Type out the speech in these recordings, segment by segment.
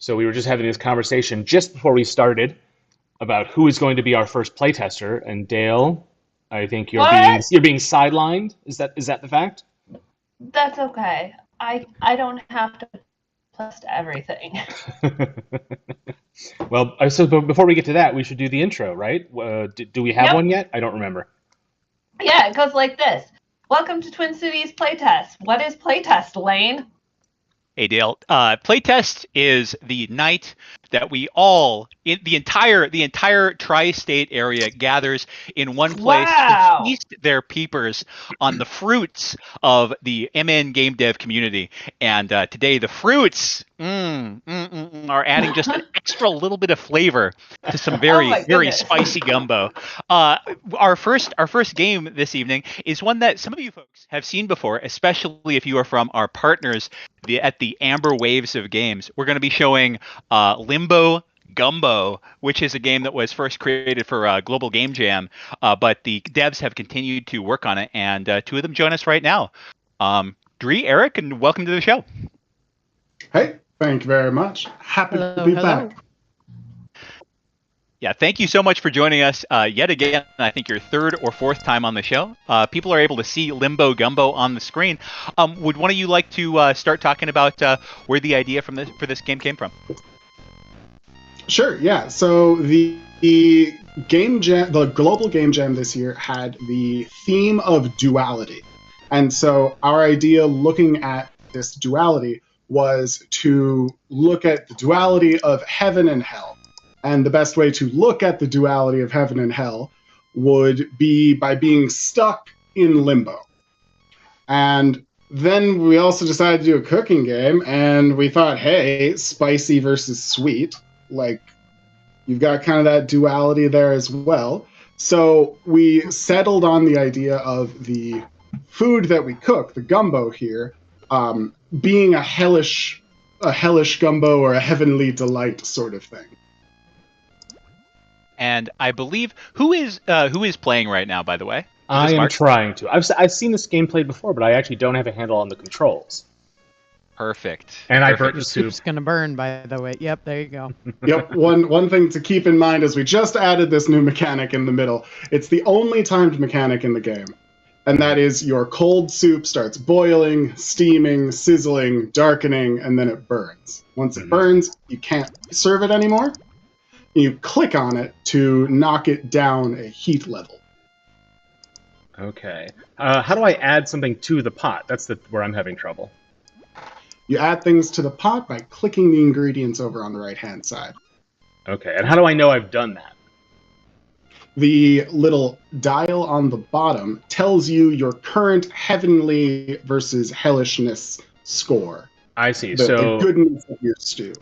So we were just having this conversation just before we started about who is going to be our first playtester. And Dale, I think What? you're being sidelined. Is that the fact? That's okay. I don't have to test everything. Well, so before we get to that, we should do the intro, right? Do we have Yep. one yet? I don't remember. Yeah, it goes like this. Welcome to Twin Cities Playtest. What is Playtest, Lane? Hey Dale, Playtest is the night that we all, the entire tri-state area gathers in one place to Wow. feast their peepers on the fruits of the MN game dev community. And today the fruits are adding just an extra little bit of flavor to some Oh very, my very goodness. spicy gumbo. Our first game this evening is one that some of you folks have seen before, especially if you are from our partners at the Amber Waves of Games. We're going to be showing Limbo Gumbo, which is a game that was first created for Global Game Jam, but the devs have continued to work on it, and two of them join us right now. Dree, Eric, and welcome to the show. Hey, thank you very much. Happy to be back. Yeah, thank you so much for joining us yet again. I think your third or fourth time on the show. People are able to see Limbo Gumbo on the screen. Would one of you like to start talking about where the idea for this game came from? Sure, yeah. So the game jam, the Global Game Jam this year had the theme of duality. And so our idea looking at this duality was to look at the duality of heaven and hell. And the best way to look at the duality of heaven and hell would be by being stuck in limbo. And then we also decided to do a cooking game, and we thought, hey, spicy versus sweet. Like, you've got kind of that duality there as well. So we settled on the idea of the food that we cook, the gumbo here, being a hellish gumbo or a heavenly delight sort of thing. And I believe who is playing right now, by the way? I am trying to. I've seen this game played before, but I actually don't have a handle on the controls. Perfect. And I burnt the soup. Soup's gonna burn, by the way. Yep, there you go. Yep. One thing to keep in mind is we just added this new mechanic in the middle. It's the only timed mechanic in the game. And that is your cold soup starts boiling, steaming, sizzling, darkening, and then it burns. Once it burns, you can't serve it anymore. You click on it to knock it down a heat level. Okay. How do I add something to the pot? That's where I'm having trouble. You add things to the pot by clicking the ingredients over on the right-hand side. Okay, and how do I know I've done that? The little dial on the bottom tells you your current heavenly versus hellishness score. I see. The goodness of your stew.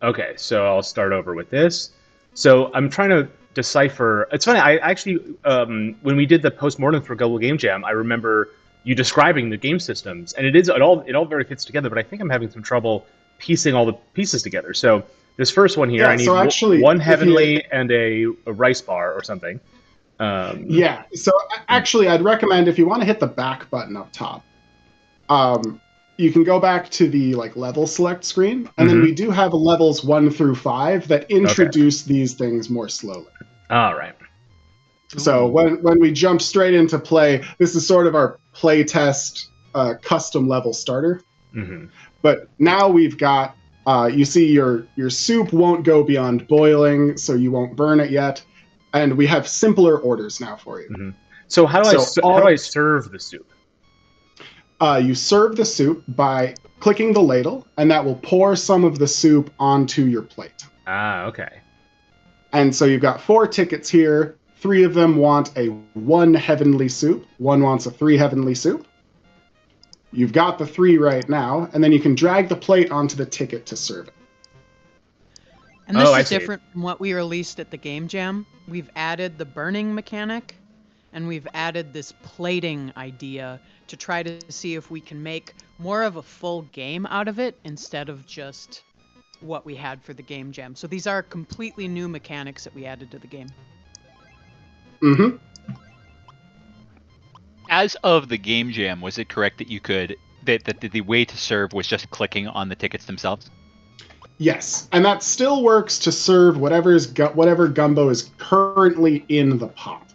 Okay, so I'll start over with this. So I'm trying to decipher. It's funny. I actually, when we did the postmortem for Global Game Jam, I remember you describing the game systems, and it all very fits together. But I think I'm having some trouble piecing all the pieces together. So this first one here, I need one heavenly and a rice bar or something. Yeah. So actually, I'd recommend if you want to hit the back button up top. You can go back to the level select screen, and then we do have levels 1 through 5 that introduce these things more slowly. All right. So when we jump straight into play, this is sort of our play test custom level starter. Mm-hmm. But now we've got, you see your soup won't go beyond boiling, so you won't burn it yet. And we have simpler orders now for you. Mm-hmm. So how do I serve the soup? You serve the soup by clicking the ladle, and that will pour some of the soup onto your plate. Ah, okay. And so you've got 4 tickets here. 3 of them want a 1 heavenly soup. 1 wants a 3 heavenly soup. You've got the 3 right now, and then you can drag the plate onto the ticket to serve it. And this is different from what we released at the Game Jam. We've added the burning mechanic, and we've added this plating idea to try to see if we can make more of a full game out of it instead of just what we had for the Game Jam. So these are completely new mechanics that we added to the game. Mm-hmm. As of the Game Jam, was it correct that you could that the way to serve was just clicking on the tickets themselves? Yes, and that still works to serve whatever gumbo is currently in the pot.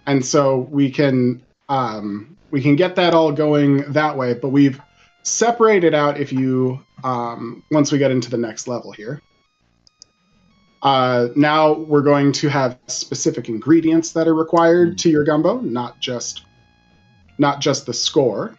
And so we can get that all going that way, but we've separated out if you once we get into the next level here. Now we're going to have specific ingredients that are required to your gumbo, not just the score.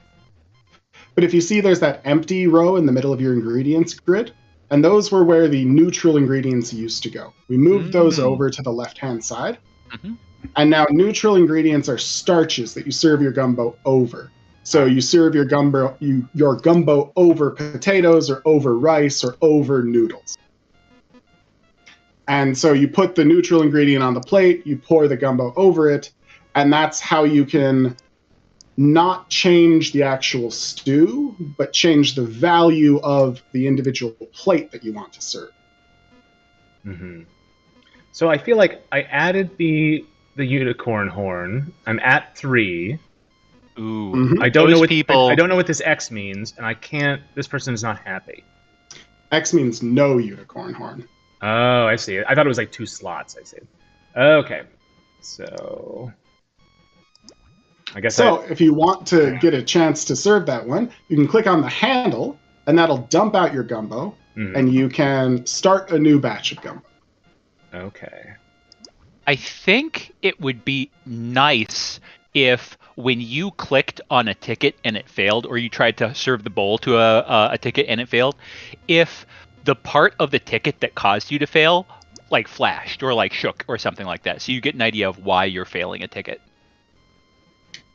But if you see there's that empty row in the middle of your ingredients grid, and those were where the neutral ingredients used to go. We moved those over to the left-hand side. Mm-hmm. And now neutral ingredients are starches that you serve your gumbo over. So you serve your gumbo over potatoes or over rice or over noodles. And so you put the neutral ingredient on the plate, you pour the gumbo over it, and that's how you can not change the actual stew, but change the value of the individual plate that you want to serve. Mm-hmm. So I feel like I added the unicorn horn. I'm at 3. Ooh, I don't know what this X means, and I can't. This person is not happy. X means no unicorn horn. Oh, I see. I thought it was like 2 slots. I see. Okay, so I guess. So if you want to get a chance to serve that one, you can click on the handle, and that'll dump out your gumbo, and you can start a new batch of gumbo. Okay. I think it would be nice if when you clicked on a ticket and it failed, or you tried to serve the bowl to a ticket and it failed, if the part of the ticket that caused you to fail like flashed or like shook or something like that, so you get an idea of why you're failing a ticket.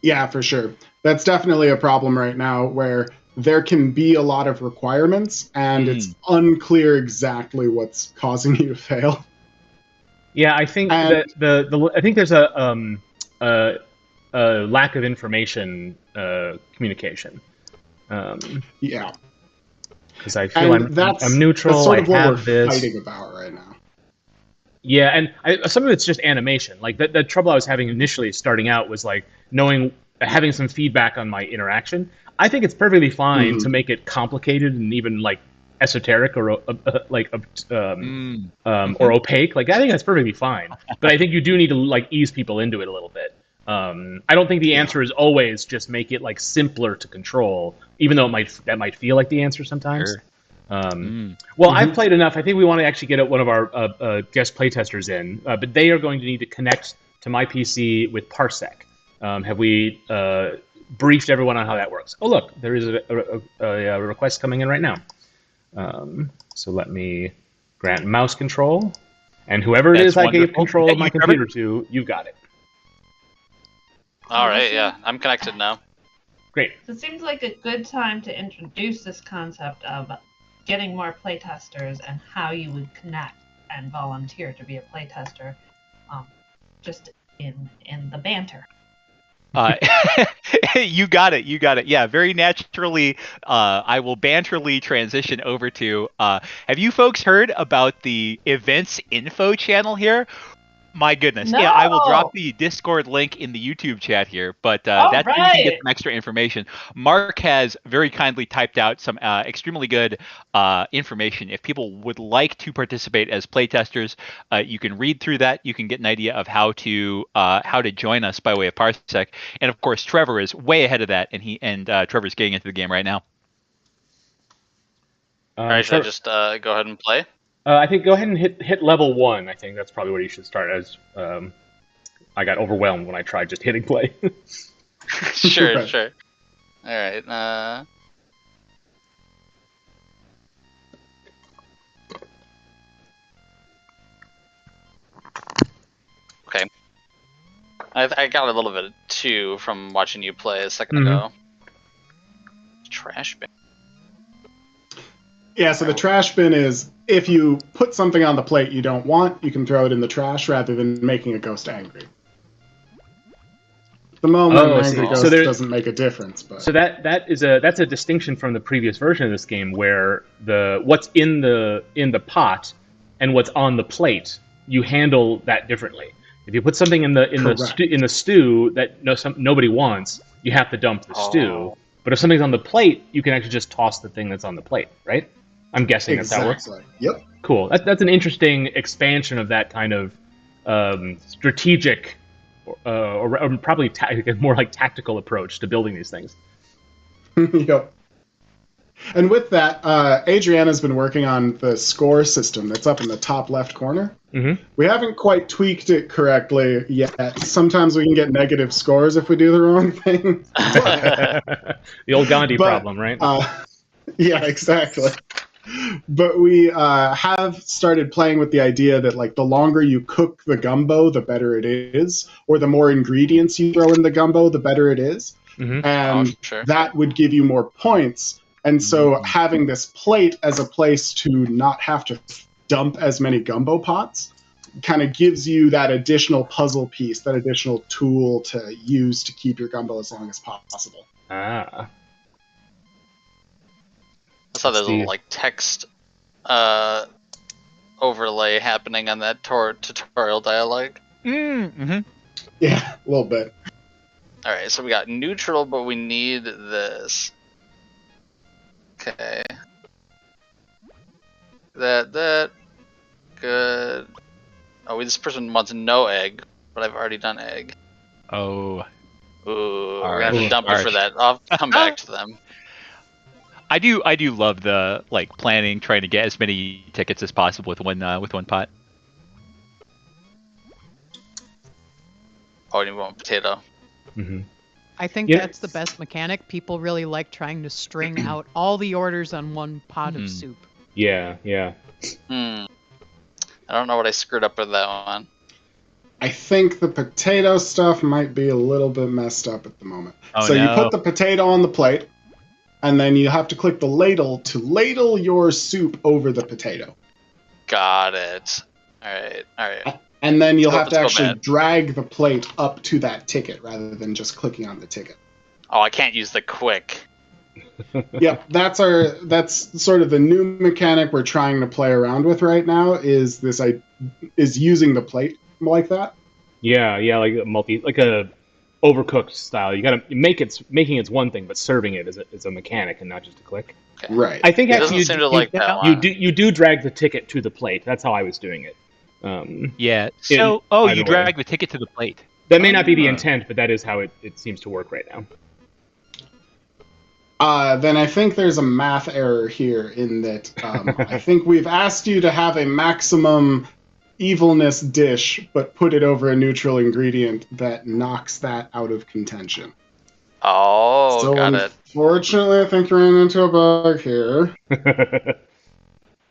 Yeah, for sure. That's definitely a problem right now where there can be a lot of requirements and it's unclear exactly what's causing you to fail. Yeah, I think that I think there's a lack of information communication. Yeah, because I feel I'm neutral. That's sort of what we're this. fighting about right now. Yeah, and some of it's just animation. Like the trouble I was having initially starting out was like having some feedback on my interaction. I think it's perfectly fine to make it complicated and even like esoteric or or opaque. Like I think that's perfectly fine. But I think you do need to like ease people into it a little bit. I don't think the answer is always just make it like simpler to control, even though that might feel like the answer sometimes. Sure. Well, I've played enough. I think we want to actually get one of our guest playtesters in, but they are going to need to connect to my PC with Parsec. Have we briefed everyone on how that works? Oh, look, there is a request coming in right now. So let me grant mouse control, and whoever it is I gave control of my computer to, you've got it. All right, yeah, I'm connected now. Great. So it seems like a good time to introduce this concept of getting more playtesters and how you would connect and volunteer to be a playtester, just in the banter. You got it. Yeah, very naturally, I will banterly transition over to, have you folks heard about the events info channel here? My goodness. No. Yeah, I will drop the Discord link in the YouTube chat here, but that's where you can get some extra information. Mark has very kindly typed out some extremely good information. If people would like to participate as playtesters, you can read through that. You can get an idea of how to join us by way of Parsec. And of course, Trevor is way ahead of that, and Trevor's getting into the game right now. All right, should I just go ahead and play? I think go ahead and hit level 1. I think that's probably where you should start. As I got overwhelmed when I tried just hitting play. Sure. All right. Okay. I got a little bit too from watching you play a second ago. Trash bin. Yeah, so the trash bin is if you put something on the plate you don't want, you can throw it in the trash rather than making a ghost angry. The moment an angry ghost doesn't make a difference. But. So that's a distinction from the previous version of this game where what's in the pot and what's on the plate, you handle that differently. If you put something in the stew that nobody wants, you have to dump the stew. But if something's on the plate, you can actually just toss the thing that's on the plate, right? I'm guessing that's how it works. Exactly. Yep. Cool. That's an interesting expansion of that kind of strategic, or probably more like tactical approach to building these things. Yep. And with that, Adriana's been working on the score system that's up in the top left corner. Mm-hmm. We haven't quite tweaked it correctly yet. Sometimes we can get negative scores if we do the wrong thing. The old Gandhi problem, right? Yeah, exactly. But we have started playing with the idea that like the longer you cook the gumbo, the better it is, or the more ingredients you throw in the gumbo, the better it is. Mm-hmm. And sure. that would give you more points. And so having this plate as a place to not have to dump as many gumbo pots kind of gives you that additional puzzle piece, that additional tool to use to keep your gumbo as long as possible. Ah. I saw there's a little like text overlay happening on that tutorial dialogue. Mm-hmm. Yeah, a little bit. Alright, so we got neutral, but we need this. Okay. That. Good. Oh, this person wants no egg, but I've already done egg. Oh. Ooh, Harsh. we're gonna have to dump it for that. I'll come back to them. I do love the like planning, trying to get as many tickets as possible with one pot. Oh, I need one potato. Mm-hmm. I think Yeah. that's the best mechanic. People really like trying to string out all the orders on one pot of soup. Yeah. I don't know what I screwed up with that one. I think the potato stuff might be a little bit messed up at the moment. Oh, so no. you put the potato on the plate, and then you have to click the ladle to ladle your soup over the potato. Got it. Alright. And then you'll have to Let's go actually back. drag the plate up to that ticket rather than just clicking on the ticket. Oh, I can't use the quick. Yep, that's sort of the new mechanic we're trying to play around with right now is using the plate like that. Yeah, like a overcooked style. You gotta making it's one thing, but serving it is a mechanic and not just a click. Okay. Right. I think It actually doesn't seem to like that you one. do drag the ticket to the plate. That's how I was doing it. Yeah. So, either you way. drag the ticket to the plate. That may not be the intent, but that is how it seems to work right now. Then I think there's a math error here in that I think we've asked you to have a maximum evilness dish, but put it over a neutral ingredient that knocks that out of contention. Oh, So got it. unfortunately, I think you ran into a bug here. That's And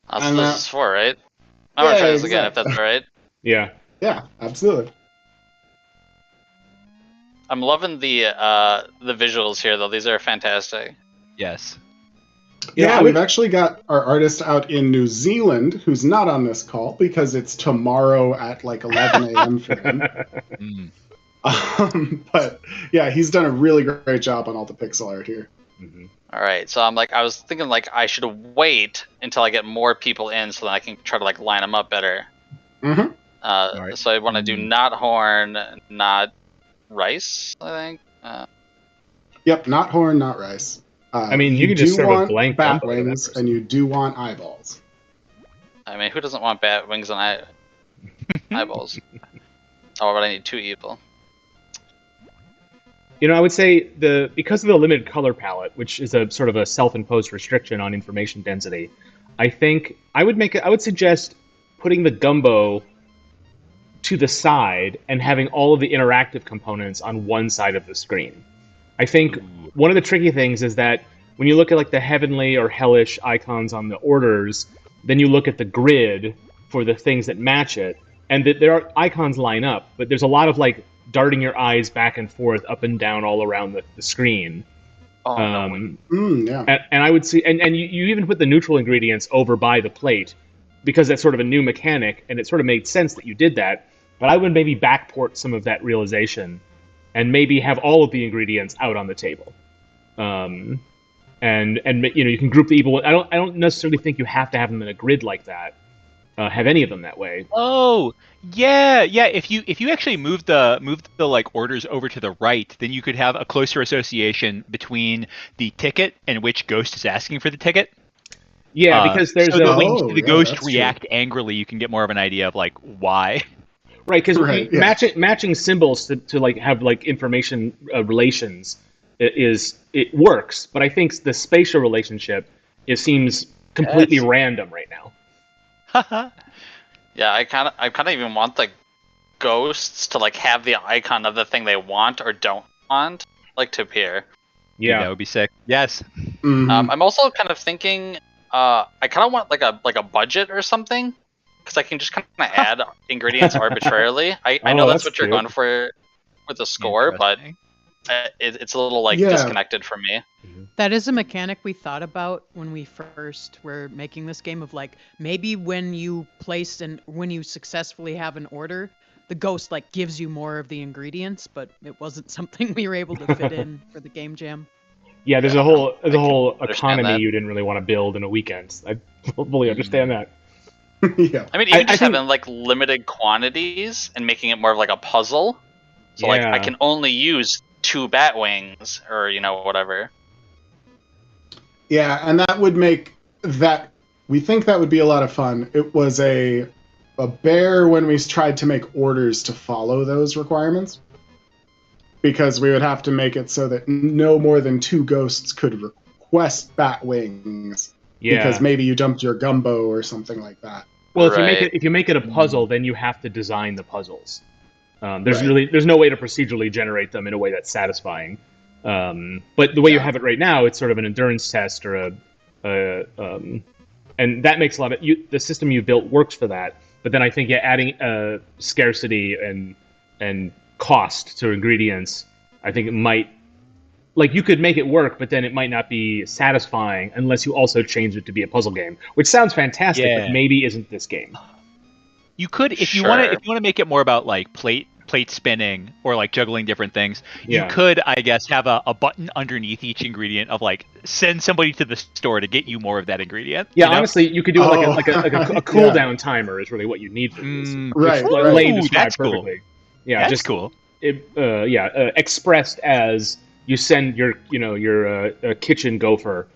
what that- this is for, right? I'm gonna try this again if exactly. that's alright. Yeah. Yeah, absolutely. I'm loving the visuals here though. These are fantastic. Yes. Yeah, I we've would- actually got our artist out in New Zealand who's not on this call because it's tomorrow at like 11 a.m. for him. But yeah, he's done a really great job on all the pixel art here. Mhm. Alright, so I was thinking like I should wait until I get more people in so that I can try to like line them up better. Mm-hmm. Alright. So I want to do not horn, not rice, I think. Yep, not horn, not rice. I mean, you could just do serve a want blank bat gumbo to that wings, person. and you do want eyeballs. I mean, who doesn't want bat wings and eyeballs? Oh, but I need 2 evil. You know, I would say because of the limited color palette, which is a sort of a self-imposed restriction on information density, I think I would suggest putting the gumbo to the side and having all of the interactive components on one side of the screen. I think one of the tricky things is that when you look at like the heavenly or hellish icons on the orders, then you look at the grid for the things that match it, and there are icons line up, but there's a lot of like darting your eyes back and forth, up and down all around the screen. Oh, no. Yeah. And I would see, and you even put the neutral ingredients over by the plate, because that's sort of a new mechanic, and it sort of made sense that you did that. But I would maybe backport some of that realization, and maybe have all of the ingredients out on the table. And you know, you can group the evil. I don't necessarily think you have to have them in a grid like that. Have any of them that way. Oh, yeah. If you actually move the like orders over to the right, then you could have a closer association between the ticket and which ghost is asking for the ticket. Yeah, because there's so that when you Oh, see the yeah, ghost that's react angrily, you can get more of an idea of like why. right, because Right, yeah. matching symbols to like have like information relations it works, but I think the spatial relationship seems completely Yes. random right now. Yeah, I kind of even want the ghosts to like have the icon of the thing they want or don't want, like to appear. Dude, Yeah, that would be sick. Yes. Mhm. I'm also kind of thinking, I kind of want like a budget or something, because I can just kind of add ingredients arbitrarily. I know Oh, that's that's what you're cute. going for with the score, but Interesting. it's a little like Yeah. disconnected from me. That is a mechanic we thought about when we first were making this game of like maybe when you when you successfully have an order, the ghost like gives you more of the ingredients, but it wasn't something we were able to fit in for the game jam. Yeah, there's Yeah, a whole I can understand economy that. you didn't really want to build in a weekend. I fully understand that. Yeah. I mean, I even just think- having like limited quantities and making it more of like a puzzle. So like I Yeah. can only use 2 bat wings or whatever. Yeah, and that would make that. We think that would be a lot of fun. It was a bear when we tried to make orders to follow those requirements, because we would have to make it so that no more than 2 ghosts could request bat wings, Yeah. because maybe you dumped your gumbo or something like that. Well, Right. if you make it a puzzle, then you have to design the puzzles. There's Right. there's no way to procedurally generate them in a way that's satisfying. But the way you Yeah. have it right now, it's sort of an endurance test or and that makes a lot of the system you built works for that. But then I think adding scarcity and cost to ingredients, I think it might like you could make it work, but then it might not be satisfying unless you also change it to be a puzzle game, which sounds fantastic, but Yeah. maybe isn't this game. You could, if you Sure. want to make it more about like plate spinning or like juggling different things. Yeah. You could, I guess, have a button underneath each ingredient of like send somebody to the store to get you more of that ingredient. Yeah, you know? honestly, you could do Oh. like a cooldown timer is really what you need for this. Mm. Right, Which right. Lane Ooh, described that's cool. perfectly. Yeah, That's just cool. expressed as you send your kitchen gopher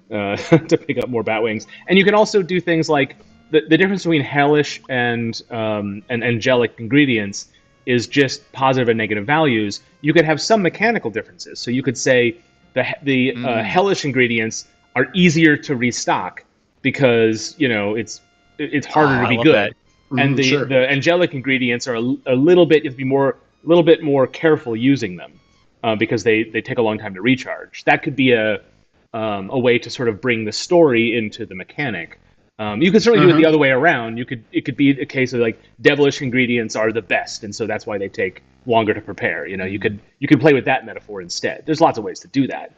to pick up more bat wings, and you can also do things like the difference between hellish and angelic ingredients is just positive and negative values. You could have some mechanical differences. So you could say the hellish ingredients are easier to restock because it's harder to I be love good, that. and the Sure. the angelic ingredients are a little bit you have to be a little bit more careful using them because they take a long time to recharge. That could be a way to sort of bring the story into the mechanic. You could certainly do it the other way around. It could be a case of like devilish ingredients are the best, and so that's why they take longer to prepare. You could play with that metaphor instead. There's lots of ways to do that.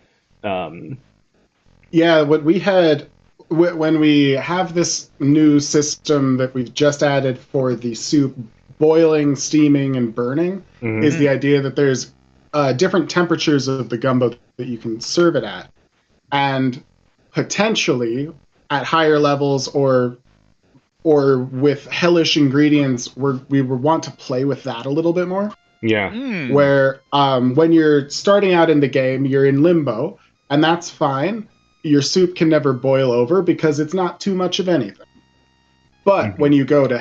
Yeah, what we had when we have this new system that we've just added for the soup, boiling, steaming, and burning, is the idea that there's different temperatures of the gumbo that you can serve it at, and potentially at higher levels or with hellish ingredients, we would want to play with that a little bit more. Yeah. Mm. Where when you're starting out in the game, you're in limbo, and that's fine. Your soup can never boil over because it's not too much of anything. But when you go to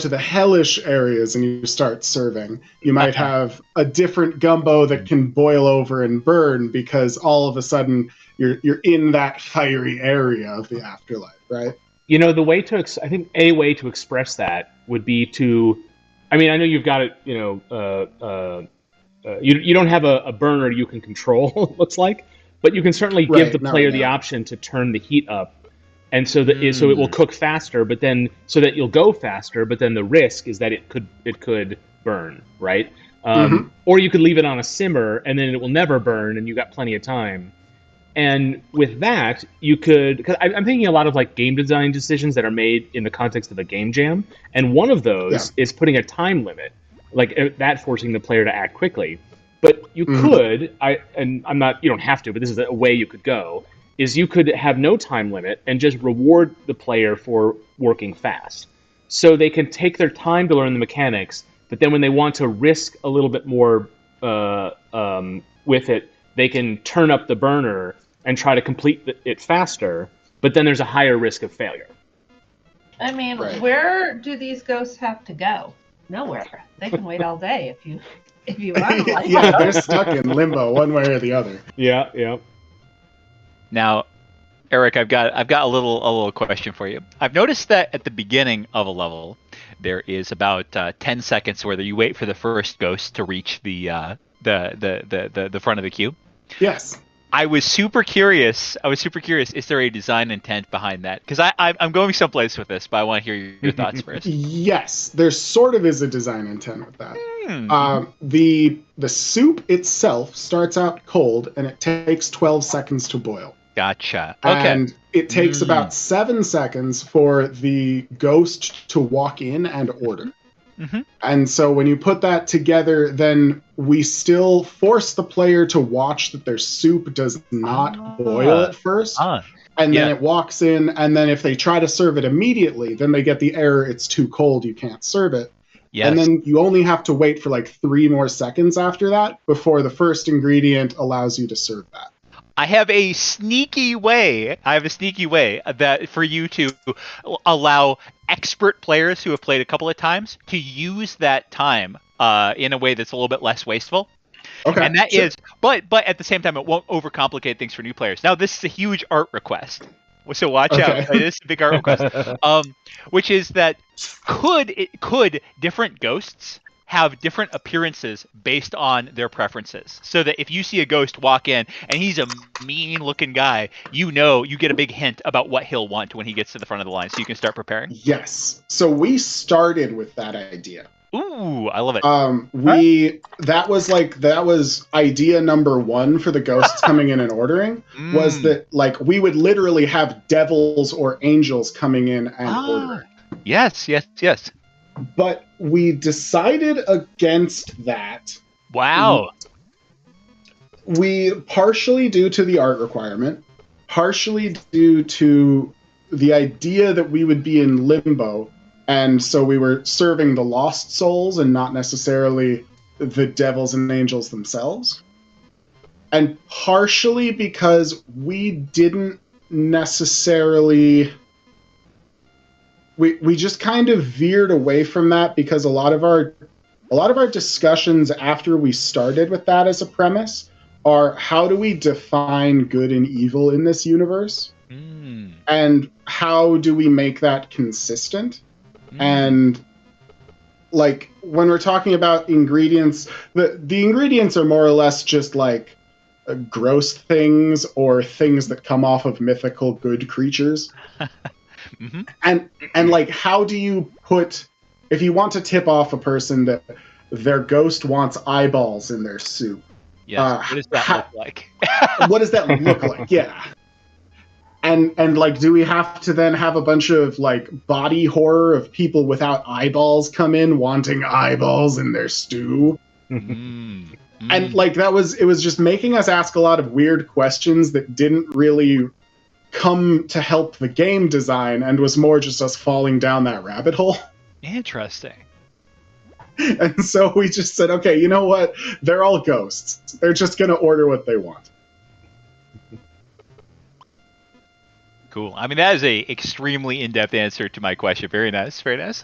the hellish areas and you start serving, you might have a different gumbo that can boil over and burn because all of a sudden you're in that fiery area of the afterlife, right? The way I think a way to express that would be to, I mean, I know you've got it, you don't have a burner you can control, it looks like, but you can certainly give the player the option to turn the heat up, and so it will cook faster, but then so that you'll go faster, but then the risk is that it could burn, right? Or you could leave it on a simmer, and then it will never burn, and you got plenty of time. And with that, you could, because I'm thinking a lot of like game design decisions that are made in the context of a game jam, and one of those is putting a time limit, like that forcing the player to act quickly. But you could, you don't have to, but this is a way you could go, is you could have no time limit and just reward the player for working fast. So they can take their time to learn the mechanics, but then when they want to risk a little bit more with it, they can turn up the burner and try to complete it faster. but then there's a higher risk of failure. I mean, Right. where do these ghosts have to go? Nowhere. They can wait all day if you want. Like, Yeah, they're stuck in limbo one way or the other. Yeah. Now, Eric, I've got a little question for you. I've noticed that at the beginning of a level, there is about 10 seconds where you wait for the first ghost to reach the front of the queue. Yes. I was super curious. Is there a design intent behind that? Because I'm going someplace with this, but I want to hear your thoughts first. Yes, there sort of is a design intent with that. The soup itself starts out cold, and it takes 12 seconds to boil. Gotcha. Okay. And it takes about 7 seconds for the ghost to walk in and order. Mm-hmm. And so when you put that together, then we still force the player to watch that their soup does not boil at first. And then it walks in, and then if they try to serve it immediately, then they get the error, it's too cold, you can't serve it. Yes. And then you only have to wait for like 3 more seconds after that before the first ingredient allows you to serve that. I have a sneaky way that for you to allow expert players who have played a couple of times to use that time in a way that's a little bit less wasteful. Okay. And that is, but at the same time, it won't overcomplicate things for new players. Now, this is a huge art request, so watch out. This is a big art request, which is that could different ghosts have different appearances based on their preferences, so that if you see a ghost walk in and he's a mean-looking guy, you get a big hint about what he'll want when he gets to the front of the line, so you can start preparing. Yes. So we started with that idea. Ooh, I love it. That was idea number 1 for the ghosts coming in and ordering, was that like we would literally have devils or angels coming in and ordering. Yes. But we decided against that. Wow. We partially due to the art requirement, partially due to the idea that we would be in limbo, and so we were serving the lost souls and not necessarily the devils and angels themselves. And partially because we didn't necessarily... We just kind of veered away from that because a lot of our discussions after we started with that as a premise are how do we define good and evil in this universe? And how do we make that consistent? And like when we're talking about ingredients, the ingredients are more or less just like gross things or things that come off of mythical good creatures. And like, how do you put, if you want to tip off a person that their ghost wants eyeballs in their soup? Yeah. What does that look like? What does that look like? Yeah. And like, do we have to then have a bunch of like body horror of people without eyeballs come in wanting eyeballs in their stew? And like it was just making us ask a lot of weird questions that didn't really come to help the game design and was more just us falling down that rabbit hole. Interesting. And so we just said, okay, you know what? They're all ghosts. They're just going to order what they want. Cool. I mean, that is a extremely in-depth answer to my question. Very nice. Very nice.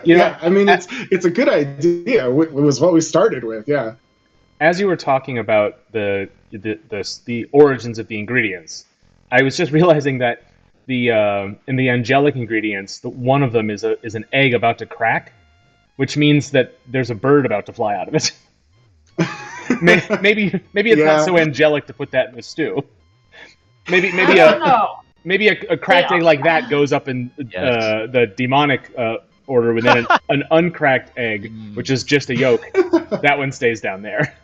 Yeah, I mean, it's a good idea. It was what we started with, yeah. As you were talking about the origins of the ingredients, I was just realizing that in the angelic ingredients, one of them is an egg about to crack, which means that there's a bird about to fly out of it. maybe it's not so angelic to put that in the stew. Maybe a cracked egg like that goes up in the demonic order, within an uncracked egg, which is just a yolk. That one stays down there.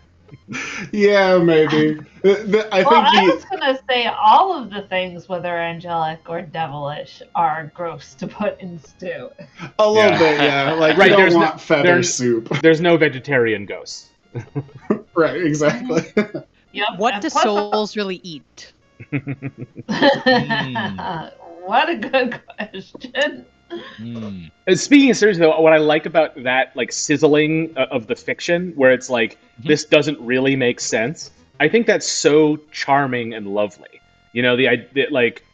Yeah, maybe. I was gonna say all of the things, whether angelic or devilish, are gross to put in stew. A little bit, yeah. Like, right, you don't want feather soup. There's no vegetarian ghosts. Right, exactly. Yep. What do souls really eat? What a good question. Speaking of seriously, though, what I like about that, like, sizzling of the fiction, where it's like, this doesn't really make sense, I think that's so charming and lovely. You know, the idea, like,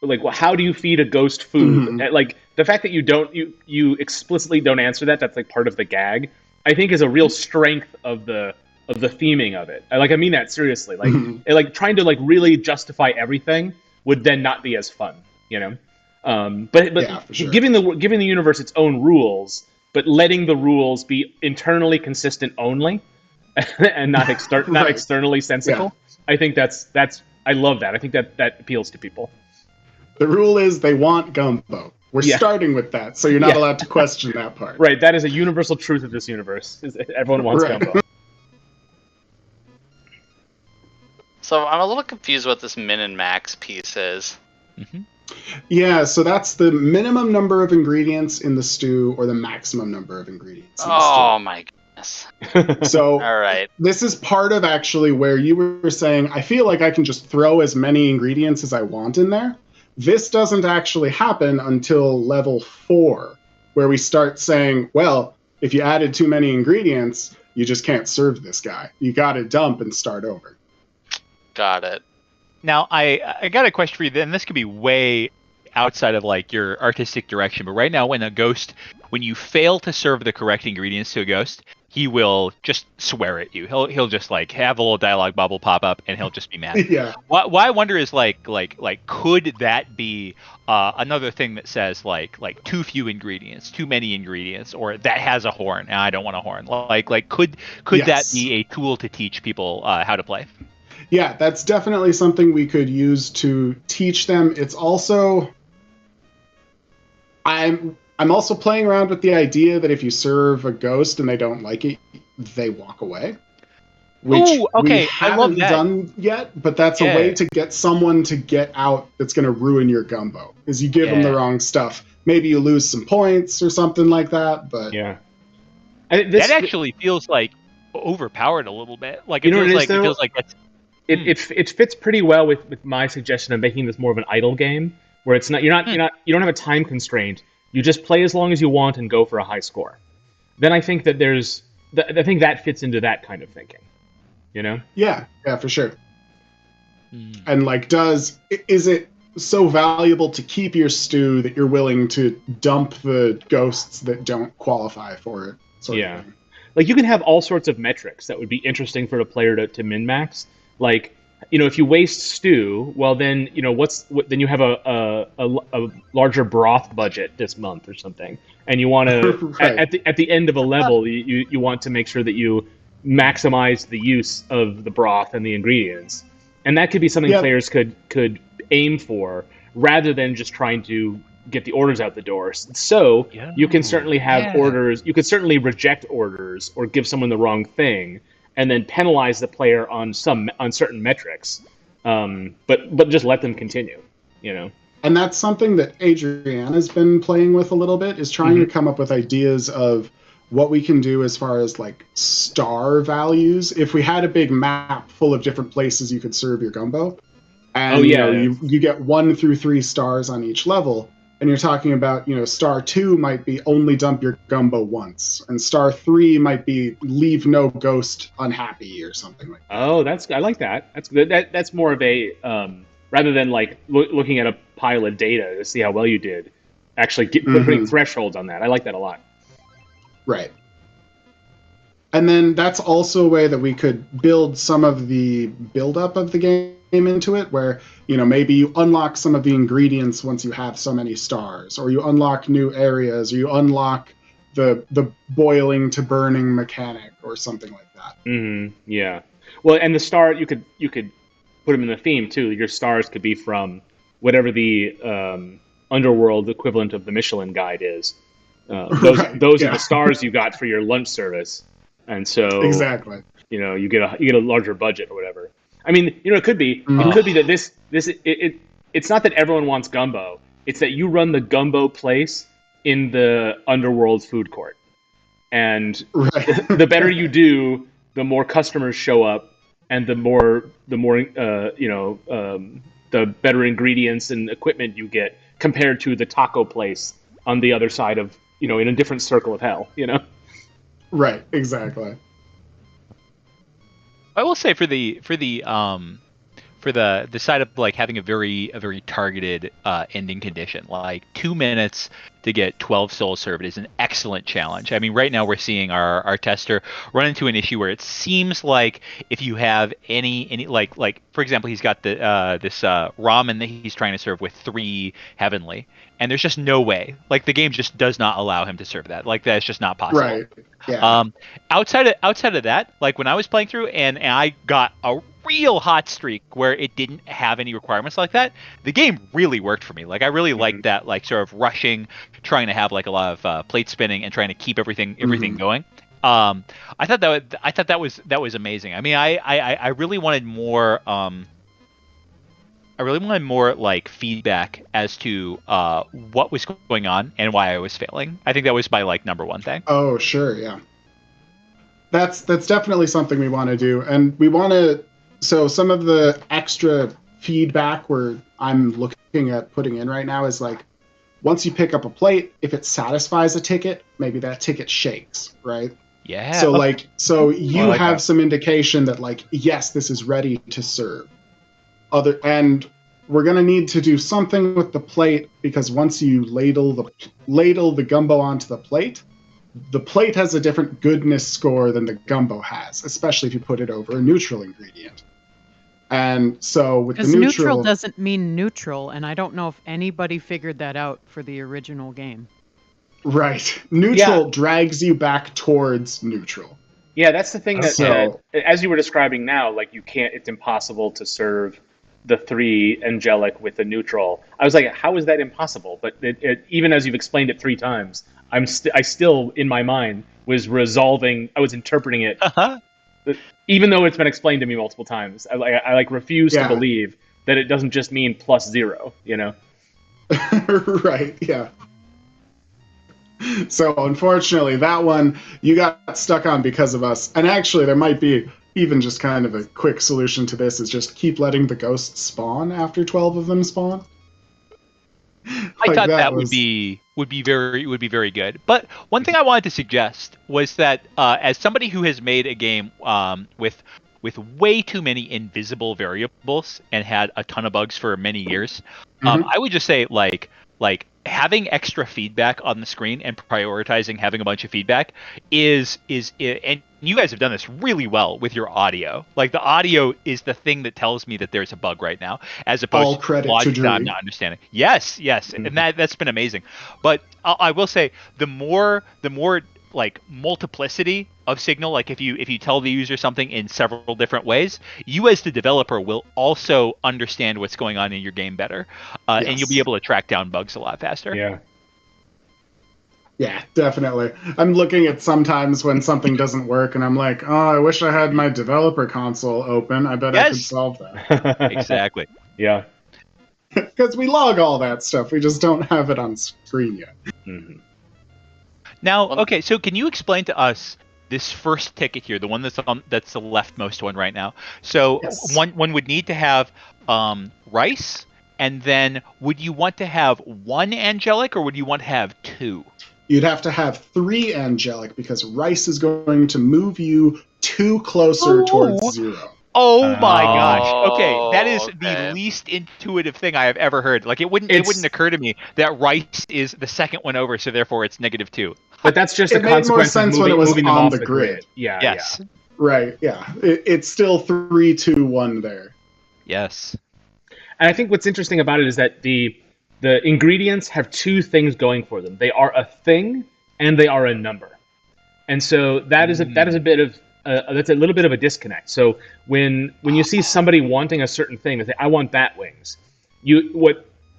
like, well, how do you feed a ghost food? And, like, the fact that you explicitly don't answer that's like part of the gag, I think is a real strength of the theming of it. I mean that seriously. Like, like trying to like really justify everything would then not be as fun, you know. But Yeah, for sure. giving the universe its own rules, but letting the rules be internally consistent only, and not Right. externally sensical. I think that's I love that. I think that appeals to people. The rule is they want gumbo. We're starting with that, so you're not allowed to question that part. Right, that is a universal truth of this universe. Is everyone wants gumbo. So I'm a little confused what this min and max piece is. Yeah, so that's the minimum number of ingredients in the stew or the maximum number of ingredients in the stew. Oh my goodness. So all right. This is part of actually where you were saying, I feel like I can just throw as many ingredients as I want in there. This doesn't actually happen until level 4, where we start saying, well, if you added too many ingredients, you just can't serve this guy. You got to dump and start over. Got it. Now, I got a question for you, then this could be way outside of like your artistic direction, but right now when you fail to serve the correct ingredients to a ghost, he will just swear at you. He'll just like have a little dialogue bubble pop up and he'll just be mad. Yeah. What I wonder is like could that be another thing that says like too few ingredients, too many ingredients, or that has a horn and I don't want a horn. Like could that be a tool to teach people how to play? Yeah, that's definitely something we could use to teach them. It's also I'm also playing around with the idea that if you serve a ghost and they don't like it, they walk away. Which we haven't done yet, but that's a way to get someone to get out that's going to ruin your gumbo. Is you give them the wrong stuff. Maybe you lose some points or something like that, but... Yeah. That actually feels like overpowered a little bit. Like it feels like that's... It fits pretty well with my suggestion of making this more of an idle game, where it's not you don't have a time constraint. You just play as long as you want and go for a high score. Then I think that I think that fits into that kind of thinking, you know? Yeah, for sure. And like, is it so valuable to keep your stew that you're willing to dump the ghosts that don't qualify for it? Sort of thing. Like you can have all sorts of metrics that would be interesting for a player to min-max. Like, you know, if you waste stew, well then, you know, then you have a larger broth budget this month or something, and you want to right. at the end of a level, you want to make sure that you maximize the use of the broth and the ingredients, and that could be something players could aim for rather than just trying to get the orders out the door. So you can certainly have orders. You could certainly reject orders or give someone the wrong thing, and then penalize the player on certain metrics, but just let them continue, you know. And that's something that Adriana's been playing with a little bit, is trying to come up with ideas of what we can do as far as like star values. If we had a big map full of different places you could serve your gumbo, and you get 1 through 3 stars on each level. And you're talking about, you know, star 2 might be only dump your gumbo once, and star 3 might be leave no ghost unhappy or something like that. Oh, I like that. That's good. That's more of a rather than like looking at a pile of data to see how well you did. Actually, putting thresholds on that. I like that a lot. Right. And then that's also a way that we could build some of the build-up of the game into it, where, you know, maybe you unlock some of the ingredients once you have so many stars, or you unlock new areas, or you unlock the boiling to burning mechanic or something like that. Yeah. Well, and the star, you could put them in the theme too. Your stars could be from whatever the underworld equivalent of the Michelin Guide is. Those are the stars you got for your lunch service. And so exactly, you know, you get a larger budget or whatever. I mean, you know, it could be that it's not that everyone wants gumbo. It's that you run the gumbo place in the underworld food court, and the better you do, the more customers show up, and the better ingredients and equipment you get compared to the taco place on the other side of, you know, in a different circle of hell, you know. Right, exactly. I will say for for the side of like having a very targeted ending condition. Like 2 minutes to get 12 souls served is an excellent challenge. I mean, right now we're seeing our tester run into an issue where it seems like if you have any like for example, he's got the this ramen that he's trying to serve with 3 heavenly, and there's just no way. Like the game just does not allow him to serve that. Like that's just not possible. Right. Yeah. Outside of that, like when I was playing through and I got a real hot streak where it didn't have any requirements like that, the game really worked for me. Like I really liked that, like sort of rushing, trying to have like a lot of plate spinning and trying to keep everything going. I thought that was amazing. I mean, I really wanted more. I really wanted more like feedback as to what was going on and why I was failing. I think that was my like number one thing. Oh, sure, yeah. That's definitely something we want to do, and we want to. So some of the extra feedback where I'm looking at putting in right now is like, once you pick up a plate, if it satisfies a ticket, maybe that ticket shakes, right? Yeah. So like, so you like have that. some indication that like, yes, this is ready to serve. And we're gonna need to do something with the plate, because once you ladle the gumbo onto the plate has a different goodness score than the gumbo has, especially if you put it over a neutral ingredient. And so with the neutral doesn't mean neutral, and I don't know if anybody figured that out for the original game. Right. Neutral drags you back towards neutral. Yeah, that's the thing that, So- as you were describing now, like you can't, it's impossible to serve the 3 angelic with the neutral. I was like, how is that impossible? But even as you've explained it 3 times, I still, in my mind, was interpreting it, even though it's been explained to me multiple times. I like refuse to believe that it doesn't just mean +0, you know? Right, yeah. So unfortunately, that one you got stuck on because of us. And actually, there might be even just kind of a quick solution to this, is just keep letting the ghosts spawn after 12 of them spawn. I thought that would be very good. But one thing I wanted to suggest was that as somebody who has made a game with way too many invisible variables and had a ton of bugs for many years, I would just say like having extra feedback on the screen and prioritizing having a bunch of feedback is and you guys have done this really well with your audio. Like the audio is the thing that tells me that there's a bug right now, as opposed to logic that I'm not understanding. Yes, and that's been amazing. But I will say the more like multiplicity of signal, like if you tell the user something in several different ways, you as the developer will also understand what's going on in your game better, and you'll be able to track down bugs a lot faster. Yeah, definitely. I'm looking at sometimes when something doesn't work and I'm like, oh, I wish I had my developer console open. I bet I could solve that. Exactly. Yeah. Because we log all that stuff. We just don't have it on screen yet. Now, okay, so can you explain to us this first ticket here, the one that's the leftmost one right now? So one would need to have rice, and then would you want to have 1 angelic, or would you want to have 2? You'd have to have 3 angelic, because rice is going to move you 2 closer towards 0. Oh my gosh. Okay, that is the least intuitive thing I have ever heard. Like it wouldn't occur to me that rice is the second one over, so therefore it's -2. But that's just a consequence of moving them off the grid. Yeah. Yes. Yeah. Right, yeah. It's still 3, 2, 1 there. Yes. And I think what's interesting about it is that the ingredients have 2 things going for them. They are a thing and they are a number. And so that is a bit of that's a little bit of a disconnect. So when you see somebody wanting a certain thing, they say, I want bat wings.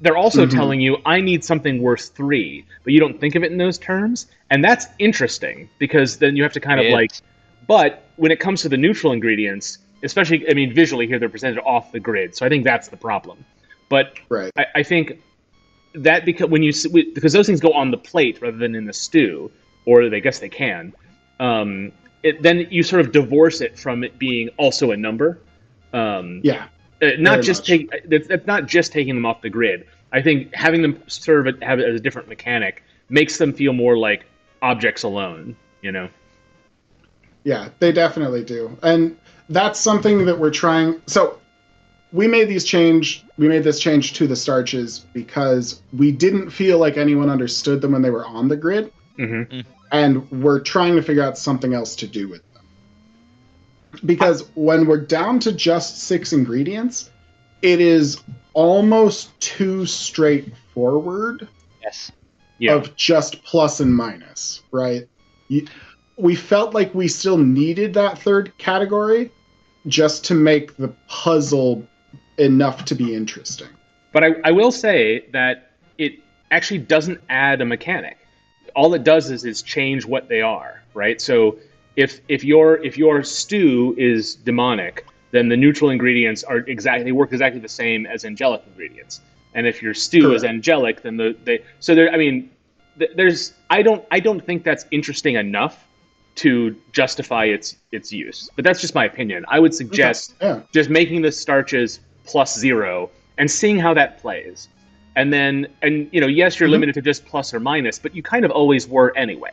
They're also telling you, I need something worth 3, but you don't think of it in those terms. And that's interesting, because then you have to kind of but when it comes to the neutral ingredients, especially, I mean, visually here, they're presented off the grid. So I think that's the problem. But I think that because those things go on the plate rather than in the stew, or I guess they can, then you sort of divorce it from it being also a number. It's not just taking them off the grid. I think having them have it as a different mechanic makes them feel more like objects alone, you know? Yeah, they definitely do. And that's something that we're trying. So we made this change to the starches because we didn't feel like anyone understood them when they were on the grid, and we're trying to figure out something else to do with them. Because when we're down to just 6 ingredients, it is almost too straightforward. Yes. Yeah. Of just plus and minus, right? We felt like we still needed that third category just to make the puzzle enough to be interesting. But I will say that it actually doesn't add a mechanic. All it does is change what they are, right? So if your stew is demonic, then the neutral ingredients work exactly the same as angelic ingredients. And if your stew is angelic, then I don't think that's interesting enough to justify its use. But that's just my opinion. I would suggest just making the starches +0 and seeing how that plays. And yes, you're limited to just plus or minus, but you kind of always were anyway.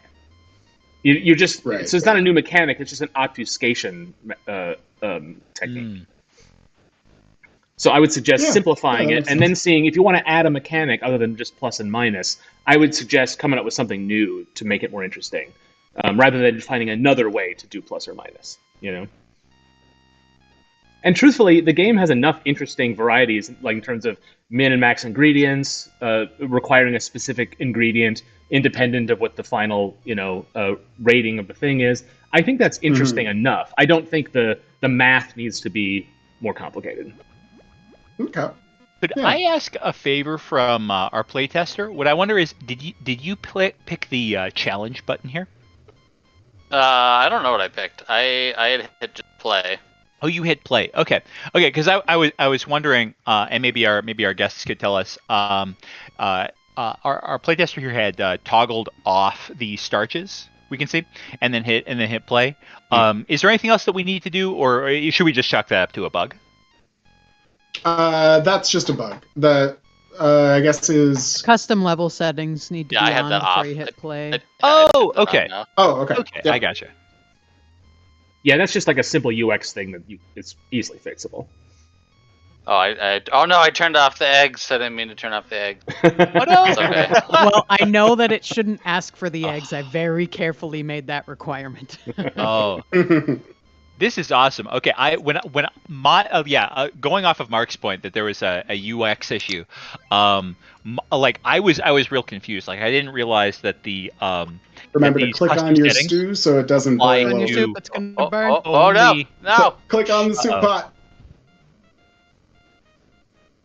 You just so it's not a new mechanic; it's just an obfuscation technique. So I would suggest simplifying it and then seeing if you want to add a mechanic other than just plus and minus. I would suggest coming up with something new to make it more interesting, rather than finding another way to do plus or minus. And truthfully, the game has enough interesting varieties, like in terms of min and max ingredients, requiring a specific ingredient independent of what the final rating of the thing is. I think that's interesting enough. I don't think the math needs to be more complicated. Okay. Could I ask a favor from our playtester? What I wonder is, did you pick the challenge button here? I don't know what I picked. I had hit just play. Oh, you hit play. Okay. Because I was wondering, and maybe our guests could tell us. Our playtester here had toggled off the starches. We can see, and then hit play. Is there anything else that we need to do, or should we just chalk that up to a bug? That's just a bug. The I guess is custom level settings need to be I had on that before off. you hit play. Okay. Okay. Yep. I gotcha. Yeah, that's just like a simple UX thing that it's easily fixable. Oh, no, I turned off the eggs. I didn't mean to turn off the eggs. Oh, no. It's okay. Well, I know that it shouldn't ask for the eggs. I very carefully made that requirement. Oh. This is awesome. Okay, going off of Mark's point that there was a UX issue, I was real confused. Like I didn't realize that the remember to click on your stew so it doesn't boil. On your soup, it's gonna burn. No! Click on the soup pot.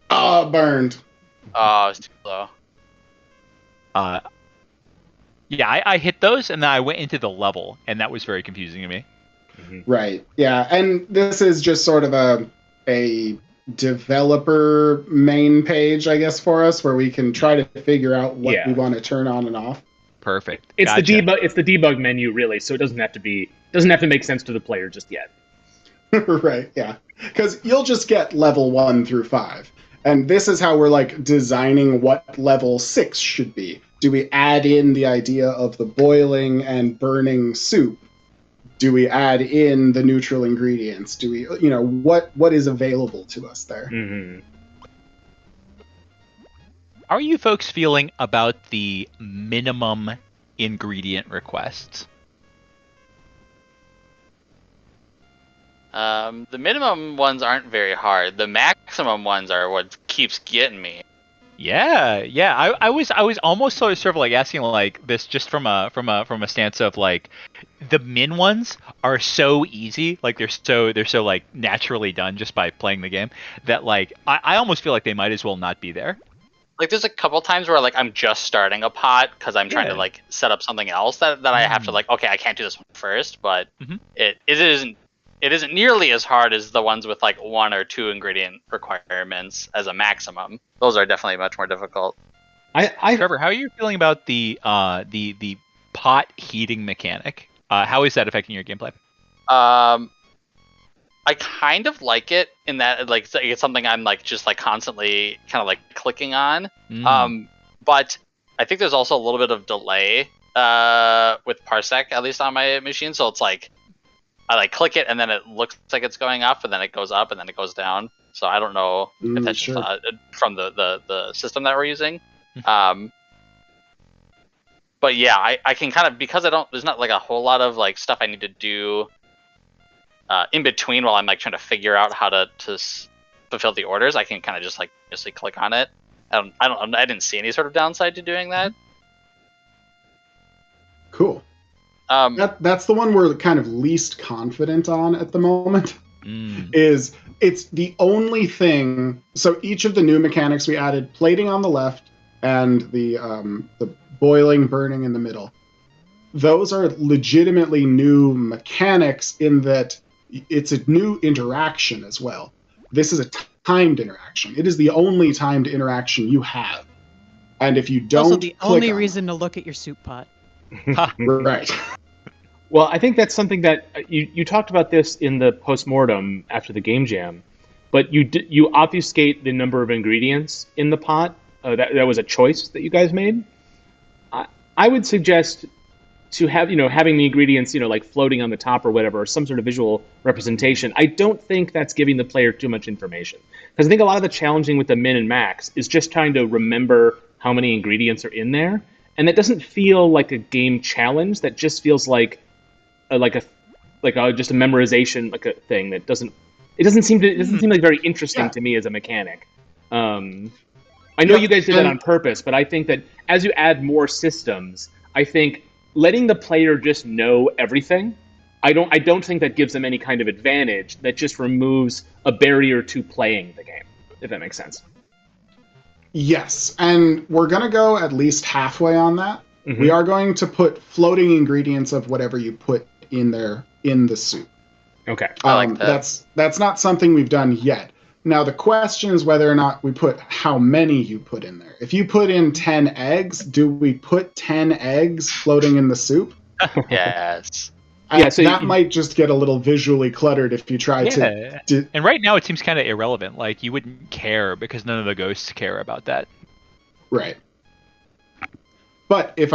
Oh, burned. Oh, it's too low. I hit those and then I went into the level, and that was very confusing to me. Right. Yeah, and this is just sort of a developer main page, I guess, for us, where we can try to figure out what we want to turn on and off. Perfect. It's the debug menu, really, so it doesn't have to make sense to the player just yet. Right. Yeah, because you'll just get level 1 through 5, and this is how we're designing what level 6 should be. Do we add in the idea of the boiling and burning soup? Do we add in the neutral ingredients? Do we, what is available to us there? Mm-hmm. How are you folks feeling about the minimum ingredient requests? The minimum ones aren't very hard. The maximum ones are what keeps getting me. Yeah. I was almost sort of asking this just from a stance of the min ones are so easy, they're so naturally done just by playing the game that I almost feel like they might as well not be there. There's a couple times where I'm just starting a pot because I'm trying to set up something else that I have to okay, I can't do this one first, but it isn't nearly as hard as the ones with 1 or 2 ingredient requirements as a maximum. Those are definitely much more difficult. Trevor, how are you feeling about the pot heating mechanic? How is that affecting your gameplay? I kind of like it in that it's something I'm just constantly kind of clicking on. But I think there's also a little bit of delay with parsec, at least on my machine. So it's I like click it and then it looks like it's going up, and then it goes up and then it goes down. So I don't know if that's sure. just from the system that we're using. But yeah, I can kind of, because there's not like a whole lot of like stuff I need to do in between while I'm like trying to figure out how to fulfill the orders. I can kind of just like click on it. I didn't see any sort of downside to doing that. Cool. That's the one we're kind of least confident on at the moment. Is it's the only thing. So each of the new mechanics we added, plating on the left and the boiling, burning in the middle. Those are legitimately new mechanics in that it's a new interaction as well. This is a timed interaction. It is the only timed interaction you have. And if you don't, also the only reason to look at your soup pot. Right. Well, I think that's something that you talked about this in the postmortem after the game jam, but you obfuscate the number of ingredients in the pot. That was a choice that you guys made. I would suggest to have having the ingredients like floating on the top or whatever, or some sort of visual representation. I don't think that's giving the player too much information, because I think a lot of the challenging with the min and max is just trying to remember how many ingredients are in there, and that doesn't feel like a game challenge. That just feels like just a memorization, like a thing that doesn't seem like very interesting to me as a mechanic. I know you guys did that on purpose, but I think that as you add more systems, I think letting the player just know everything, I don't think that gives them any kind of advantage. That just removes a barrier to playing the game, if that makes sense. Yes, and we're going to go at least halfway on that. Mm-hmm. We are going to put floating ingredients of whatever you put in there in the soup. Okay. I like that. That's not something we've done yet. Now, the question is whether or not we put how many you put in there. If you put in 10 eggs, do we put 10 eggs floating in the soup? Yes. Yeah, so that might just get a little visually cluttered if you try to... And right now it seems kind of irrelevant. Like, you wouldn't care because none of the ghosts care about that. Right. But if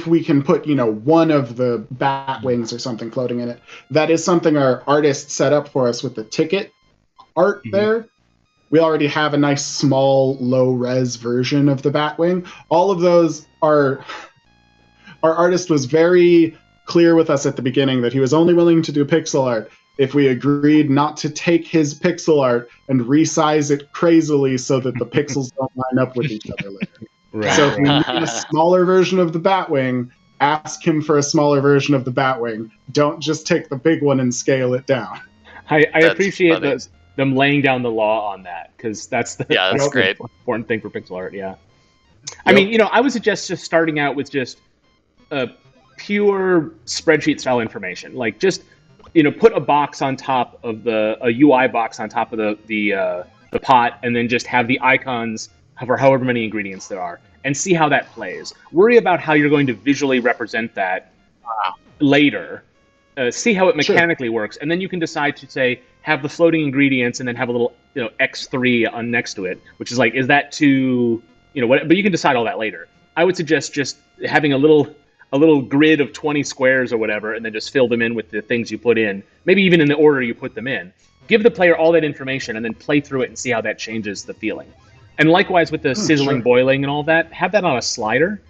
we can put, one of the bat wings or something floating in it, that is something our artist set up for us with the ticket art there. We already have a nice small low-res version of the Batwing. All of those are... Our artist was very clear with us at the beginning that he was only willing to do pixel art if we agreed not to take his pixel art and resize it crazily so that the pixels don't line up with each other later. Right. So if we need a smaller version of the Batwing, ask him for a smaller version of the Batwing. Don't just take the big one and scale it down. I appreciate them laying down the law on that, because that's great. Important thing for pixel art. Yeah. I mean, I would suggest just starting out with just pure spreadsheet style information, like just put a box on top of a UI box on top of the pot, and then just have the icons for however many ingredients there are, and see how that plays. Worry about how you're going to visually represent that later. See how it mechanically works, and then you can decide to say have the floating ingredients, and then have a little X3 on next to it, which is like, is that too what? But you can decide all that later. I would suggest just having a little grid of 20 squares or whatever, and then just fill them in with the things you put in, maybe even in the order you put them in. Give the player all that information, and then play through it and see how that changes the feeling. And likewise with the sizzling, boiling, and all that, have that on a slider,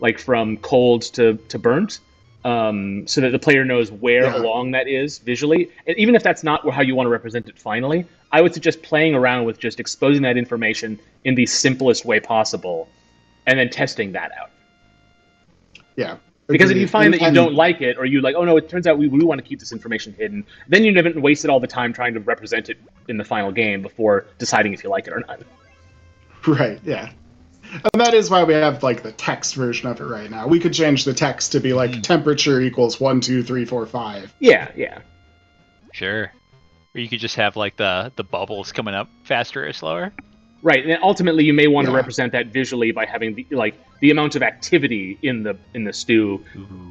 like from cold to burnt, so that the player knows where along that is visually. And even if that's not how you want to represent it finally, I would suggest playing around with just exposing that information in the simplest way possible, and then testing that out. Yeah. Because if you find that you don't like it, or you like, oh no, it turns out we want to keep this information hidden, then you haven't wasted all the time trying to represent it in the final game before deciding if you like it or not. Right, yeah. And that is why we have like the text version of it right now. We could change the text to be like temperature equals 1, 2, 3, 4, 5. Yeah. Sure. Or you could just have like the bubbles coming up faster or slower. Right, and ultimately you may want to represent that visually by having the amount of activity in the stew.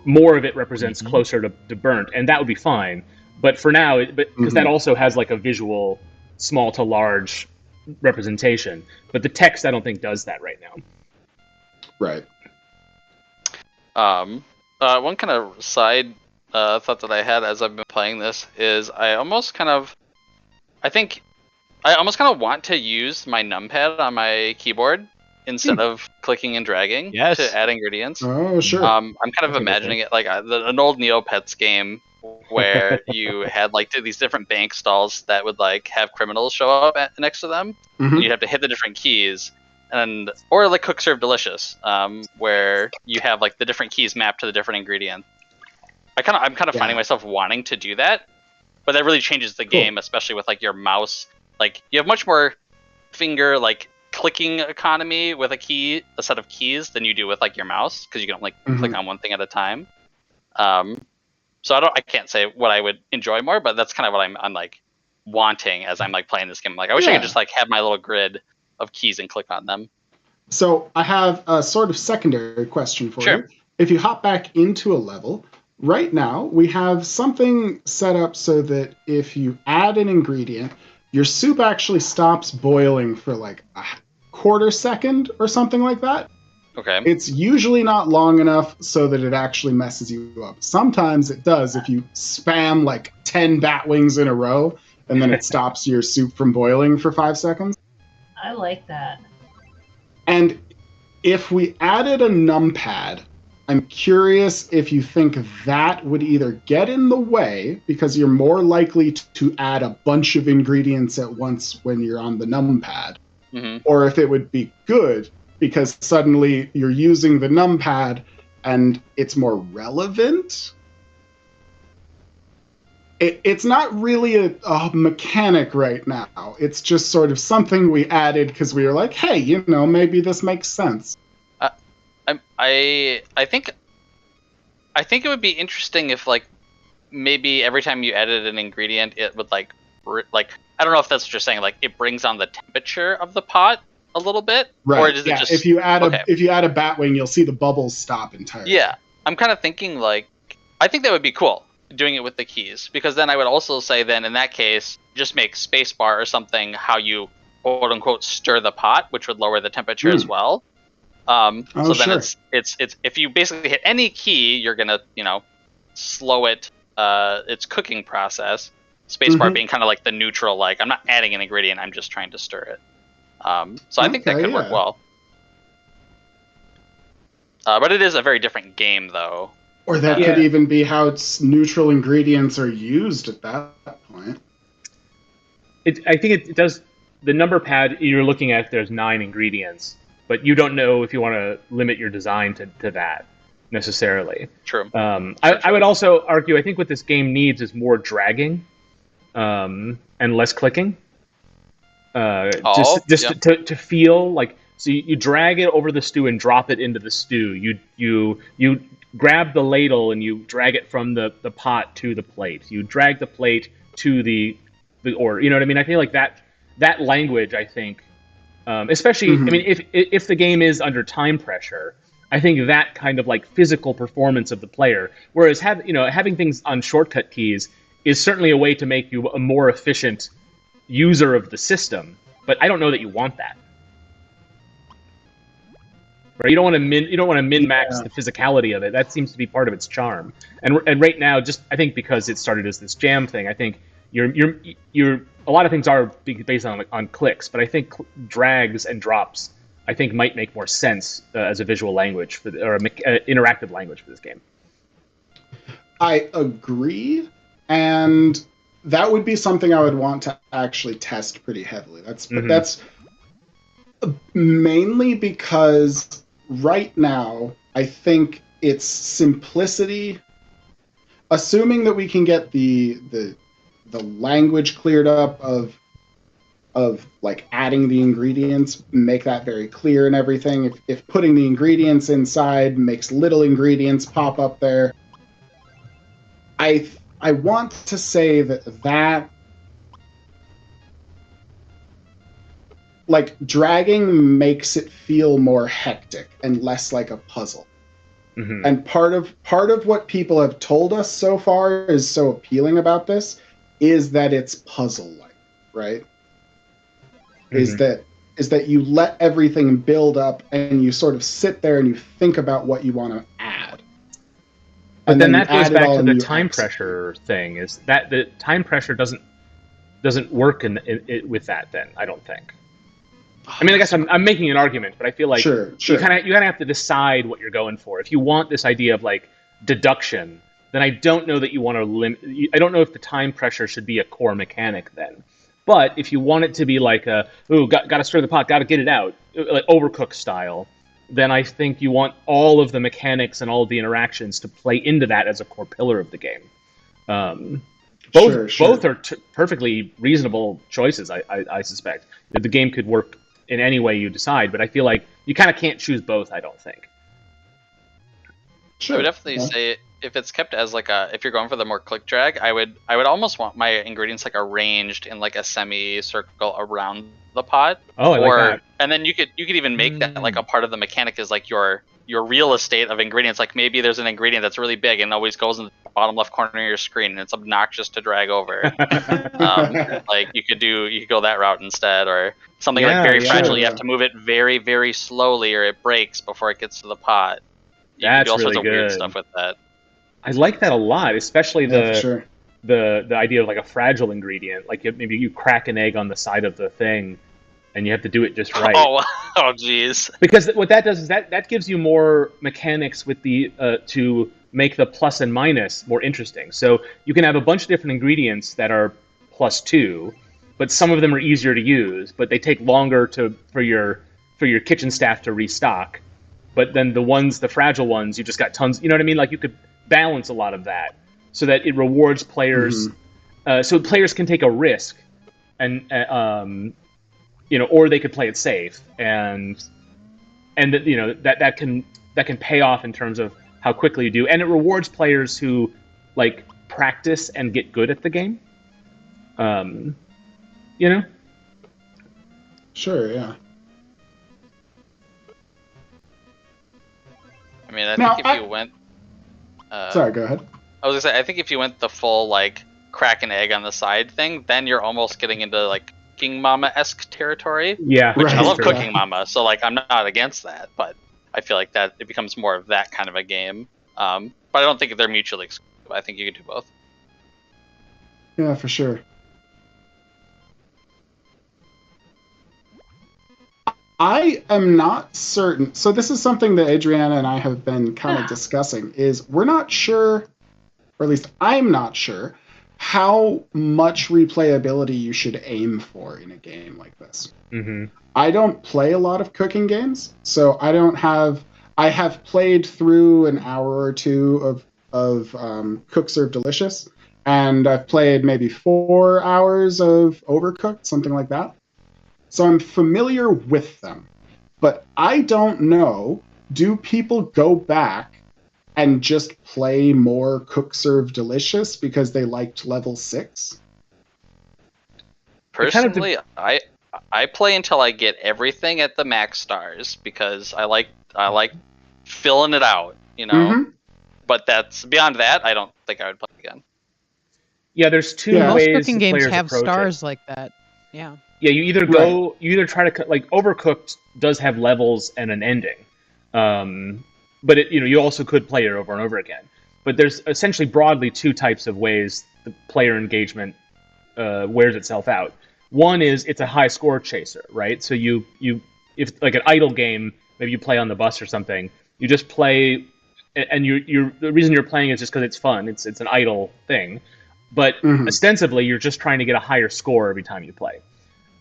More of it represents closer to burnt, and that would be fine. But for now, because that also has like a visual small to large representation, but the text I don't think does that right now. Right. One kind of side thought that I had as I've been playing this is I almost kind of want to use my numpad on my keyboard instead of clicking and dragging to add ingredients. Oh, sure. I'm kind of imagining it like an old Neopets game where you had like these different bank stalls that would like have criminals show up next to them. Mm-hmm. And you'd have to hit the different keys, or like Cook Serve Delicious, where you have like the different keys mapped to the different ingredients. I'm kind of finding myself wanting to do that, but that really changes the game, especially with like your mouse. Like you have much more finger like clicking economy with a set of keys than you do with like your mouse, because you can like click on one thing at a time. So I can't say what I would enjoy more, but that's kind of what I'm like wanting as I'm like playing this game. Like I wish I could just like have my little grid of keys and click on them. So I have a sort of secondary question for you. If you hop back into a level, right now we have something set up so that if you add an ingredient, your soup actually stops boiling for like a quarter second or something like that. Okay. It's usually not long enough so that it actually messes you up. Sometimes it does if you spam like 10 bat wings in a row and then it stops your soup from boiling for 5 seconds. I like that. And if we added a numpad, I'm curious if you think that would either get in the way because you're more likely to add a bunch of ingredients at once when you're on the numpad, or if it would be good because suddenly you're using the numpad and it's more relevant. It's not really a mechanic right now. It's just sort of something we added because we were like, hey, maybe this makes sense. I think it would be interesting if like maybe every time you added an ingredient, it would like I don't know if that's what you're saying. Like it brings on the temperature of the pot a little bit, right? Or does it just if you add a bat wing, you'll see the bubbles stop entirely. Yeah, I'm kind of thinking like I think that would be cool doing it with the keys, because then I would also say then in that case just make spacebar or something how you quote unquote stir the pot, which would lower the temperature as well. Then it's if you basically hit any key, you're gonna slow its cooking process. Spacebar being kind of like the neutral, like I'm not adding an ingredient, I'm just trying to stir it. So I think that could work well. But it is a very different game, though. Or that could even be how its neutral ingredients are used at that point. I think it does. The number pad you're looking at, there's 9 ingredients, but you don't know if you want to limit your design to that necessarily. True. I would also argue, I think what this game needs is more dragging and less clicking. To feel like, so you drag it over the stew and drop it into the stew. You grab the ladle and you drag it from the pot to the plate. You drag the plate to the order. You know what I mean? I feel like that language, I think, especially, I mean, if the game is under time pressure, I think that kind of like physical performance of the player, whereas having things on shortcut keys is certainly a way to make you a more efficient user of the system, but I don't know that you want that. Right? You don't want to min-max the physicality of it. That seems to be part of its charm. And right now, just I think because it started as this jam thing, I think you're a lot of things are based on clicks, but I think drags and drops I think might make more sense as a visual language or interactive language for this game. I agree, and that would be something I would want to actually test pretty heavily. That's mainly because right now I think its simplicity, assuming that we can get the language cleared up of like adding the ingredients, make that very clear and everything. If putting the ingredients inside makes little ingredients pop up there, I want to say that like dragging makes it feel more hectic and less like a puzzle. And part of what people have told us so far is so appealing about this is that it's puzzle-like, right? Is that you let everything build up and you sort of sit there and you think about what you want to add. But then that goes back to the time pressure thing. Is that the time pressure doesn't work with that? Then I don't think. I mean, I guess I'm making an argument, but I feel like you kind of have to decide what you're going for. If you want this idea of like deduction, then I don't know that you want to limit. I don't know if the time pressure should be a core mechanic then. But if you want it to be like got to stir the pot, got to get it out, like Overcooked style, then I think you want all of the mechanics and all of the interactions to play into that as a core pillar of the game. Both are perfectly reasonable choices, I suspect. The game could work in any way you decide, but I feel like you kind of can't choose both, I don't think. Sure. I would definitely say if it's kept as like if you're going for the more click drag, I would almost want my ingredients like arranged in like a semicircle around the pot. Oh, I like that. And then you could even make that like a part of the mechanic is like your real estate of ingredients. Like maybe there's an ingredient that's really big and always goes in the bottom left corner of your screen and it's obnoxious to drag over. Like you could go that route instead, or something like very fragile. You have to move it very, very slowly or it breaks before it gets to the pot. You can do all sorts of weird stuff with that. I like that a lot, especially the idea of like a fragile ingredient. Like maybe you crack an egg on the side of the thing, and you have to do it just right. Oh, jeez. Because what that does is that gives you more mechanics with the to make the plus and minus more interesting. So you can have a bunch of different ingredients that are +2, but some of them are easier to use, but they take longer for your kitchen staff to restock. But then the fragile ones, you just got tons. You know what I mean? Like you could balance a lot of that so that it rewards players, so players can take a risk, and or they could play it safe, and that can pay off in terms of how quickly you do, and it rewards players who like practice and get good at the game. I Sure, yeah. mean, I think if you went... sorry, go ahead. I was going to say, I think if you went the full, like, crack an egg on the side thing, then you're almost getting into, like, Cooking Mama-esque territory. Yeah. Which I love Cooking Mama, so, like, I'm not against that, but I feel like that it becomes more of that kind of a game. But I don't think they're mutually exclusive. I think you can do both. Yeah, for sure. I am not certain. So this is something that Adriana and I have been kind of discussing, is we're not sure, or at least I'm not sure, how much replayability you should aim for in a game like this. Mm-hmm. I don't play a lot of cooking games, so I have played through an hour or two of Cook Serve Delicious, and I've played maybe 4 hours of Overcooked, something like that. So I'm familiar with them, but I don't know, do people go back and just play more Cook Serve Delicious because they liked level 6? Personally, I play until I get everything at the max stars because I like filling it out, Mm-hmm. But that's beyond that, I don't think I would play again. Yeah, there's two Most ways cooking games have approach stars it. like that. Yeah. Yeah, you either try to, like, Overcooked does have levels and an ending, but you also could play it over and over again. But there's essentially broadly 2 types of ways the player engagement wears itself out. One is it's a high score chaser, right? So if like an idle game, maybe you play on the bus or something, you just play, and the reason you're playing is just because it's fun. It's an idle thing, but ostensibly you're just trying to get a higher score every time you play.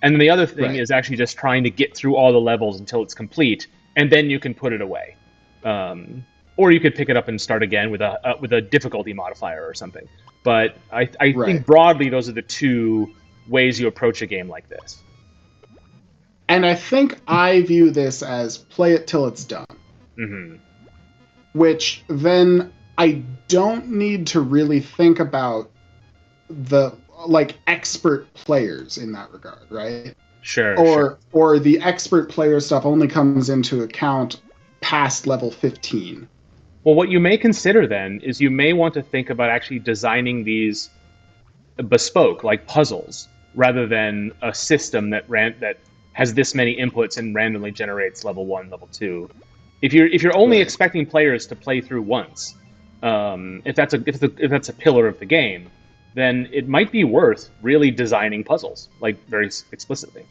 And then the other thing is actually just trying to get through all the levels until it's complete, and then you can put it away. Or you could pick it up and start again with a difficulty modifier or something. But I think broadly those are the 2 ways you approach a game like this. And I think I view this as play it till it's done. Mm-hmm. Which then I don't need to really think about the expert players in that regard, right? Sure. Or the expert player stuff only comes into account past level 15. Well, what you may consider then is you may want to think about actually designing these bespoke, like puzzles, rather than a system that has this many inputs and randomly generates level 1, level 2. If you're only expecting players to play through once, if that's a pillar of the game, then it might be worth really designing puzzles like very explicitly.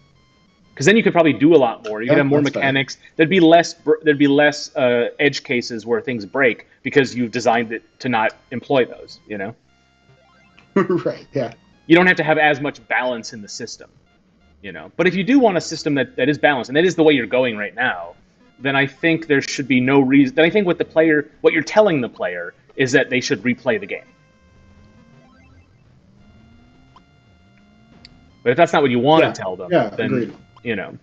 Because then you could probably do a lot more. You could have more mechanics. Fair. There'd be less edge cases where things break because you've designed it to not employ those. You know. Right. Yeah. You don't have to have as much balance in the system. You know. But if you do want a system that is balanced, and that is the way you're going right now, then I think there should be no reason. Then I think what you're telling the player is that they should replay the game. But if that's not what you want to tell them, then agreed. You know.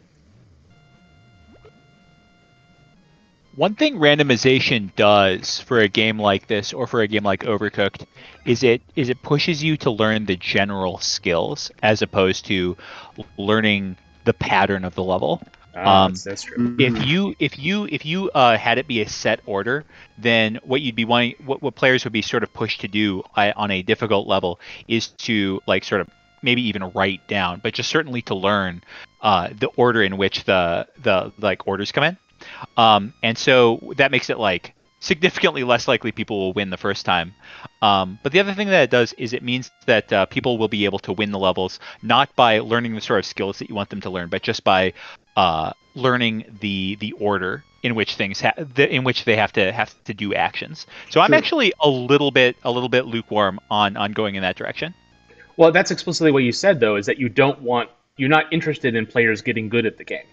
One thing randomization does for a game like this, or for a game like Overcooked, is it pushes you to learn the general skills as opposed to learning the pattern of the level. That's true. If you had it be a set order, then what you'd be wanting, what players would be sort of pushed to do on a difficult level is to like sort of maybe even write down, but just certainly to learn the order in which the like orders come in. And so that makes it like significantly less likely people will win the first time. But the other thing that it does is it means that people will be able to win the levels, not by learning the sort of skills that you want them to learn, but just by learning the order in which things in which they have to do actions. So I'm actually a little bit lukewarm on going in that direction. Well, that's explicitly what you said, though, is that you're not interested in players getting good at the game.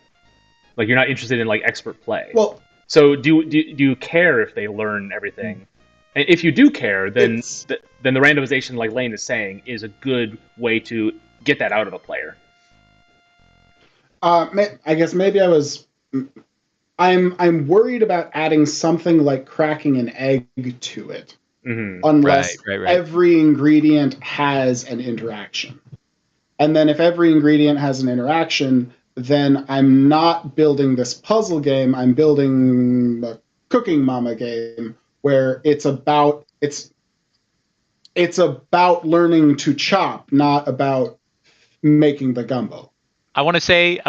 Like, you're not interested in, like, expert play. Well, so do you care if they learn everything? And if you do care, then the randomization, like Lane is saying, is a good way to get that out of a player. I guess maybe I'm worried about adding something like cracking an egg to it. Mm-hmm. Unless every ingredient has an interaction. And then if every ingredient has an interaction, then I'm not building this puzzle game, I'm building the Cooking Mama game where it's about learning to chop, not about making the gumbo. I want to say,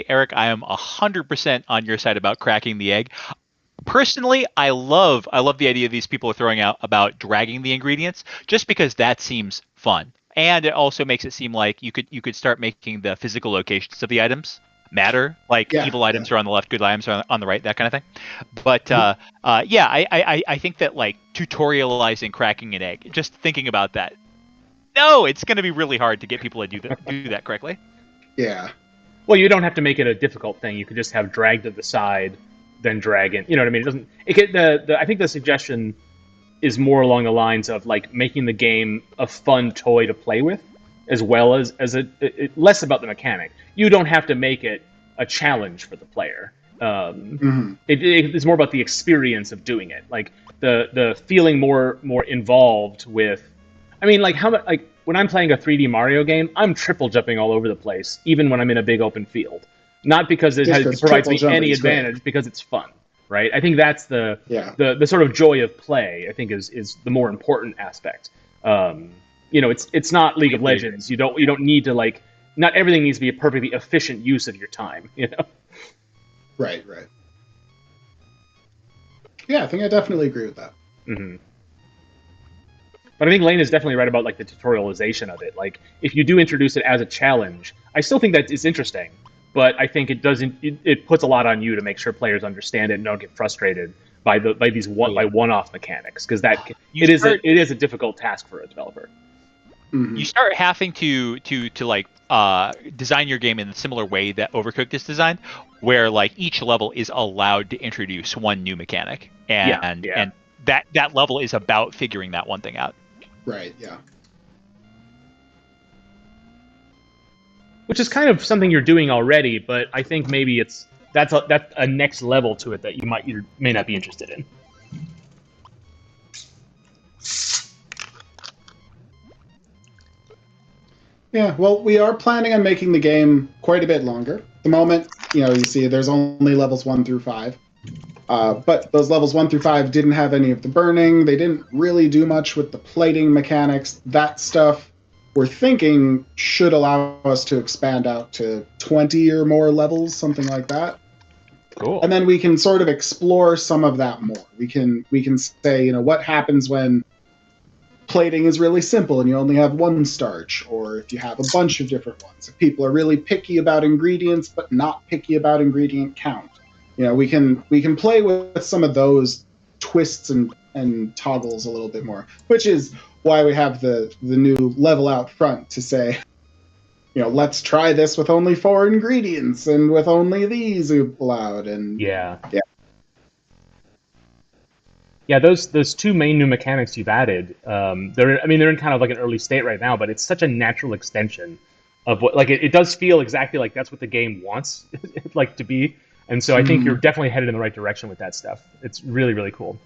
Eric, I am 100% on your side about cracking the egg. Personally, I love the idea these people are throwing out about dragging the ingredients, just because that seems fun, and it also makes it seem like you could start making the physical locations of the items matter, like evil items are on the left, good items are on the right, that kind of thing. But I think that like tutorializing cracking an egg, just thinking about that, it's going to be really hard to get people to do that correctly. Yeah. Well, you don't have to make it a difficult thing. You could just have drag to the side, then drag in. You know what I mean? I think the suggestion is more along the lines of like making the game a fun toy to play with, as well as less about the mechanic. You don't have to make it a challenge for the player. It's more about the experience of doing it, like the feeling more involved with. I mean, like when I'm playing a 3D Mario game, I'm triple jumping all over the place, even when I'm in a big open field. Not because it provides me any advantage, because it's fun, right? I think that's the sort of joy of play. I think is the more important aspect. It's not League of Legends. You don't need to like. Not everything needs to be a perfectly efficient use of your time. You know. Right. Yeah, I think I definitely agree with that. Mm-hmm. But I think Lane is definitely right about like the tutorialization of it. Like, if you do introduce it as a challenge, I still think that it's interesting. But I think it doesn't. It puts a lot on you to make sure players understand it and don't get frustrated by these one-off mechanics, because it is a difficult task for a developer. Mm-hmm. You start having to like design your game in a similar way that Overcooked is designed, where like each level is allowed to introduce one new mechanic, and that level is about figuring that one thing out. Right. Yeah. Which is kind of something you're doing already, but I think maybe that's a next level to it that you may not be interested in. Yeah, well, we are planning on making the game quite a bit longer. At the moment, you see there's only levels 1 through 5. But those levels 1 through 5 didn't have any of the burning. They didn't really do much with the plating mechanics. That stuff we're thinking should allow us to expand out to 20 or more levels, something like that. Cool. And then we can sort of explore some of that more. We can say, what happens when plating is really simple and you only have one starch, or if you have a bunch of different ones. If people are really picky about ingredients but not picky about ingredient count. We can play with some of those twists and toggles a little bit more, which is why we have the new level out front to say, let's try this with only 4 ingredients and with only these allowed. And yeah, those 2 main new mechanics you've added, they're in kind of like an early state right now, but it's such a natural extension of what, like, it does feel exactly like that's what the game wants like to be. And so I think you're definitely headed in the right direction with that stuff. It's really, really cool.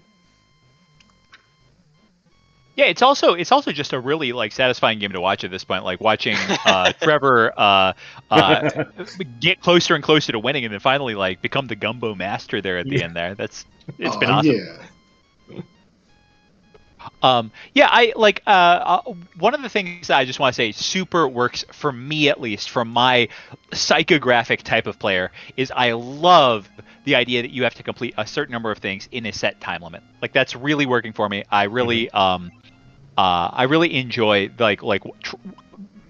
Yeah, it's also just a really like satisfying game to watch at this point. Like watching Trevor get closer and closer to winning, and then finally like become the gumbo master there at the end. There, it's been awesome. Yeah. I like one of the things that I just want to say super works for me, at least from my psychographic type of player, is I love the idea that you have to complete a certain number of things in a set time limit. Like that's really working for me. I really enjoy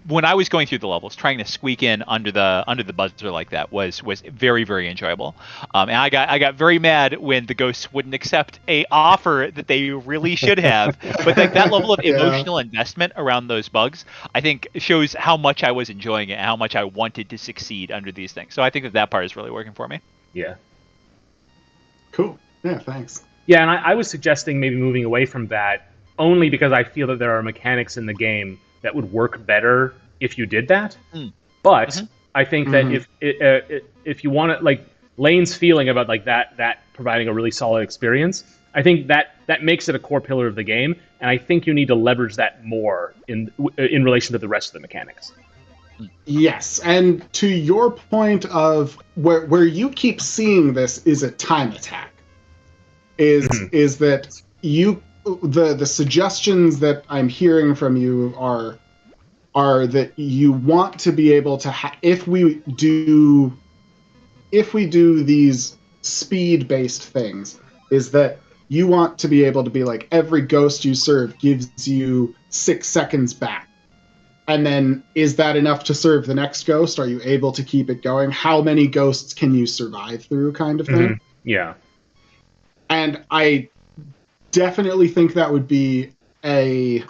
when I was going through the levels, trying to squeak in under the buzzer like that was very, very enjoyable. And I got very mad when the ghosts wouldn't accept a offer that they really should have. But like that level of emotional investment around those bugs, I think shows how much I was enjoying it and how much I wanted to succeed under these things. So I think that part is really working for me. Yeah. Cool. Yeah, thanks. Yeah, and I was suggesting maybe moving away from that only because I feel that there are mechanics in the game that would work better if you did that. But I think that if you want to, like Lane's feeling about like that providing a really solid experience, I think that makes it a core pillar of the game, and I think you need to leverage that more in relation to the rest of the mechanics. Yes, and to your point of where you keep seeing this is a time attack. Is that the suggestions that I'm hearing from you are that you want to be able to if we do these speed-based things, is that you want to be able to be like every ghost you serve gives you 6 seconds back. And then is that enough to serve the next ghost? Are you able to keep it going? How many ghosts can you survive through, kind of thing? Yeah. And I definitely think that would be I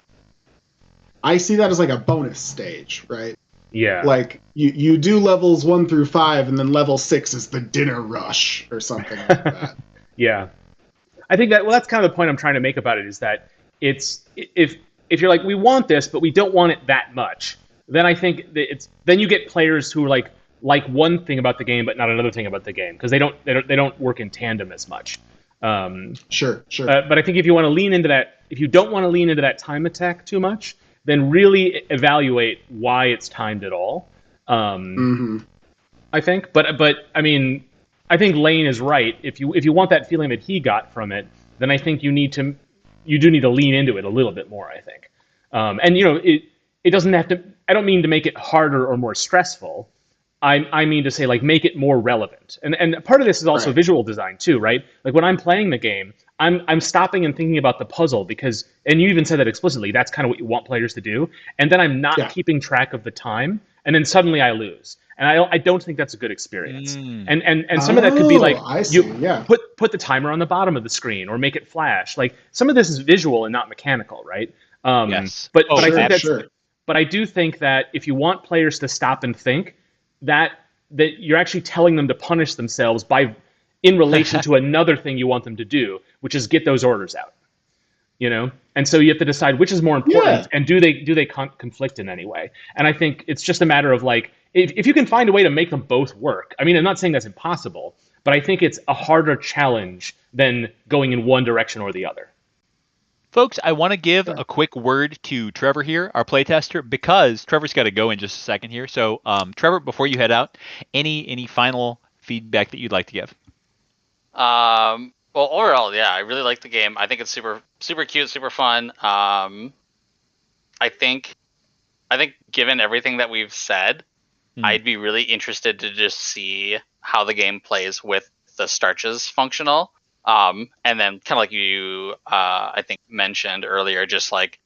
see that as like a bonus stage, right? Yeah. Like you do levels 1 through 5, and then level 6 is the dinner rush or something like that. Yeah. I think that's kind of the point I'm trying to make about it, is that it's if you're like, we want this, but we don't want it that much, then I think that then you get players who are like one thing about the game but not another thing about the game, because they don't work in tandem as much. Sure. But I think if you want to lean into that, if you don't want to lean into that time attack too much, then really evaluate why it's timed at all. I think, but I mean, I think Lane is right. If you want that feeling that he got from it, then I think you do need to lean into it a little bit more, I think. And it doesn't have to. I don't mean to make it harder or more stressful. I mean to say, like, make it more relevant. And part of this is also visual design too, right? Like when I'm playing the game, I'm stopping and thinking about the puzzle because, and you even said that explicitly, that's kind of what you want players to do. And then I'm not keeping track of the time, and then suddenly I lose. And I don't think that's a good experience. And some of that could be like, put the timer on the bottom of the screen or make it flash. Like some of this is visual and not mechanical, right? Yes. But I think that's. Sure. But I do think that if you want players to stop and think, that you're actually telling them to punish themselves in relation to another thing you want them to do, which is get those orders out. And so you have to decide which is more important, and do they conflict in any way. And I think it's just a matter of like, if you can find a way to make them both work. I mean, I'm not saying that's impossible, but I think it's a harder challenge than going in one direction or the other. Folks, I want to give a quick word to Trevor here, our playtester, because Trevor's got to go in just a second here. So, Trevor, before you head out, any final feedback that you'd like to give? Well, overall, yeah, I really like the game. I think it's super, super cute, super fun. I think given everything that we've said, I'd be really interested to just see how the game plays with the starches functional. And then kind of like you, I think mentioned earlier, just like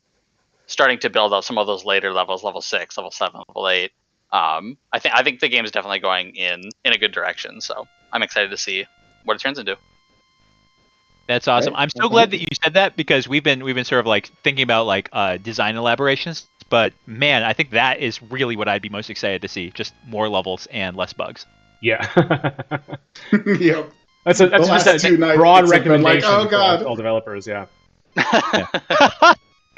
starting to build up some of those later levels, level 6, level 7, level 8. I think the game is definitely going in a good direction. So I'm excited to see what it turns into. That's awesome. Right. I'm so glad that you said that, because we've been sort of like thinking about like design elaborations. But man, I think that is really what I'd be most excited to see. Just more levels and less bugs. Yeah. Yep. That's The just last 2 a nights broad it's been recommendation like, oh for god. all developers. Yeah.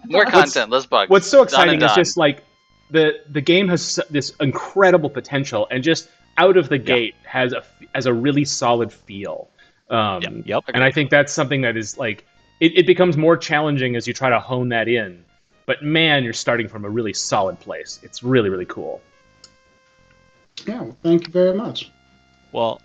More content, less bugs. What's so exciting Done is and just like the game has this incredible potential, and just out of the gate has a really solid feel. Yep. And I think that's something that is like it becomes more challenging as you try to hone that in. But man, you're starting from a really solid place. It's really, really cool. Yeah, well, thank you very much. Well,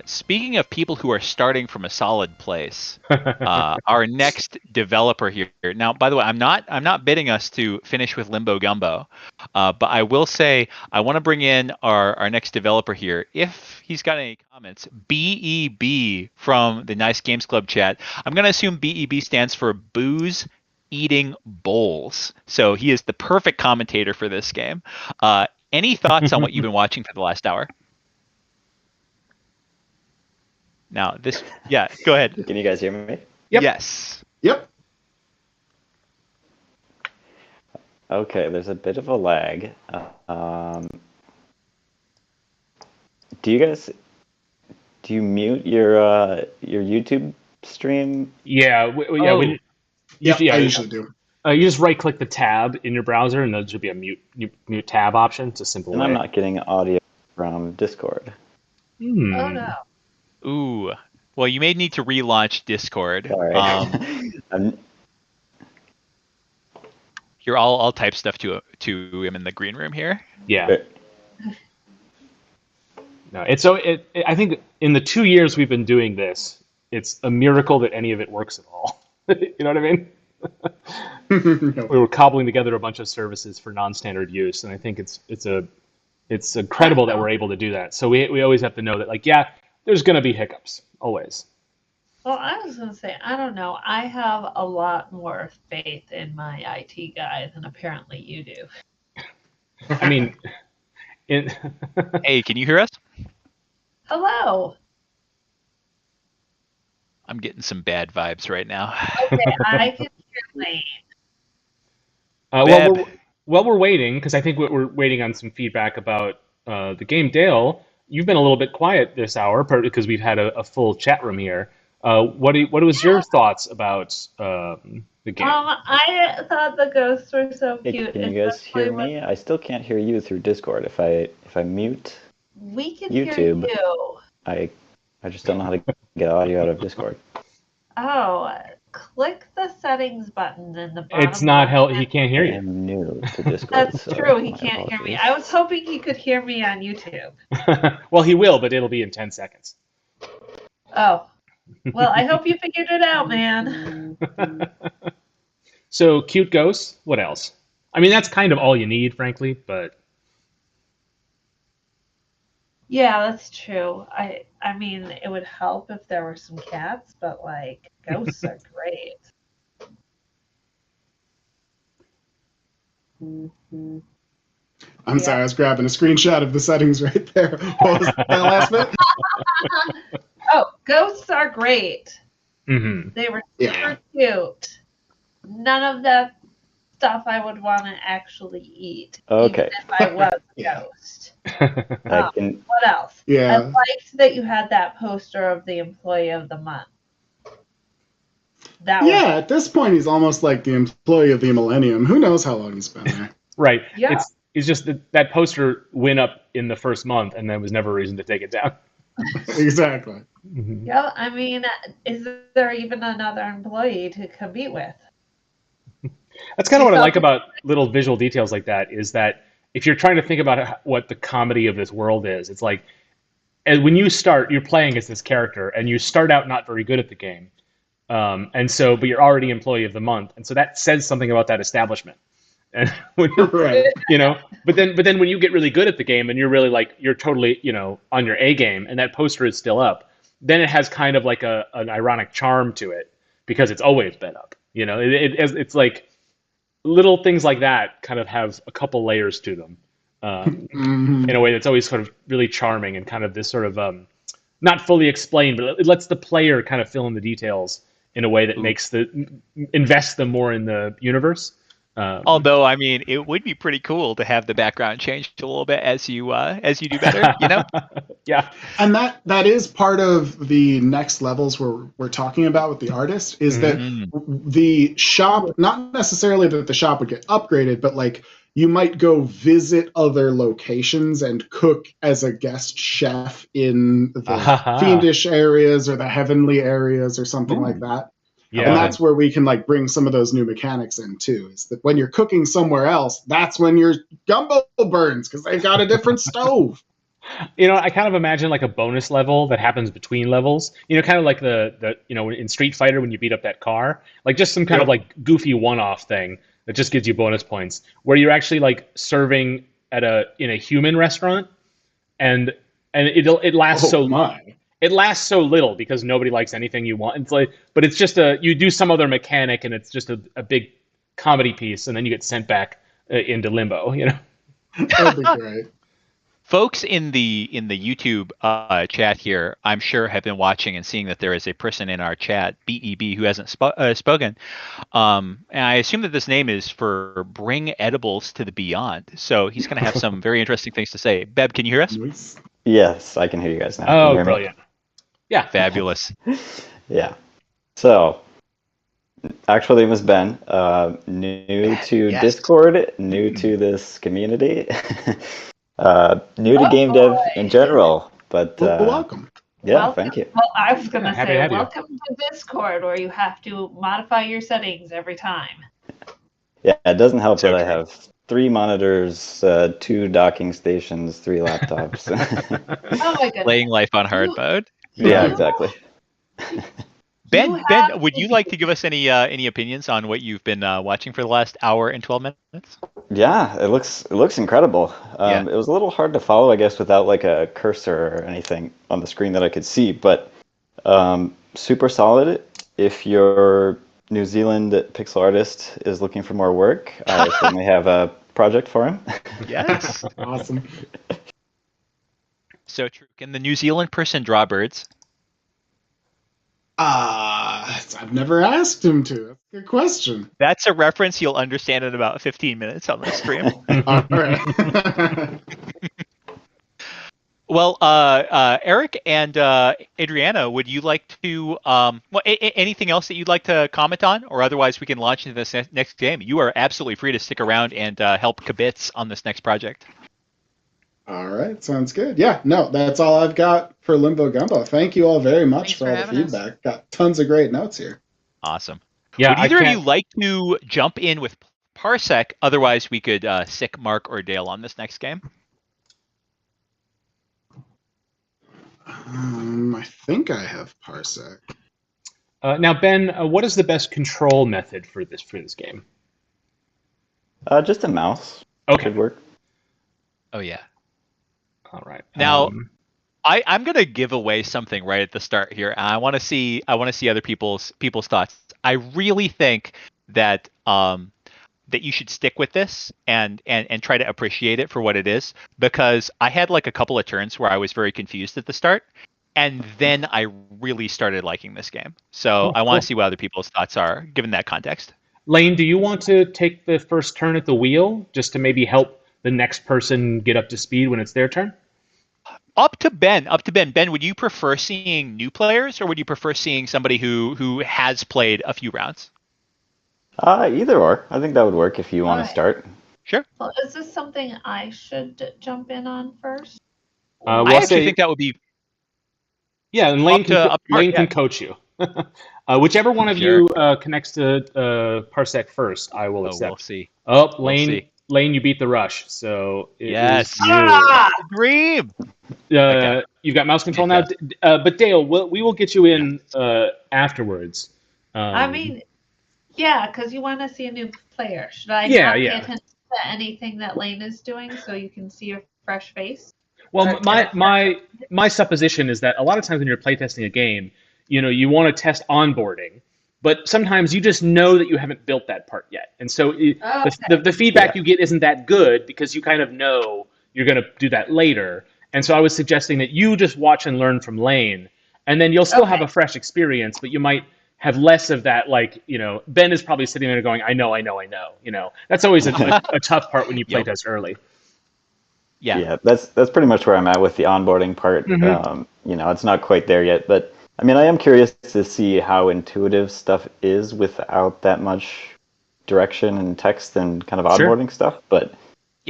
speaking of people who are starting from a solid place, our next developer here. Now, by the way, I'm not bidding us to finish with Limbo Gumbo, but I will say I want to bring in our next developer here. If he's got any comments, BEB from the Nice Games Club chat. I'm going to assume BEB stands for Booze Eating Bowls. So he is the perfect commentator for this game. Any thoughts on what you've been watching for the last hour? Now, go ahead. Can you guys hear me? Yep. Yes. Yep. Okay, there's a bit of a lag. Do you mute your YouTube stream? Yeah. I usually do. You just right-click the tab in your browser, and there should be a mute tab option. It's a simple And way. I'm not getting audio from Discord. Oh no. Ooh. Well, you may need to relaunch Discord. Sorry. Here, I'll type stuff to him in the green room here. Yeah. No, I think in the 2 years we've been doing this, it's a miracle that any of it works at all. You know what I mean? We were cobbling together a bunch of services for non-standard use, and I think it's incredible that we're able to do that. So we always have to know that, like, yeah, there's going to be hiccups, always. Well, I was going to say, I don't know. I have a lot more faith in my IT guy than apparently you do. I mean, Hey, can you hear us? Hello. I'm getting some bad vibes right now. Okay, I can hear Lane. While we're waiting, because I think we're waiting on some feedback about the game. Dale, you've been a little bit quiet this hour, partly because we've had a full chat room here. What was your thoughts about the game? I thought the ghosts were so Hey, cute. can you guys hear me? I still can't hear you through Discord. If I mute We can YouTube, hear you. I just don't know how to get audio out of Discord. Oh, click the settings button in the bottom. It's not left. He can't hear I you. am new to Discord. That's so true. He my can't hear me. apologies. I was hoping he could hear me on YouTube. Well, he will, but it'll be in 10 seconds. Oh. Well, I hope you figured it out, man. So, cute ghosts, what else? I mean, that's kind of all you need, frankly, but... Yeah, that's true. I mean, it would help if there were some cats, but, like, ghosts are great. I'm sorry, I was grabbing a screenshot of the settings right there. What was that last bit? Oh, ghosts are great. Mm-hmm. They were super cute. None of that stuff I would want to actually eat. Okay. Even if I was a ghost. I can. What else? I Yeah. liked that you had that poster of the Employee of the Month. That Yeah, at this point, he's almost like the employee of the millennium. Who knows how long he's been there? Right. Yeah. It's just that poster went up in the first month, and there was never a reason to take it down. Exactly. Mm-hmm. Yeah, I mean, is there even another employee to compete with? That's kind of what I like about little visual details like that, is that if you're trying to think about what the comedy of this world is, it's like, and when you start, you're playing as this character, and you start out not very good at the game. But you're already employee of the month, and so that says something about that establishment. And when Right. but then when you get really good at the game and you're really like, you're totally, on your A game, and that poster is still up, then it has kind of like an ironic charm to it because it's always been up. It's like little things like that kind of have a couple layers to them in a way that's always sort of really charming and kind of this sort of not fully explained, but it lets the player kind of fill in the details in a way that makes invest them more in the universe. Although, I mean, it would be pretty cool to have the background changed a little bit as you do better, Yeah. And that is part of the next levels we're talking about with the artist is that the shop, not necessarily that the shop would get upgraded, but like you might go visit other locations and cook as a guest chef in the fiendish areas or the heavenly areas or something like that. Yeah. And that's where we can like bring some of those new mechanics in too. Is that when you're cooking somewhere else, that's when your gumbo burns because they've got a different stove. I kind of imagine like a bonus level that happens between levels. Kind of like the in Street Fighter when you beat up that car, like just some kind of like goofy one-off thing that just gives you bonus points, where you're actually like serving in a human restaurant, and it lasts it lasts so little because nobody likes anything you want. It's like, but it's just you do some other mechanic and it's just a big comedy piece, and then you get sent back into limbo. That'd be great. Folks in the YouTube chat here, I'm sure have been watching and seeing that there is a person in our chat, BEB, who hasn't spoken. And I assume that this name is for Bring Edibles to the Beyond. So he's going to have some very interesting things to say. Beb, can you hear us? Yes, I can hear you guys now. Oh, brilliant. Yeah. Fabulous. Yeah. So, actual name is Ben. New to Discord, new to this community. New to game dev in general, but welcome. Yeah, welcome. Thank you. Well, I was going to say, welcome you. to Discord, where you have to modify your settings every time. Yeah, it doesn't help that I have 3 monitors, 2 docking stations, 3 laptops. Oh my goodness. Laying life on hard mode. Yeah, exactly. Ben, would you like to give us any opinions on what you've been watching for the last hour and 12 minutes? Yeah, it looks incredible. It was a little hard to follow, I guess, without like a cursor or anything on the screen that I could see, but super solid. If your New Zealand pixel artist is looking for more work, I certainly have a project for him. Yes. Awesome. So true. Can the New Zealand person draw birds? I've never asked him to. That's a good question. That's a reference you'll understand in about 15 minutes on the stream. All right. Well, Eric and Adriana, would you like to anything else that you'd like to comment on, or otherwise we can launch into this next game? You are absolutely free to stick around and help kibitz on this next project. All right, sounds good. Yeah, no, that's all I've got for Limbo Gumbo. Thank you all very much for all the feedback. Got tons of great notes here. Awesome. Yeah, would either of you like to jump in with Parsec? Otherwise, we could sick Mark or Dale on this next game. I think I have Parsec. Now, Ben, what is the best control method for this game? Just a mouse. Okay. Should work. Oh yeah. All right. Now, I'm gonna give away something right at the start here. I want to see other people's thoughts. I really think that that you should stick with this and try to appreciate it for what it is, because I had like a couple of turns where I was very confused at the start, and then I really started liking this game. So I want to see what other people's thoughts are given that context. Lane, do you want to take the first turn at the wheel just to maybe help the next person get up to speed when it's their turn? Up to Ben. Ben, would you prefer seeing new players, or would you prefer seeing somebody who has played a few rounds? Either or. I think that would work if you want to start. Sure. Well, is this something I should jump in on first? I actually think that would be... Yeah, and Lane can coach you. Whichever one of you connects to Parsec first, I will accept. We'll see. Oh, Lane, you beat the rush, so it is you. Dream! You've got mouse control now, but Dale, we will get you in afterwards. I mean, yeah, because you want to see a new player. Should I not pay attention to anything that Lane is doing so you can see a fresh face? Well, my supposition is that a lot of times when you're playtesting a game, you want to test onboarding, but sometimes you just know that you haven't built that part yet, and so the feedback you get isn't that good because you kind of know you're going to do that later. And so I was suggesting that you just watch and learn from Lane, and then you'll still have a fresh experience, but you might have less of that, Ben is probably sitting there going, I know. That's always a tough part when you playtest early. Yeah, that's pretty much where I'm at with the onboarding part. Mm-hmm. It's not quite there yet, but I mean, I am curious to see how intuitive stuff is without that much direction and text and kind of onboarding stuff. But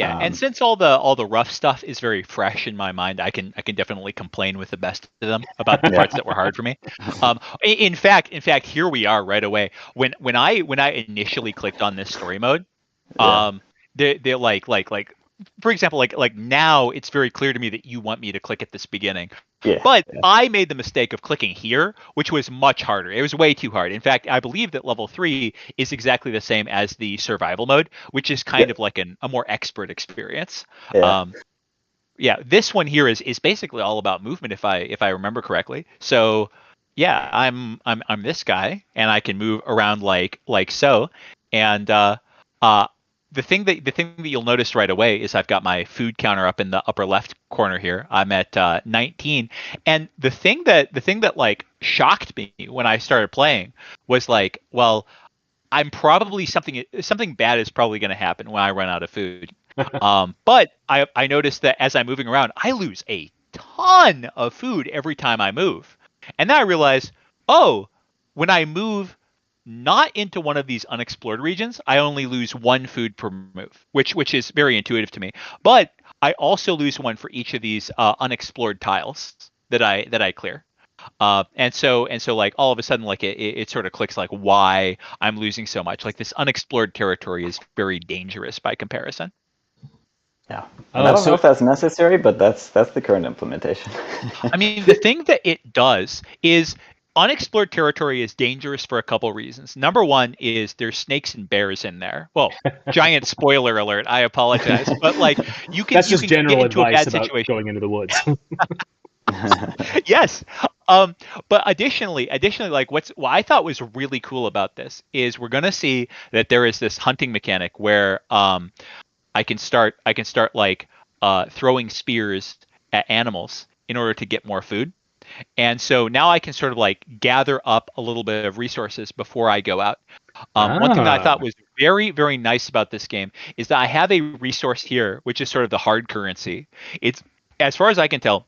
and since all the rough stuff is very fresh in my mind, I can definitely complain with the best of them about the parts that were hard for me. In fact, here we are right away. When I initially clicked on this story mode, they're like for example, like now it's very clear to me that you want me to click at this beginning. But I made the mistake of clicking here, which was much harder. It was way too hard. In fact, I believe that level 3 is exactly the same as the survival mode, which is kind of like a more expert experience. This one here is basically all about movement, if I remember correctly. So I'm this guy, and I can move around like so, and the thing that you'll notice right away is I've got my food counter up in the upper left corner here. I'm at 19, and the thing that like shocked me when I started playing was like, well, I'm probably something bad is probably going to happen when I run out of food. But I noticed that as I'm moving around, I lose a ton of food every time I move, and then I realized, when I move not into one of these unexplored regions, I only lose 1 food per move, which is very intuitive to me. But I also lose 1 for each of these unexplored tiles that I clear. And so like all of a sudden, like it sort of clicks, like why I'm losing so much. Like this unexplored territory is very dangerous by comparison. Yeah, I don't know if that's necessary, but that's the current implementation. I mean, the thing that it does is unexplored territory is dangerous for a couple reasons. Number one is there's snakes and bears in there. Well, giant spoiler alert. I apologize, but like you can. That's you just can general get into advice a bad about situation. going into the woods. Yes. But additionally, like what I thought was really cool about this is we're gonna see that there is this hunting mechanic where I can start like throwing spears at animals in order to get more food. And so now I can sort of like gather up a little bit of resources before I go out. One thing that I thought was very, very nice about this game is that I have a resource here, which is sort of the hard currency. It's, as far as I can tell,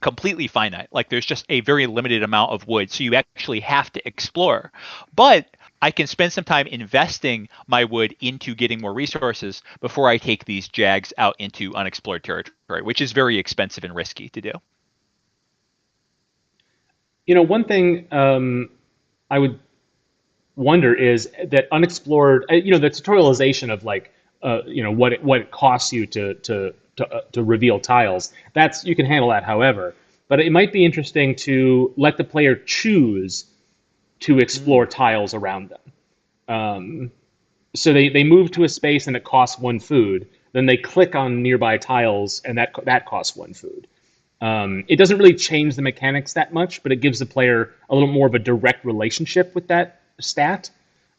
completely finite. Like there's just a very limited amount of wood, so you actually have to explore. But I can spend some time investing my wood into getting more resources before I take these jags out into unexplored territory, which is very expensive and risky to do. One thing I would wonder is that unexplored, the tutorialization of like, what it costs you to reveal tiles. That's, you can handle that however, but it might be interesting to let the player choose to explore tiles around them. So they move to a space and it costs 1 food. Then they click on nearby tiles and that costs 1 food. It doesn't really change the mechanics that much, but it gives the player a little more of a direct relationship with that stat.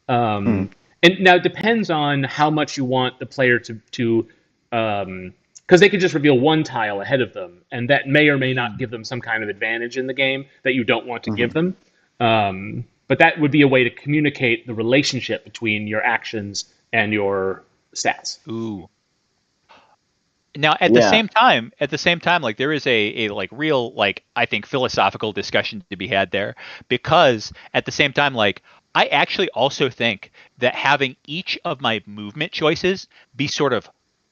And now it depends on how much you want the player to because they could just reveal 1 tile ahead of them, and that may or may not give them some kind of advantage in the game that you don't want to give them. But that would be a way to communicate the relationship between your actions and your stats. Ooh. Now, at the same time, like there is a like real, like, I think philosophical discussion to be had there, because at the same time, like, I actually also think that having each of my movement choices be sort of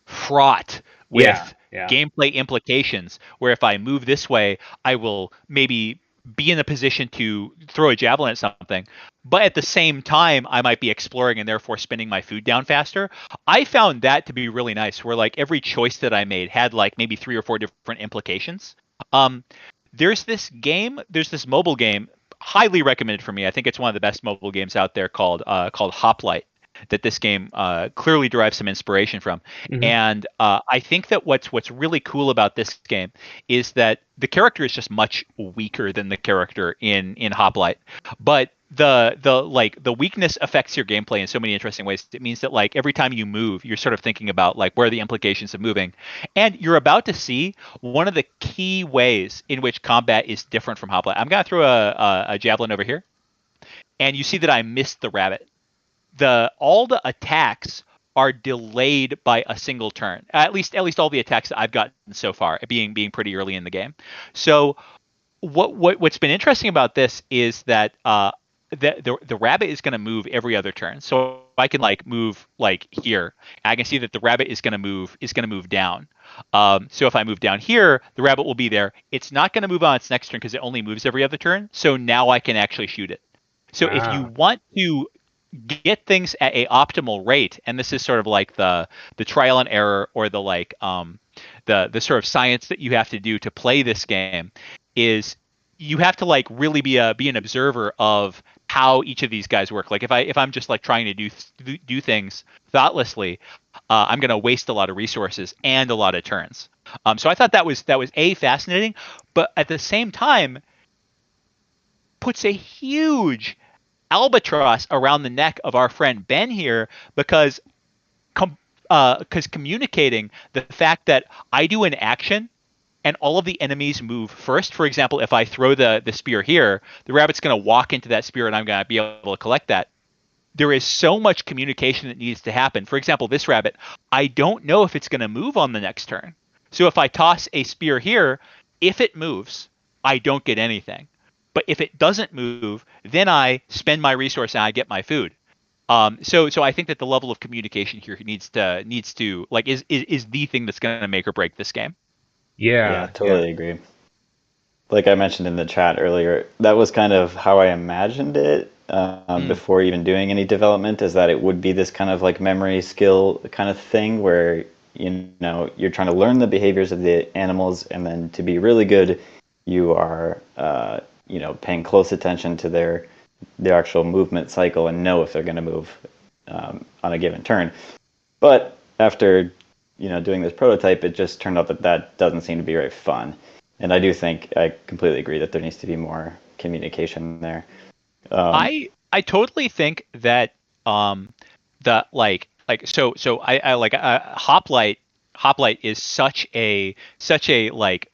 fraught with gameplay implications, where if I move this way, I will maybe be in a position to throw a javelin at something, but at the same time, I might be exploring and therefore spinning my food down faster. I found that to be really nice, where like every choice that I made had like maybe 3 or 4 different implications. There's this mobile game, highly recommended for me. I think it's one of the best mobile games out there called Hoplite. that this game clearly derives some inspiration from. Mm-hmm. And I think that what's really cool about this game is that the character is just much weaker than the character in Hoplite, but the weakness affects your gameplay in so many interesting ways. It means that like every time you move, you're sort of thinking about like where are the implications of moving, and you're about to see one of the key ways in which combat is different from Hoplite. I'm gonna throw a javelin over here, and you see that I missed the rabbit. All the attacks are delayed by a single turn. At least all the attacks that I've gotten so far, being pretty early in the game. So what's been interesting about this is that the rabbit is going to move every other turn. So I can like move like here. I can see that the rabbit is going to move down. So if I move down here, the rabbit will be there. It's not going to move on its next turn because it only moves every other turn. So now I can actually shoot it. So if you want to get things at a optimal rate, and this is sort of like the trial and error, or the like the sort of science that you have to do to play this game, is you have to like really be an observer of how each of these guys work. Like if I'm just like trying to do things thoughtlessly, I'm going to waste a lot of resources and a lot of turns. So I thought that was fascinating, but at the same time puts a huge albatross around the neck of our friend Ben here, because communicating the fact that I do an action and all of the enemies move first. For example, if I throw the spear here, the rabbit's going to walk into that spear and I'm going to be able to collect that. There is so much communication that needs to happen. For example, this rabbit, I don't know if it's going to move on the next turn. So if I toss a spear here, if it moves, I don't get anything. But if it doesn't move, then I spend my resource and I get my food. So I think that the level of communication here needs to like is the thing that's going to make or break this game. Yeah, totally agree. Like I mentioned in the chat earlier, that was kind of how I imagined it before even doing any development, is that it would be this kind of like memory skill kind of thing where, you know, you're trying to learn the behaviors of the animals, and then to be really good, you are paying close attention to their actual movement cycle and know if they're going to move on a given turn. But after doing this prototype, it just turned out that doesn't seem to be very fun. And I do think I completely agree that there needs to be more communication there. I totally think that Hoplite is such a like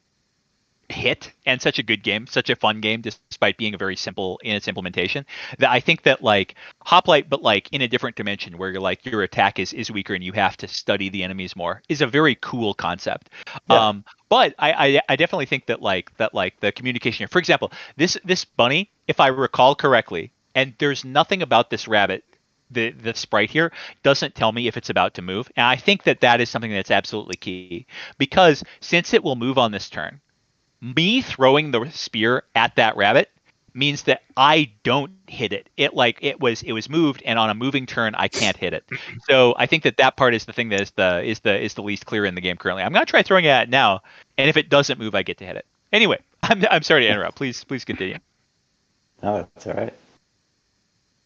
hit and such a good game, such a fun game, despite being very simple in its implementation, that I think that like Hoplite, but like in a different dimension where you're like your attack is weaker and you have to study the enemies more, is a very cool concept. Yeah. But I definitely think that the communication here, for example, this bunny, if I recall correctly, and there's nothing about this rabbit, the sprite here doesn't tell me if it's about to move, and I think that is something that's absolutely key, because since it will move on this turn, me throwing the spear at that rabbit means that I don't hit it. It was moved, and on a moving turn I can't hit it. So I think that part is the thing that is the least clear in the game currently. I'm gonna try throwing it at it now, and if it doesn't move, I get to hit it. Anyway, I'm sorry to interrupt. Please continue. No, that's all right.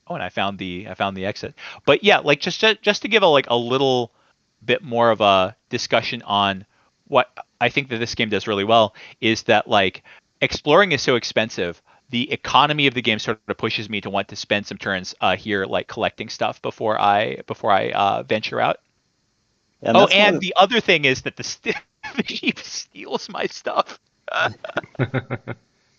Oh, and I found the exit. But yeah, like just to give a little bit more of a discussion on what I think that this game does really well, is that like exploring is so expensive. The economy of the game sort of pushes me to want to spend some turns here, like collecting stuff before I venture out. And the other thing is that the sheep steals my stuff.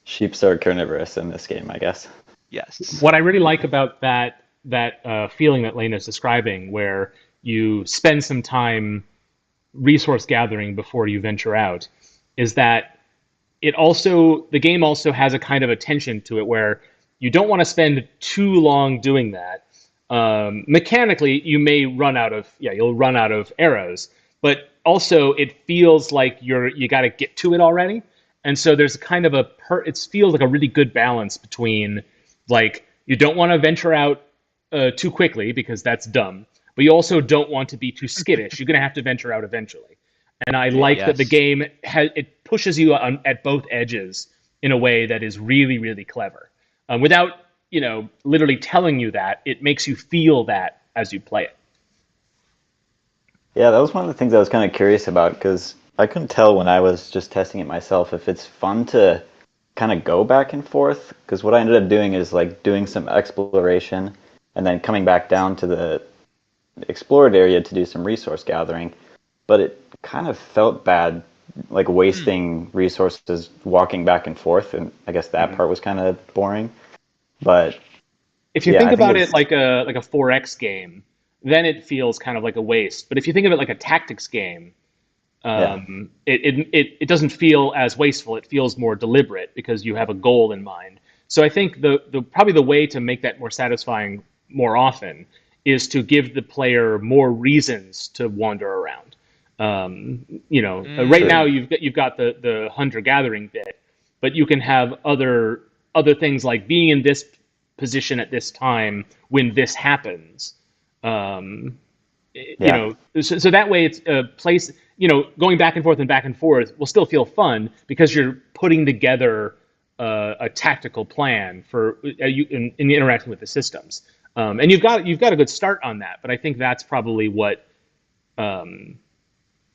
Sheep are carnivorous in this game, I guess. Yes. What I really like about that feeling that Lena is describing, where you spend some time resource gathering before you venture out, is that the game also has a kind of attention to it where you don't want to spend too long doing that. Mechanically, you may run out of arrows, but also it feels like you got to get to it already, and so there's kind of it feels like a really good balance between like you don't want to venture out too quickly because that's dumb, but you also don't want to be too skittish. You're going to have to venture out eventually. And I like that the game it pushes you at both edges in a way that is really, really clever. Without literally telling you that, it makes you feel that as you play it. Yeah, that was one of the things I was kind of curious about, because I couldn't tell when I was just testing it myself if it's fun to kind of go back and forth, because what I ended up doing is like doing some exploration and then coming back down to the explored area to do some resource gathering, but it kind of felt bad, like wasting resources walking back and forth, and I guess that part was kind of boring. But if you yeah, think I think about it like a 4X game, then it feels kind of like a waste. But if you think of it like a tactics game, it doesn't feel as wasteful. It feels more deliberate because you have a goal in mind. So I think the probably the way to make that more satisfying more often is to give the player more reasons to wander around. Right now you've got the hunter gathering bit, but you can have other things like being in this position at this time when this happens. So that way it's a place. Going back and forth will still feel fun because you're putting together a tactical plan for in interacting with the systems. And you've got a good start on that, but I think that's probably what.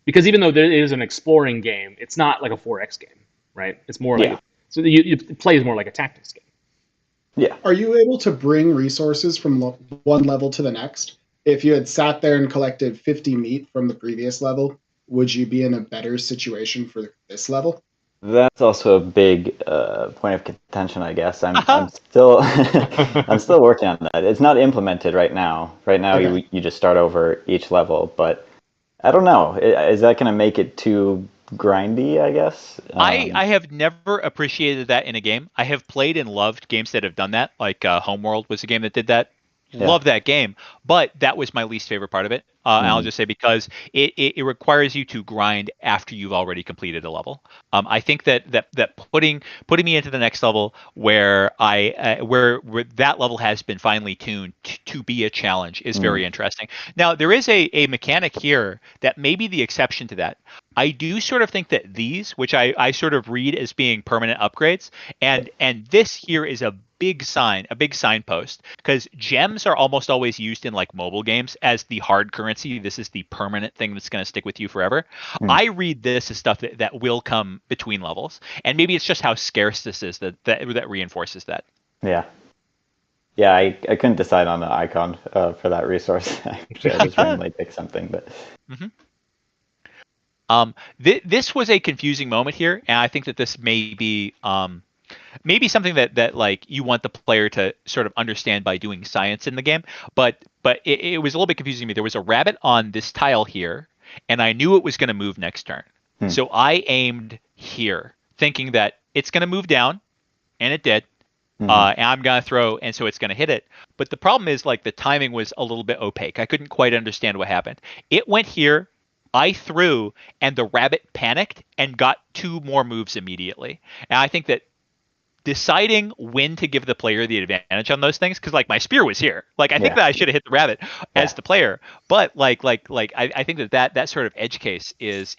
Because even though there is an exploring game, it's not like a 4X game, right? It's more like it plays more like a tactics game. Yeah. Are you able to bring resources from one level to the next? If you had sat there and collected 50 meat from the previous level, would you be in a better situation for this level? That's also a big point of contention, I guess. I'm still I'm still working on that. It's not implemented right now. Right now, Okay. you just start over each level, but I don't know. Is that going to make it too grindy, I guess? I have never appreciated that in a game. I have played and loved games that have done that, like Homeworld was a game that did that. Love that game, but that was my least favorite part of it. And I'll just say because it requires you to grind after you've already completed a level. I think that putting me into the next level where where that level has been finely tuned to be a challenge is very interesting. Now there is a mechanic here that may be the exception to that. I do sort of think that these, which I sort of read as being permanent upgrades, and this here is a big signpost, because gems are almost always used in like mobile games as the hard currency. This is the permanent thing that's going to stick with you forever. I read this as stuff that will come between levels, and maybe it's just how scarce this is that reinforces that. Yeah. Yeah, I couldn't decide on the icon for that resource. Actually, I just randomly picked something, but. This was a confusing moment here, and I think that this may be maybe something that like you want the player to sort of understand by doing science in the game, but it was a little bit confusing to me. There was a rabbit on this tile here, and I knew it was going to move next turn. So I aimed here, thinking that it's going to move down, and it did. And I'm going to throw, and so it's going to hit it. But the problem is, like, the timing was a little bit opaque. I couldn't quite understand what happened. It went here, I threw, and the rabbit panicked and got 2 more moves immediately. And I think that deciding when to give the player the advantage on those things, because like my spear was here, like I think that I should have hit the rabbit as the player, but I think that sort of edge case is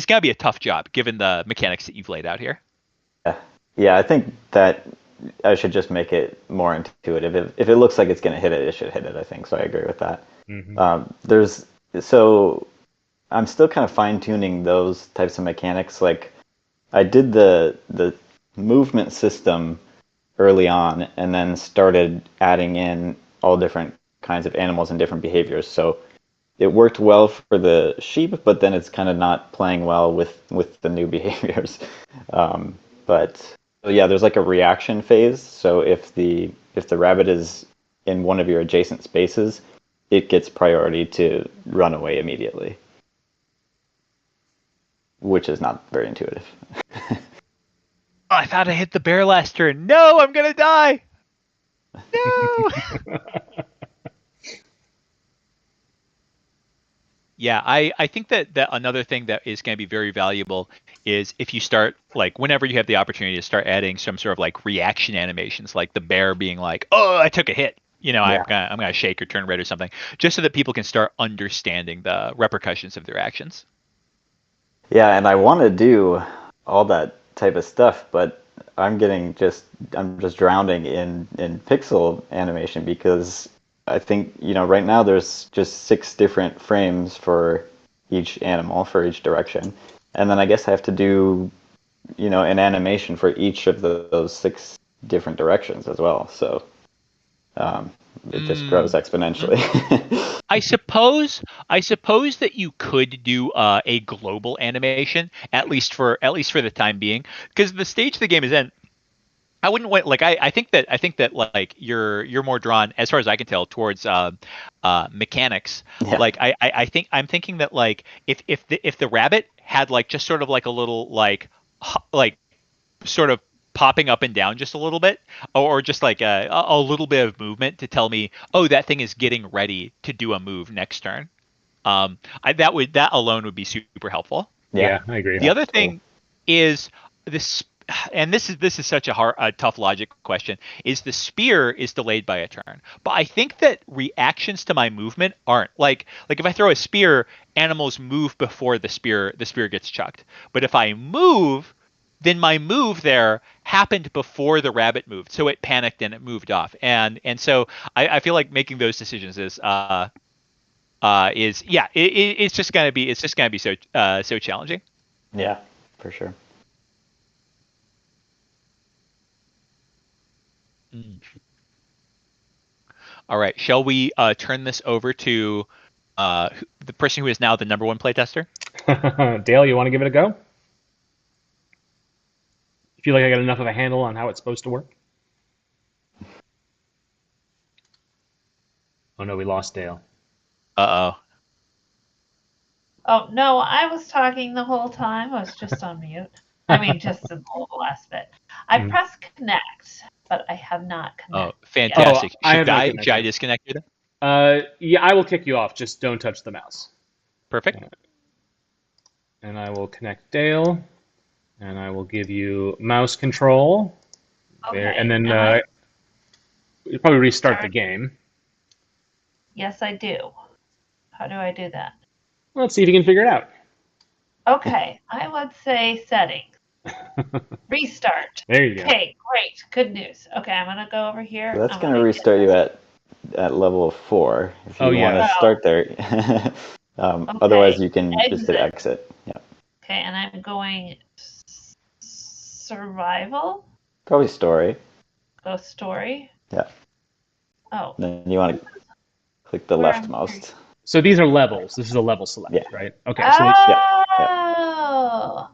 gonna be a tough job given the mechanics that you've laid out here. Yeah, I think that I should just make it more intuitive. If it looks like it's gonna hit it, it should hit it. I think so. I agree with that. So I'm still kind of fine tuning those types of mechanics. Like I did the movement system early on, and then started adding in all different kinds of animals and different behaviors. So it worked well for the sheep, but then it's kind of not playing well with the new behaviors. But yeah, there's like a reaction phase. So if the rabbit is in one of your adjacent spaces, it gets priority to run away immediately, which is not very intuitive. Oh, I thought I hit the bear last turn. No, I'm gonna die. No. Yeah, I think that another thing that is going to be very valuable is if you start, like, whenever you have the opportunity to start adding some sort of like reaction animations, like the bear being like, "Oh, I took a hit." I'm gonna shake or turn red or something, just so that people can start understanding the repercussions of their actions. Yeah, and I want to do all that type of stuff, but I'm just drowning in pixel animation because I think, right now there's just 6 different frames for each animal, for each direction. And then I guess I have to do, an animation for each of those 6 different directions as well. So it just grows exponentially. I suppose that you could do a global animation, at least for the time being, because the stage the game is in. I wouldn't wait. Like I think that like you're more drawn, as far as I can tell, towards mechanics. Yeah. Like I'm thinking that like if the rabbit had like just sort of like a little like sort of popping up and down just a little bit, or just like a little bit of movement to tell me, oh, that thing is getting ready to do a move next turn. That alone would be super helpful. Yeah, I agree. The other thing is this. And this is such a tough logic question. Is the spear is delayed by a turn, but I think that reactions to my movement aren't. Like if I throw a spear, animals move before the spear gets chucked. But if I move, then my move there happened before the rabbit moved, so it panicked and it moved off. And so I feel like making those decisions it's just gonna be so challenging. Yeah, for sure. All right, shall we turn this over to the person who is now the #1 playtester? Dale, you want to give it a go? You feel like I got enough of a handle on how it's supposed to work? Oh no, we lost Dale. Uh-oh. Oh, no, I was talking the whole time. I was just on mute. I mean, just the last bit. I pressed connect, but I have not connected. Oh, fantastic. Should I disconnect you? Yeah, I will kick you off. Just don't touch the mouse. Perfect. And I will connect Dale, and I will give you mouse control. Okay. There, and then you'll probably restart the game. Yes, I do. How do I do that? Let's see if you can figure it out. Okay, I would say settings. Restart. There you go. Okay, great. Good news. Okay, I'm going to go over here. So that's going to restart you at level 4 if you want to start there. Okay. Otherwise, you can just hit exit. Yeah. Okay, and I'm going survival. Probably story. Go story. Yeah. Oh. Then you want to click the leftmost. So these are levels. This is a level select, right? Okay. So oh.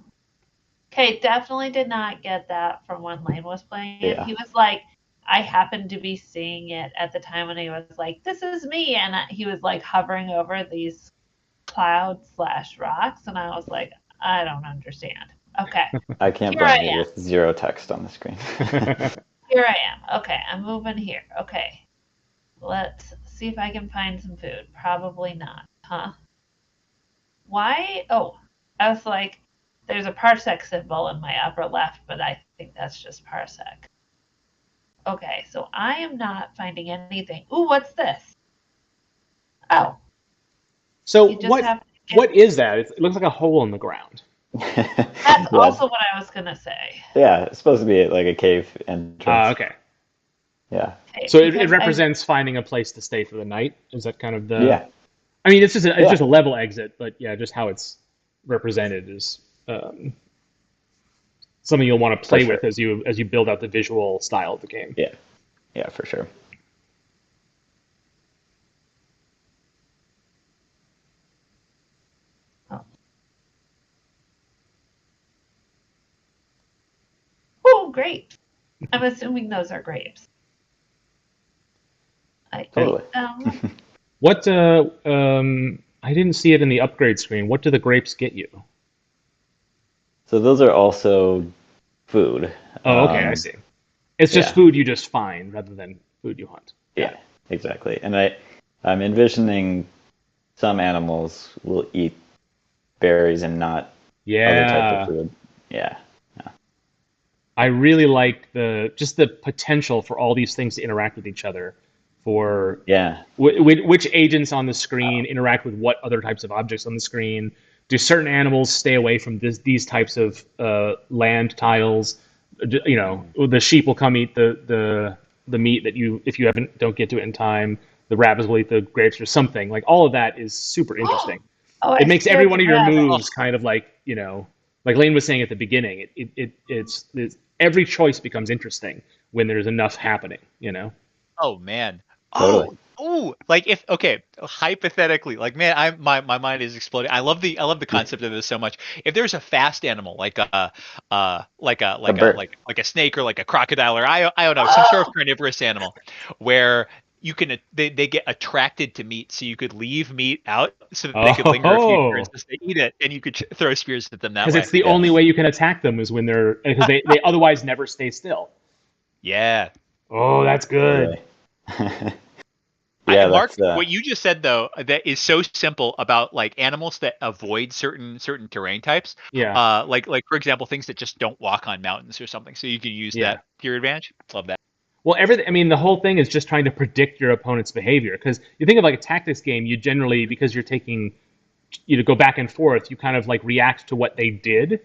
Okay, definitely did not get that from when Lane was playing it. Yeah. He was like, I happened to be seeing it at the time when he was like, this is me. And he was like hovering over these clouds/rocks. And I was like, I don't understand. Okay. I can't blame you with 0 text on the screen. Here I am. Okay, I'm moving here. Okay. Let's see if I can find some food. Probably not. Huh? Why? Oh, I was like, there's a parsec symbol in my upper left, but I think that's just parsec. Okay, so I am not finding anything. Ooh, what's this? Oh. So what is that? It looks like a hole in the ground. That's also what I was going to say. Yeah, it's supposed to be like a cave entrance. Okay. Yeah. Okay, so it represents finding a place to stay for the night? Is that kind of the... Yeah. I mean, it's just a level exit, but yeah, just how it's represented is something you'll want to play with as you build out the visual style of the game. Yeah. Yeah, for sure. Oh, grapes. I'm assuming those are grapes. Totally. What, I didn't see it in the upgrade screen. What do the grapes get you? So those are also food. Oh, okay, I see. It's just food you just find rather than food you hunt. Yeah, exactly. And I'm envisioning some animals will eat berries and not other type of food. Yeah. I really like the potential for all these things to interact with each other. For which agents on the screen interact with what other types of objects on the screen. Do certain animals stay away from these types of land tiles? You know, the sheep will come eat the meat that if you don't get to it in time. the rabbits will eat the grapes or something. Like all of that is super interesting. Oh, It makes every one of your rabbit. moves kind of like, like Lane was saying at the beginning, it's every choice becomes interesting when there's enough happening, Oh man. Totally. Like hypothetically, like man, my mind is exploding. I love the concept of this so much. If there's a fast animal like a snake or like a crocodile or I don't know, some sort of carnivorous animal where you can they get attracted to meat, so you could leave meat out so that they could linger a few turns as they eat it, and you could throw spears at them that way. Because it's the only way you can attack them is when because they otherwise never stay still. Yeah. Oh, that's good. Yeah, Mark, what you just said though, that is so simple about like animals that avoid certain terrain types. Yeah. Like for example, things that just don't walk on mountains or something. So you can use that to your advantage. Love that. Well, the whole thing is just trying to predict your opponent's behavior. Because you think of like a tactics game, you generally, because you're taking, go back and forth, you kind of like react to what they did.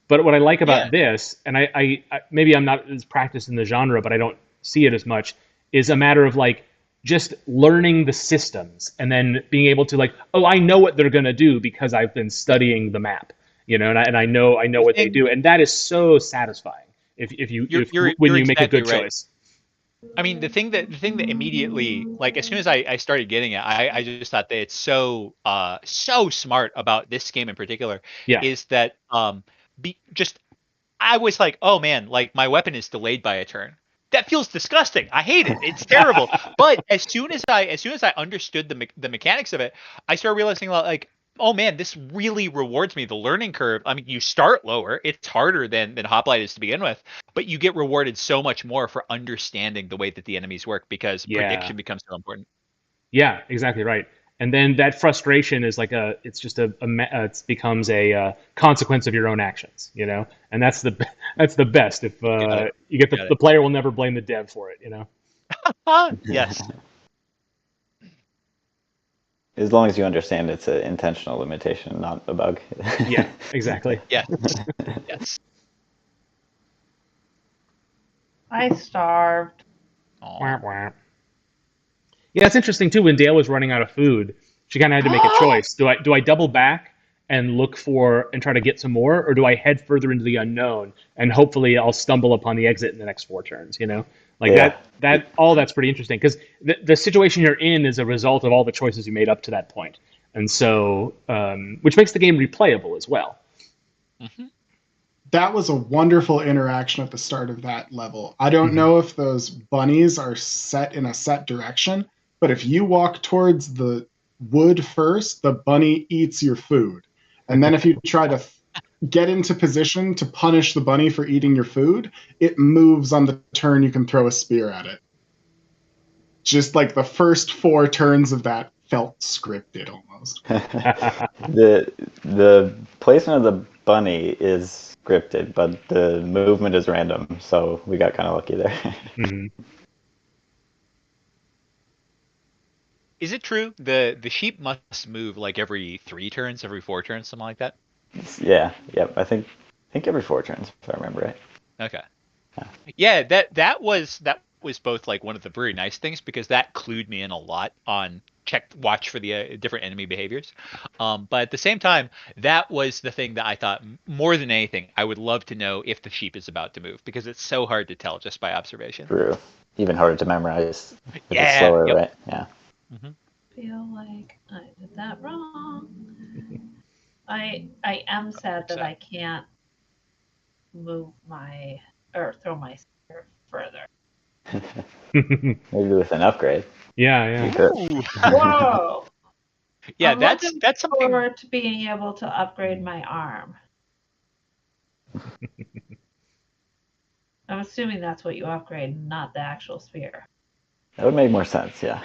But what I like about this, and I maybe I'm not as practiced in the genre, but I don't see it as much, is a matter of like just learning the systems and then being able to like, oh, I know what they're gonna do because I've been studying the map, and I know what they do, and that is so satisfying when you make a good choice. I mean, the thing that immediately, like as soon as I started getting it, I just thought that it's so smart about this game in particular is that I was like, oh man, like my weapon is delayed by a turn. That feels disgusting. I hate it. It's terrible. But as soon as I understood the mechanics of it, I started realizing like, oh man, this really rewards me. The learning curve. I mean, you start lower. It's harder than Hoplite is to begin with, but you get rewarded so much more for understanding the way that the enemies work because prediction becomes so important. Yeah, exactly right. And then that frustration is like it becomes a consequence of your own actions, and that's the best. If you get the player will never blame the dev for it, Yes. As long as you understand it's an intentional limitation, not a bug. Yeah, exactly. Yeah. Yes. I starved. Wah, wah. Yeah, it's interesting too. When Dale was running out of food, she kind of had to make a choice. Do I double back and look for and try to get some more, or do I head further into the unknown and hopefully I'll stumble upon the exit in the next 4 turns? That's pretty interesting because the situation you're in is a result of all the choices you made up to that point, and so which makes the game replayable as well. Mm-hmm. That was a wonderful interaction at the start of that level. I don't know if those bunnies are set in a set direction, but if you walk towards the wood first, the bunny eats your food. And then if you try to get into position to punish the bunny for eating your food, it moves on the turn you can throw a spear at it. Just like the first 4 turns of that felt scripted almost. The placement of the bunny is scripted, but the movement is random, so we got kind of lucky there. Mm-hmm. Is it true the sheep must move like every 3 turns, every 4 turns, something like that? Yeah. Yep. I think every 4 turns, if I remember right. Okay. Yeah, that was both like one of the very nice things because that clued me in a lot on watch for the different enemy behaviors. But at the same time, that was the thing that I thought more than anything, I would love to know if the sheep is about to move because it's so hard to tell just by observation. True. Even harder to memorize. Yeah. Slower, right? Yeah. Mm-hmm. Feel like I did that wrong. I am sad that I can't move or throw my spear further. Maybe with an upgrade. Yeah. Whoa! Yeah, I'm that's something. Forward to being able to upgrade my arm. I'm assuming that's what you upgrade, not the actual spear. That would make more sense, yeah.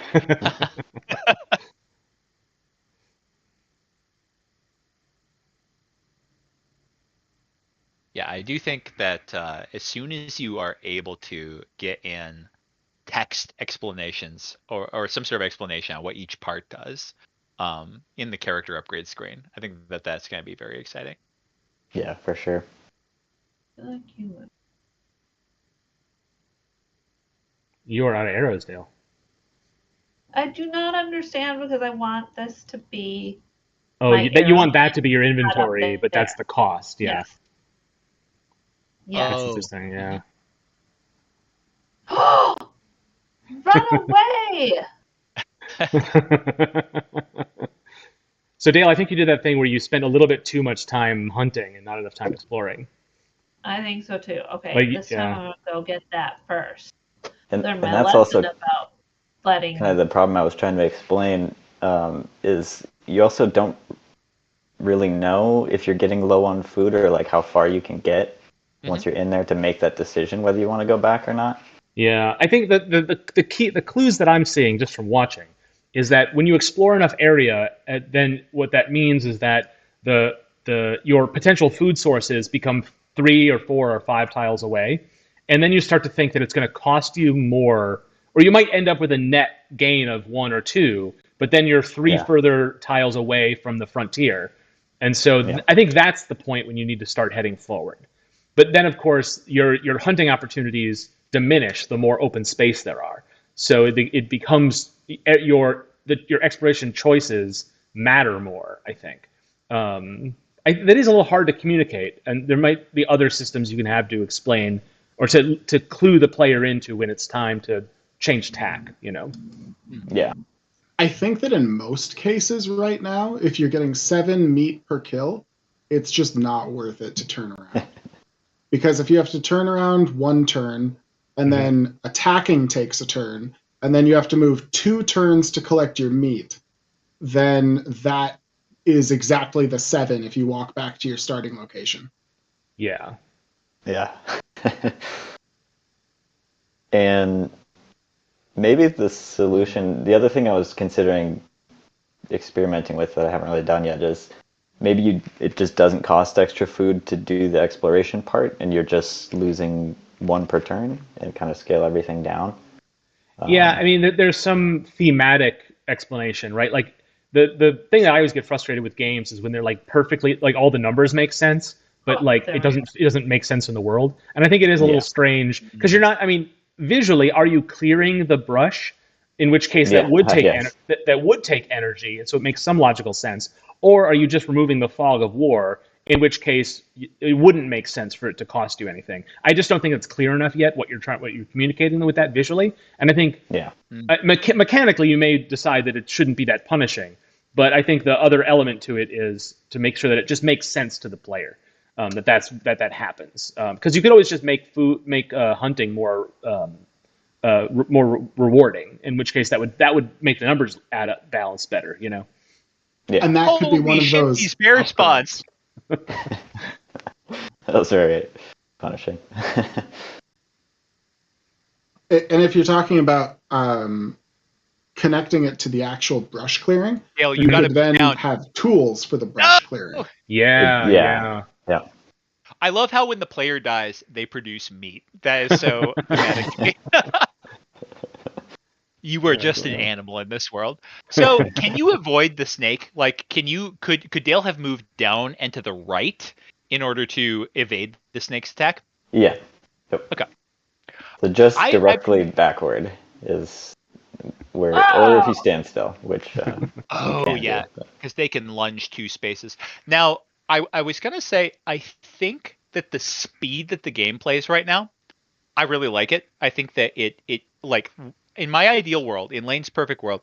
Yeah, I do think that as soon as you are able to get in text explanations or some sort of explanation on what each part does in the character upgrade screen, I think that's going to be very exciting. Yeah, for sure. You are out of arrows, Dale. I do not understand because I want this to be. Oh, you want that to be your inventory, but that's the cost. Yeah. Yes. Yes. That's interesting. Yeah. Run away! So Dale, I think you did that thing where you spent a little bit too much time hunting and not enough time exploring. I think so too. Okay, Like, this time I'm gonna go get that first. And Learn my that's lesson also about letting. kind of the problem I was trying to explain, is you also don't really know if you're getting low on food or like how far you can get once you're in there to make that decision whether you want to go back or not. Yeah, I think that the clues that I'm seeing just from watching is that when you explore enough area, then what that means is that your potential food sources become 3 or 4 or 5 tiles away, and then you start to think that it's going to cost you more, or you might end up with a net gain of 1 or 2, but then you're 3 further tiles away from the frontier, and so I think that's the point when you need to start heading forward. But then, of course, your hunting opportunities diminish the more open space there are. So it becomes your exploration choices matter more, I think. That is a little hard to communicate, and there might be other systems you can have to explain or to clue the player into when it's time to change tack, you know? Yeah. I think that in most cases right now, if you're getting 7 meat per kill, it's just not worth it to turn around. Because if you have to turn around 1 turn, and then attacking takes a turn, and then you have to move 2 turns to collect your meat, then that is exactly the 7 if you walk back to your starting location. Yeah. Yeah. And maybe the solution, the other thing I was considering experimenting with that I haven't really done yet is maybe it just doesn't cost extra food to do the exploration part, and you're just losing 1 per turn and kind of scale everything down. Yeah, I mean, there's some thematic explanation, right? Like the thing that I always get frustrated with games is when they're like perfectly, like all the numbers make sense, but like it doesn't make sense in the world. And I think it is a little strange because you're not. I mean, visually, are you clearing the brush? In which case, that would take that would take energy, and so it makes some logical sense. Or are you just removing the fog of war? In which case, it wouldn't make sense for it to cost you anything. I just don't think it's clear enough yet what you're communicating with that visually. And I think mechanically, you may decide that it shouldn't be that punishing. But I think the other element to it is to make sure that it just makes sense to the player, that happens. Because you could always just make hunting more more rewarding. In which case, that would make the numbers add up, balance better. You know. Yeah. And that could be one of those. These bear response. That was very punishing. And if you're talking about connecting it to the actual brush clearing, you could then have tools for the brush clearing. Yeah. I love how when the player dies, they produce meat. That is so dramatic to me. You were just an animal in this world. So, can you avoid the snake? Like, could Dale have moved down and to the right in order to evade the snake's attack? Yeah. Yep. Okay. So just directly backward is where, or if you stand still, which. Because they can lunge 2 spaces. Now, I was gonna say, I think that the speed that the game plays right now, I really like it. I think that it like. In my ideal world, in Lane's perfect world,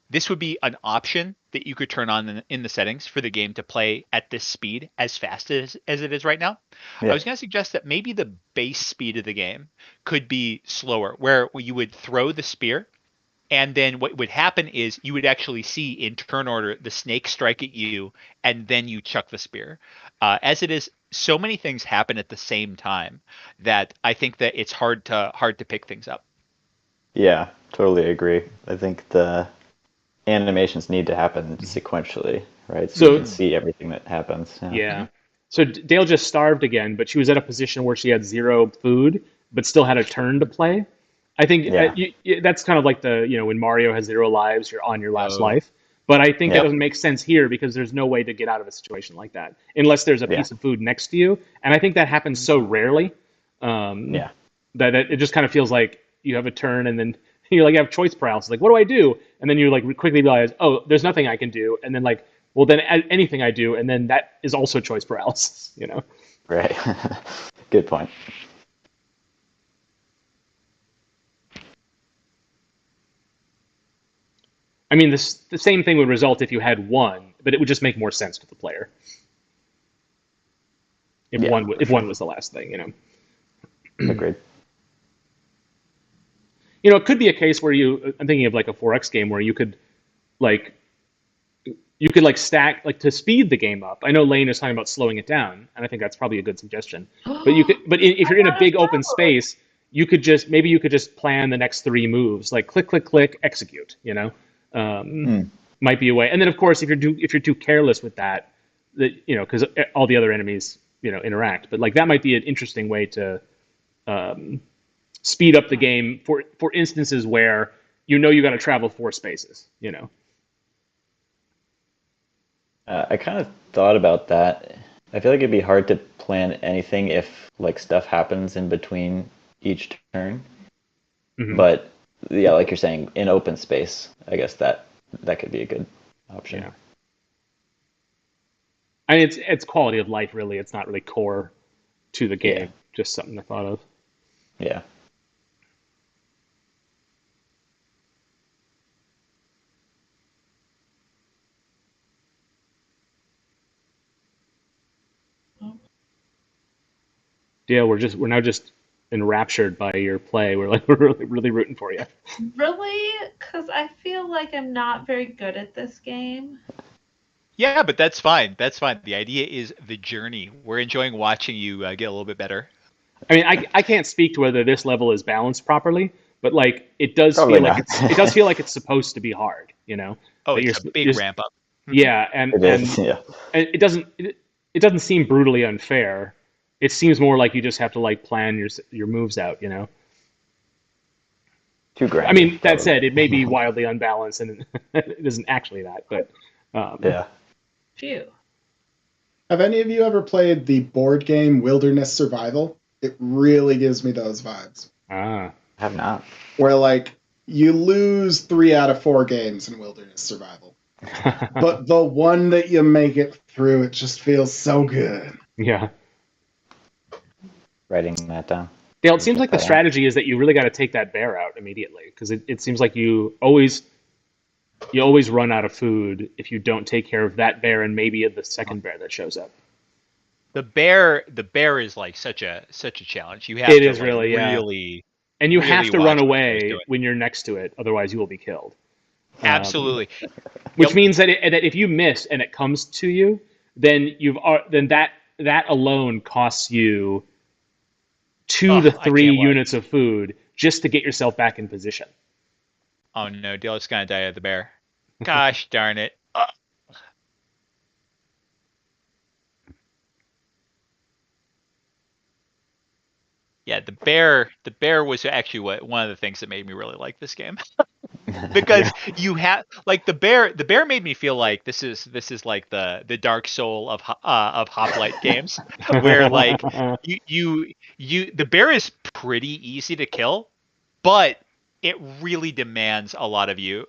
this would be an option that you could turn on in the settings for the game to play at this speed as fast as it is right now. Yeah. I was going to suggest that maybe the base speed of the game could be slower, where you would throw the spear, and then what would happen is you would actually see in turn order the snake strike at you, and then you chuck the spear. As it is, so many things happen at the same time that I think that it's hard to pick things up. Yeah, totally agree. I think the animations need to happen sequentially, right? So you can see everything that happens. Yeah. So Dale just starved again, but she was at a position where she had 0 food, but still had a turn to play. I think that's kind of like when Mario has 0 lives, you're on your last life. But I think that doesn't make sense here because there's no way to get out of a situation like that unless there's a piece of food next to you. And I think that happens so rarely that it just kind of feels like you have a turn and then you like have choice paralysis. Like, what do I do? And then you like quickly realize, oh, there's nothing I can do. And then like, well, then anything I do, and then that is also choice paralysis. You know? Right. Good point. I mean, the same thing would result if you had one, but it would just make more sense to the player if one was the last thing. You know? Agreed. You know, it could be a case where I'm thinking of like a 4X game where you could like stack like to speed the game up. I know Lane is talking about slowing it down, and I think that's probably a good suggestion. But if you're in a big open space, you could just plan the next 3 moves, like click, click, click, execute. You know, might be a way. And then of course, if you're too careless with that, you know, because all the other enemies, you know, interact. But like that might be an interesting way to speed up the game for instances where you know you got to travel 4 spaces. You know. I kind of thought about that. I feel like it'd be hard to plan anything if like stuff happens in between each turn. Mm-hmm. But yeah, like you're saying, in open space, I guess that could be a good option. Yeah. I mean, it's quality of life, really. It's not really core to the game. Yeah. Just something I thought of. Yeah. Dale, we're now just enraptured by your play. We're really rooting for you. Really? Because I feel like I'm not very good at this game. Yeah, but that's fine. That's fine. The idea is the journey. We're enjoying watching you get a little bit better. I mean, I can't speak to whether this level is balanced properly, but like it does feel like it's supposed to be hard. You know? Oh, it's a big ramp up. Yeah, and it doesn't seem brutally unfair. It seems more like you just have to like plan your moves out, you know. Too grand. I mean, that said, it may be wildly unbalanced, and it isn't actually that. But yeah. Phew. Have any of you ever played the board game Wilderness Survival? It really gives me those vibes. I have not. Where like you lose 3 out of 4 games in Wilderness Survival, but the one that you make it through, it just feels so good. Yeah. Writing that down. Dale, it seems like the strategy is that you really got to take that bear out immediately, because it seems like you always run out of food if you don't take care of that bear and maybe the second bear that shows up. The bear is like such a challenge. You have it to is like, really, really, and you really have to run away when you're next to it, otherwise you will be killed. Absolutely. Which means that if you miss and it comes to you, then that alone costs you 2 to 3 units of food just to get yourself back in position. Oh no, Dale's gonna die of the bear. Gosh darn it. Yeah, the bear was actually one of the things that made me really like this game. Because you have like the bear made me feel like this is like the Dark Soul of Hoplite games, where like you the bear is pretty easy to kill, but it really demands a lot out of you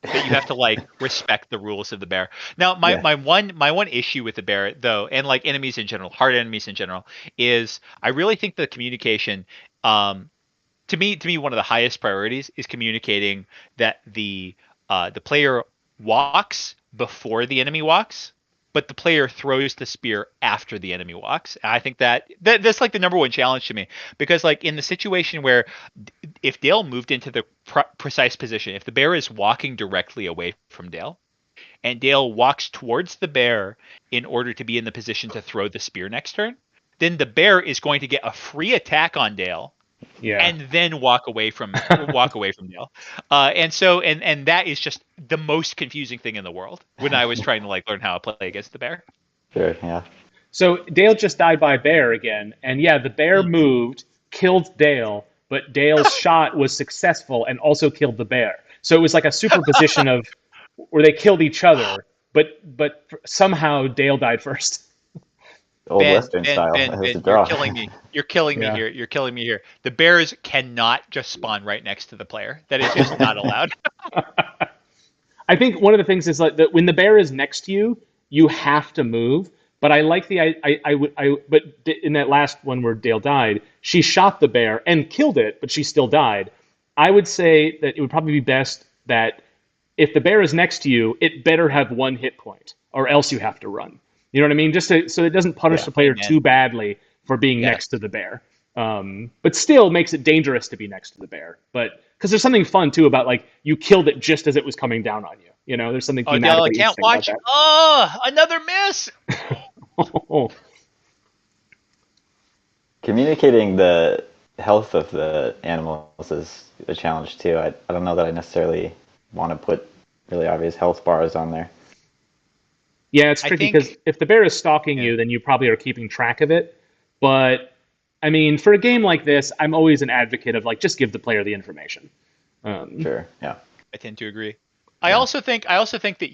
that you have to like respect the rules of the bear. Now my one issue with the bear though, and like enemies in general, hard enemies in general, is I really think the communication to me, one of the highest priorities is communicating that the player walks before the enemy walks, but the player throws the spear after the enemy walks. And I think that's like the number one challenge to me, because like in the situation where if Dale moved into the precise position, if the bear is walking directly away from Dale, and Dale walks towards the bear in order to be in the position to throw the spear next turn, then the bear is going to get a free attack on Dale. Yeah. And then walk away from Dale, and that is just the most confusing thing in the world when I was trying to like learn how to play against the bear. Sure, yeah. So Dale just died by a bear again, and yeah, the bear moved, killed Dale, but Dale's shot was successful and also killed the bear. So it was like a superposition of where they killed each other, but somehow Dale died first. Old Western style. You're killing me. You're killing me Yeah. here. You're killing me here. The bears cannot just spawn right next to the player. That is just not allowed. I think one of the things is like that when the bear is next to you, you have to move. But I like the but in that last one where Dale died, she shot the bear and killed it, but she still died. I would say that it would probably be best that if the bear is next to you, it better have 1 hit point, or else you have to run. You know what I mean? Just so it doesn't punish the player too badly for being next to the bear. But still makes it dangerous to be next to the bear. But because there's something fun too about like you killed it just as it was coming down on you. You know, there's something thematically Dale, I can't interesting watch. about that. Oh, another miss. Communicating the health of the animals is a challenge too. I don't know that I necessarily want to put really obvious health bars on there. Yeah, it's tricky because if the bear is stalking you, then you probably are keeping track of it. But I mean, for a game like this, I'm always an advocate of like just give the player the information. Sure. Yeah. I tend to agree. I also think that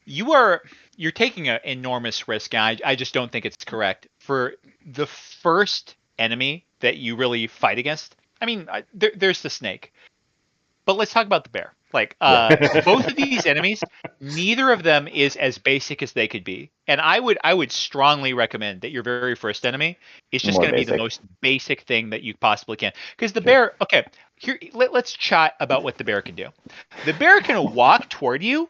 you're taking an enormous risk, and I just don't think it's correct for the first enemy that you really fight against. I mean, there's the snake, but let's talk about the bear. Like both of these enemies, neither of them is as basic as they could be, and I would strongly recommend that your very first enemy is just going to be the most basic thing that you possibly can. Because the bear, okay, here let's chat about what the bear can do. The bear can walk toward you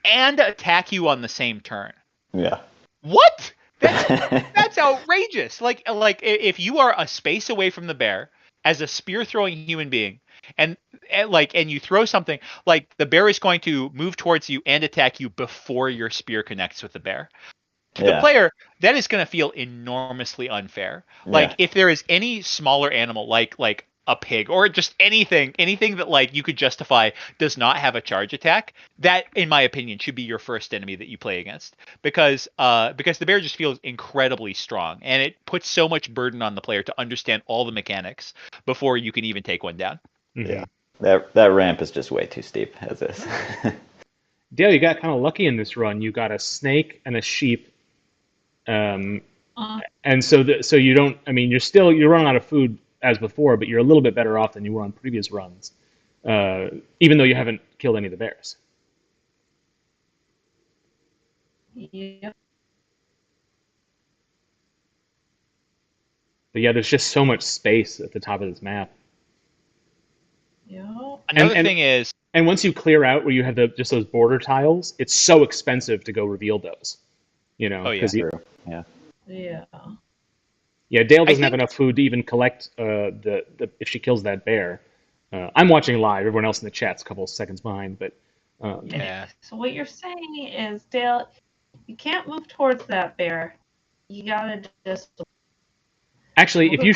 and attack you on the same turn. Yeah. What? That's outrageous. Like if you are a space away from the bear as a spear throwing human being, and you throw something, like the bear is going to move towards you and attack you before your spear connects with the bear. To the player, that is going to feel enormously unfair. Like if there is any smaller animal, like a pig or just anything that like you could justify does not have a charge attack, that in my opinion should be your first enemy that you play against, because the bear just feels incredibly strong and it puts so much burden on the player to understand all the mechanics before you can even take one down. Yeah, that ramp is just way too steep as is. Dale, you got kind of lucky in this run. You got a snake and a sheep, and so you don't. I mean, you're running out of food as before, but you're a little bit better off than you were on previous runs, even though you haven't killed any of the bears. Yep. But yeah, there's just so much space at the top of this map. Yep. Another thing is, and once you clear out where you have just those border tiles, it's so expensive to go reveal those. You know, Yeah, Dale doesn't have enough food to even collect if she kills that bear. I'm watching live. Everyone else in the chat's a couple of seconds behind, but So what you're saying is, Dale, you can't move towards that bear. You gotta just actually, if you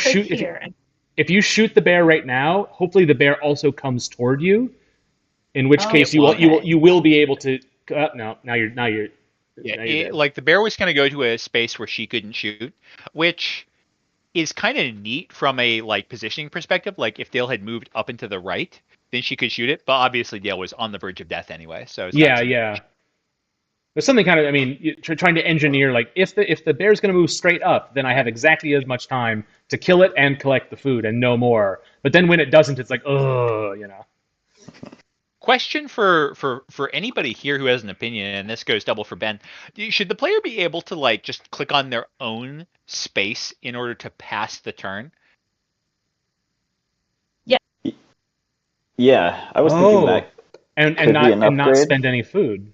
shoot the bear right now, hopefully the bear also comes toward you. In which case you will be able to. Now you're. Like the bear was going to go to a space where she couldn't shoot, which is kind of neat from a like positioning perspective. Like if Dale had moved up and to the right, then she could shoot it. But obviously Dale was on the verge of death anyway. So yeah. There's something kind of. I mean, trying to engineer like if the bear's going to move straight up, then I have exactly as much time to kill it and collect the food and no more. But then when it doesn't, it's like Question for anybody here who has an opinion, and this goes double for Ben. Should the player be able to like just click on their own space in order to pass the turn? Yeah, I was thinking that. And not spend any food.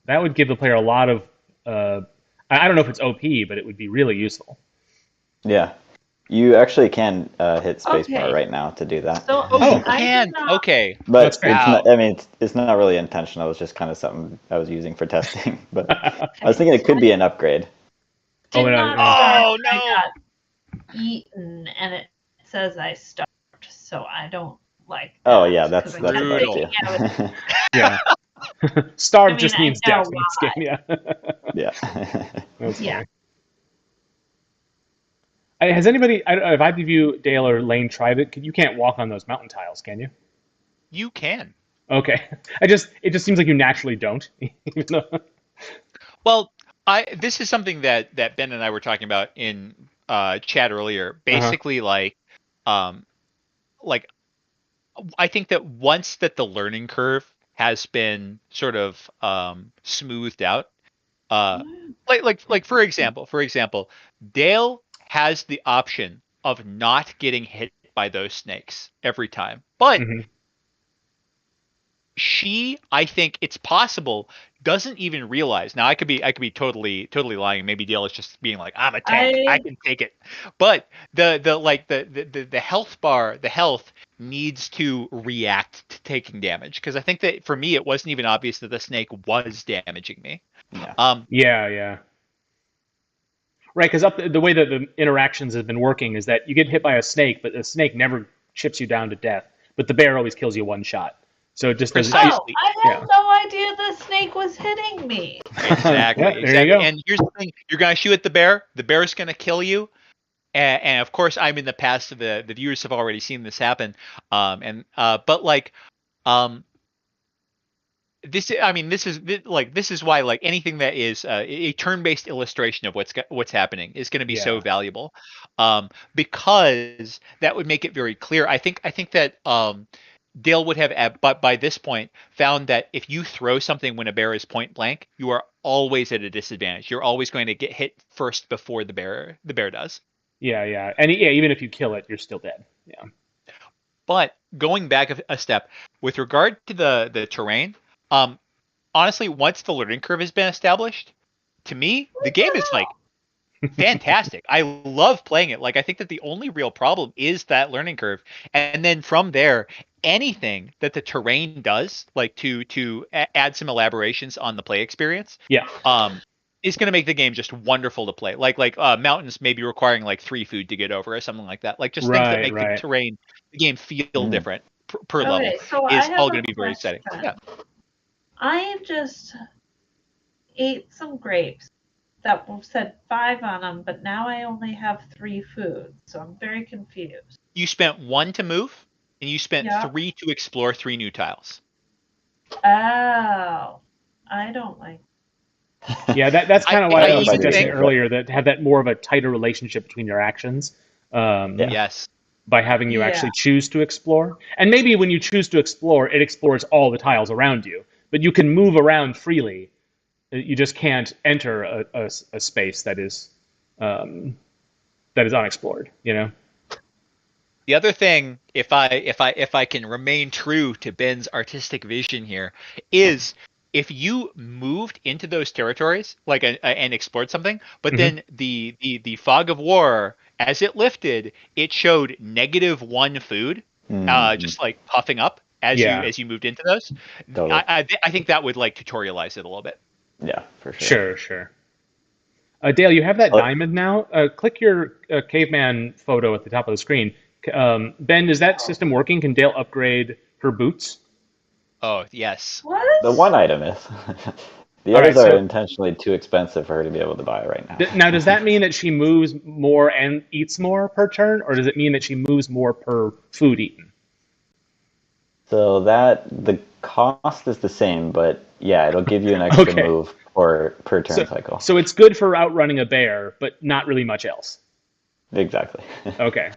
That would give the player a lot of. I don't know if it's OP, but it would be really useful. Yeah. You actually can hit spacebar right now to do that. So, I can. Okay. But it's not, I mean, it's not really intentional. It's just kind of something I was using for testing. But I was thinking it could be an upgrade. I got eaten, and it says I starved, so I don't like that. Oh, yeah, that's brutal. Yeah. Starved just means death in this game, yeah. That's funny. Has anybody, if either of you, Dale or Lane, tried it? You can't walk on those mountain tiles, can you? You can. Okay. It just seems like you naturally don't. Well, This is something that Ben and I were talking about in chat earlier. Basically, like I think that once that the learning curve has been sort of smoothed out, like for example, Dale has the option of not getting hit by those snakes every time, but she, I think it's possible, doesn't even realize. Now I could be totally lying. Maybe Dale is just being like, I'm a tank, I can take it. But the health bar, the health needs to react to taking damage, because I think that for me it wasn't even obvious that the snake was damaging me. Yeah. Right, because the way that the interactions have been working is that you get hit by a snake, but the snake never chips you down to death. But the bear always kills you one shot. So it just doesn't. Oh, I had no idea the snake was hitting me. Exactly. Yeah, there you go. And here's the thing: you're gonna shoot at the bear. The bear's gonna kill you. And of course, I'm in the past. The viewers have already seen this happen. But like, this is why, like, anything that is a turn-based illustration of what's happening is going to be so valuable, because that would make it very clear. I think that Dale would have, but by this point, found that if you throw something when a bear is point blank, you are always at a disadvantage. You're always going to get hit first before the bear does. Yeah, and even if you kill it, you're still dead. Yeah. But going back a step, with regard to the terrain, honestly, once the learning curve has been established, to me, the game is like fantastic. I love playing it. Like, I think that the only real problem is that learning curve, and then from there, anything that the terrain does, like to add some elaborations on the play experience, is going to make the game just wonderful to play. Like mountains maybe requiring like 3 food to get over or something like that. Like, just things that make the terrain, the game feel different per level, so is all going to be very exciting. Yeah. I just ate some grapes that said 5 on them, but now I only have 3 food, so I'm very confused. You spent 1 to move, and you spent 3 to explore 3 new tiles. Oh, I don't like. Yeah, that's kind of why I was suggesting earlier that have that more of a tighter relationship between your actions. Yes. By having you actually choose to explore. And maybe when you choose to explore, it explores all the tiles around you. But you can move around freely. You just can't enter a space that is unexplored, you know? The other thing, if I can remain true to Ben's artistic vision here, is if you moved into those territories, like and explored something, but then the fog of war, as it lifted, it showed -1 food, just like puffing up as you moved into those. Totally. I think that would like tutorialize it a little bit. Yeah, for sure. Sure. Dale, you have that diamond now. Click your caveman photo at the top of the screen. Ben, is that system working? Can Dale upgrade her boots? Oh, yes. What? The one item is. The others are intentionally too expensive for her to be able to buy right now. Now, does that mean that she moves more and eats more per turn, or does it mean that she moves more per food eaten? So the cost is the same, but yeah, it'll give you an extra move per turn cycle. So it's good for outrunning a bear, but not really much else. Exactly. Okay.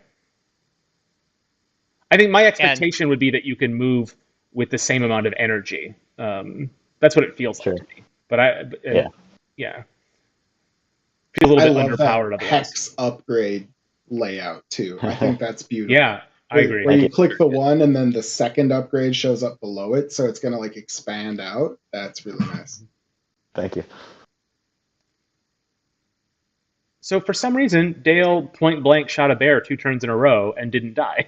I think my expectation would be that you can move with the same amount of energy. That's what it feels like to me. But yeah. Feel a little bit underpowered. That hex upgrade layout too. I think that's beautiful. Yeah, I agree. Where you click the one and then the second upgrade shows up below it, so it's gonna like expand out. That's really nice. Thank you. So for some reason, Dale point blank shot a bear 2 turns in a row and didn't die.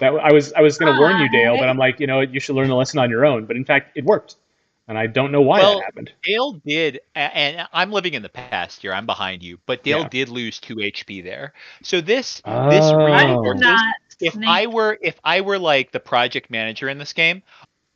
I was going to warn you, Dale, but I'm like, you should learn the lesson on your own. But in fact, it worked. And I don't know why that happened. Dale did, and I'm living in the past here. I'm behind you, but Dale did lose 2 HP there. So this reinforces. If I were like the project manager in this game,